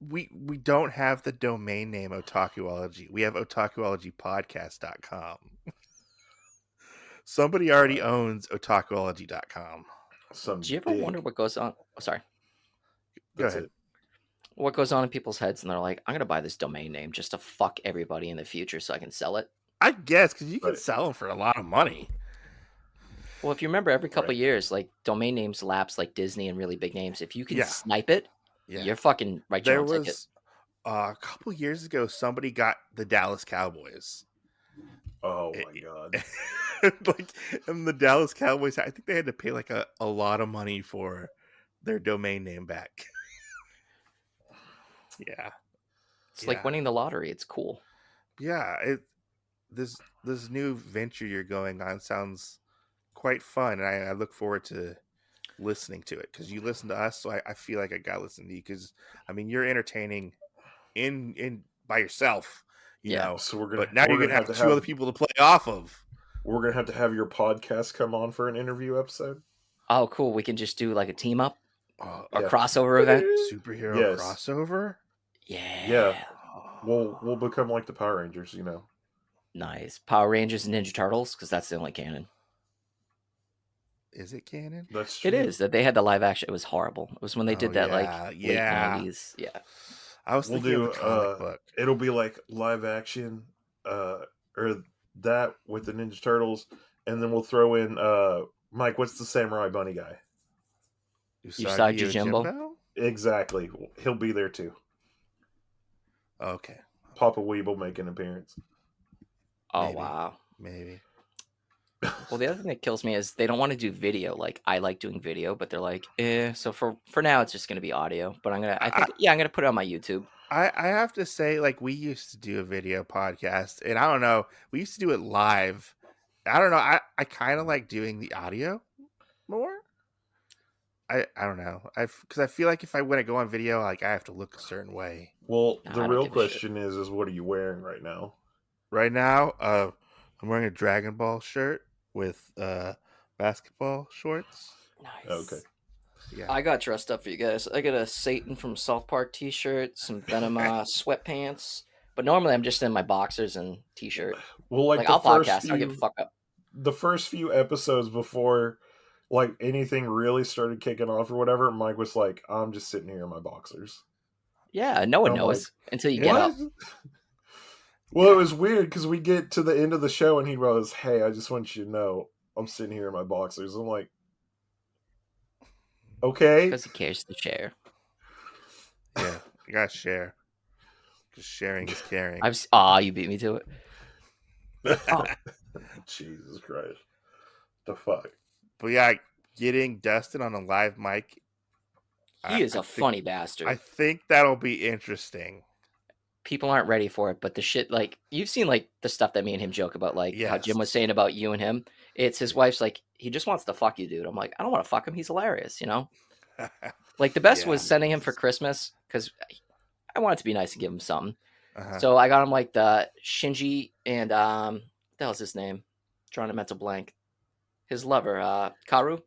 we don't have the domain name Otakuology. We have otakuologypodcast.com. Somebody already owns otakuology.com. Some Do you ever wonder what goes on? Oh, sorry. Go That's ahead. it. What goes on in people's heads, and they're like, "I'm gonna buy this domain name just to fuck everybody in the future, so I can sell it." I guess because you can Right. sell them for a lot of money. Well, if you remember, every couple Right. years, like domain names lapse, like Disney and really big names. If you can Yeah. snipe it, Yeah. you're fucking right. There Your own ticket. was a couple years ago, somebody got the Dallas Cowboys. Oh my god. Like, and the Dallas Cowboys, I think they had to pay like a lot of money for their domain name back. Yeah. It's like winning the lottery. It's cool. Yeah, this new venture you're going on sounds quite fun, and I look forward to listening to it because you listen to us, so I feel like I got to listen to you because I mean you're entertaining in by yourself, you Yeah. know. So But now you're gonna have two other people to play off of. We're gonna have to have your podcast come on for an interview episode. Oh, cool. We can just do like a team up or Yeah. crossover event. Superhero Yes. crossover. Yeah. We'll become like the Power Rangers, you know. Nice. Power Rangers and Ninja Turtles, because that's the only canon. Is it canon? That's true. It is that they had the live action. It was horrible. It was when they did that like late yeah. 90s. Yeah. I was We'll thinking do of the comic book. It'll be like live action, or that with the Ninja Turtles, and then we'll throw in Mike. What's the Samurai Bunny guy? Usagi Yojimbo? Exactly. He'll be there too. Okay. Papa Weeb will make an appearance. Oh Maybe. wow. Maybe. Well, the other thing that kills me is they don't want to do video. Like I like doing video, but they're like, So for now, it's just gonna be audio. But I'm gonna put it on my YouTube. I have to say, like, we used to do a video podcast, and I don't know, we used to do it live. I don't know. I kind of like doing the audio more. I don't know. Because I feel like if I want to go on video, like I have to look a certain way. Well, Nah, I the don't real give a shit. question is what are you wearing right now? Right now, I'm wearing a Dragon Ball shirt with basketball shorts. Nice. Okay. Yeah. I got dressed up for you guys. I got a Satan from South Park t-shirt, some Venom sweatpants. But normally I'm just in my boxers and t-shirt. Well, like I'll the first podcast. I'll give a few, fuck up. the first few episodes before like anything really started kicking off or whatever, Mike was like, I'm just sitting here in my boxers. Yeah, no one I'm knows until you get up. Well, it was weird because we get to the end of the show and he goes, hey, I just want you to know I'm sitting here in my boxers. I'm like, okay. Because he cares to share. Yeah. You gotta share. Because sharing is caring. You beat me to it. Oh. Jesus Christ. The fuck? But yeah, getting Dustin on a live mic. He is a funny bastard. I think that'll be interesting. People aren't ready for it, but the shit, like, you've seen, like, the stuff that me and him joke about, like, how Jim was saying about you and him. It's his wife's like, he just wants to fuck you, dude. I'm like, I don't want to fuck him. He's hilarious, you know? Like, the best was sending him for Christmas, because I wanted to be nice and give him something. So I got him, like, the Shinji and, what the hell's his name? Drawing a mental blank. His lover, Karu.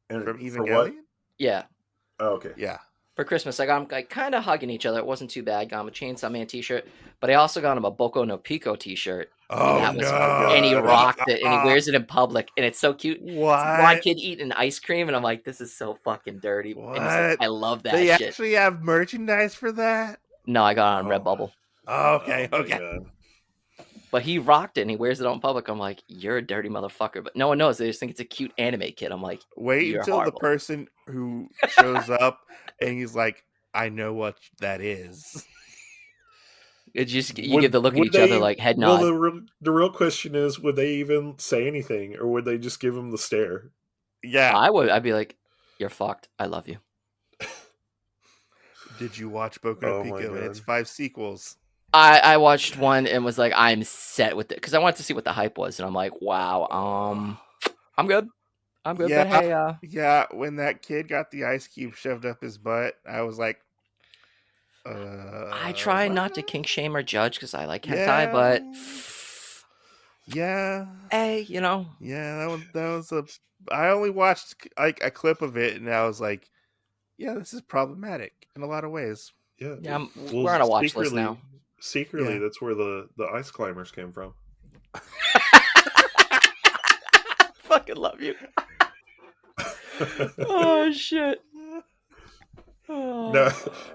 And From for what? Evangelion? Yeah. Oh, okay. Yeah. For Christmas, I got him like kind of hugging each other. It wasn't too bad. Got him a Chainsaw Man t-shirt, but I also got him a Boko no Pico t-shirt. Oh, and he rocked it, and he wears it in public, and it's so cute. What? It's a blonde kid eating ice cream, and I'm like, this is so fucking dirty. What? And he's like, I love that They shit. actually have merchandise for that? No, I got it on Redbubble. Oh, okay, Oh, my okay. God. But he rocked it, and he wears it out in public. I'm like, you're a dirty motherfucker. But no one knows. They just think it's a cute anime kid. I'm like, Wait you're until horrible. the person who shows up and he's like, I know what that is. It just you give the look at each other like head nod. Well, the real question is, would they even say anything, or would they just give him the stare? Yeah. I'd be like, you're fucked. I love you. Did you watch Boku no Oh my Pico and God. its 5 sequels? I watched one and was like, I'm set with it because I wanted to see what the hype was, and I'm like, wow, I'm good. I'm good. Yeah. But hey, Yeah, when that kid got the ice cube shoved up his butt, I was like, I try not to what? kink shame or judge because I like hentai, but yeah, hey, you know, yeah, that was a. I only watched like a clip of it, and I was like, yeah, this is problematic in a lot of ways. Yeah, yeah, we're on a watch list secretly- now. Secretly, Yeah. that's where the ice climbers came from. Fucking love you. Oh shit. No,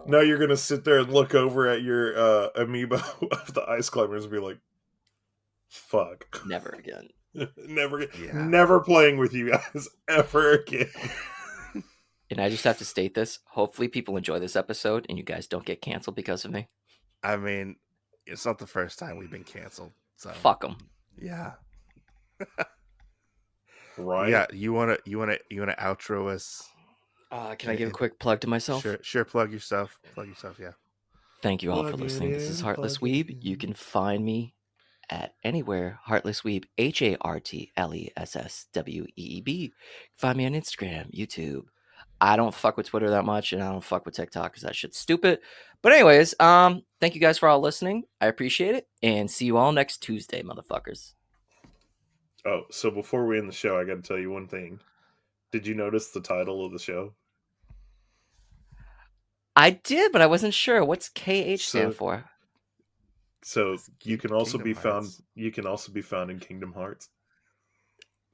no, you're gonna sit there and look over at your amiibo of the Ice Climbers and be like, "Fuck, Never again. never playing with you guys ever again." And I just have to state this. Hopefully, people enjoy this episode, and you guys don't get canceled because of me. I mean, it's not the first time we've been canceled. So Fuck them. yeah, Right? yeah. You wanna outro us? Can I give a quick plug to myself? Sure. Plug yourself. Yeah. Thank you all for Plug it listening. This is in, Heartless plug it Weeb. You in. can find me at anywhere. Heartless Weeb. HartlessWeeb. Find me on Instagram, YouTube. I don't fuck with Twitter that much, and I don't fuck with TikTok because that shit's stupid. But anyways, thank you guys for all listening. I appreciate it, and see you all next Tuesday, motherfuckers. Oh, so before we end the show, I got to tell you one thing. Did you notice the title of the show? I did, but I wasn't sure. What's KH stand for? So you can also Kingdom be found. Hearts. You can also be found in Kingdom Hearts.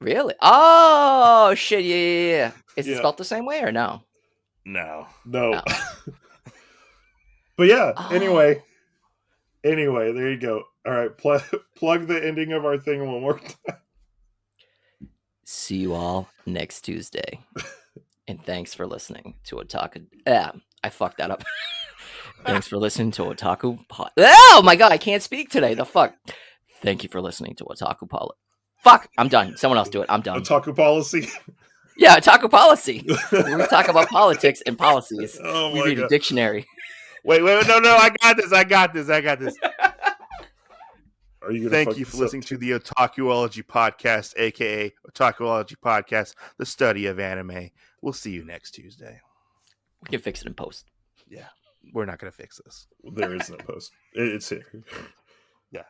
Really? Oh shit! Yeah. Is it Yeah. spelled the same way or no? No. No. Oh. But yeah. Oh. Anyway, there you go. All right, plug the ending of our thing one more time. See you all next Tuesday. And thanks for listening to Otaku. I fucked that up. Thanks for listening to Otaku. Oh my god, I can't speak today. The fuck. Thank you for listening to Otaku Policy. Fuck, I'm done. Someone else do it. I'm done. Otaku Policy. Yeah, Otaku Policy. We talk about politics and policies. Oh We my read a god. dictionary. Wait, no, I got this. Are you gonna Thank fuck you for this listening up? to the Otakuology podcast, aka Otakuology podcast, the study of anime. We'll see you next Tuesday. We can fix it in post. Yeah, we're not gonna fix this. There is no post. It's here. Yeah.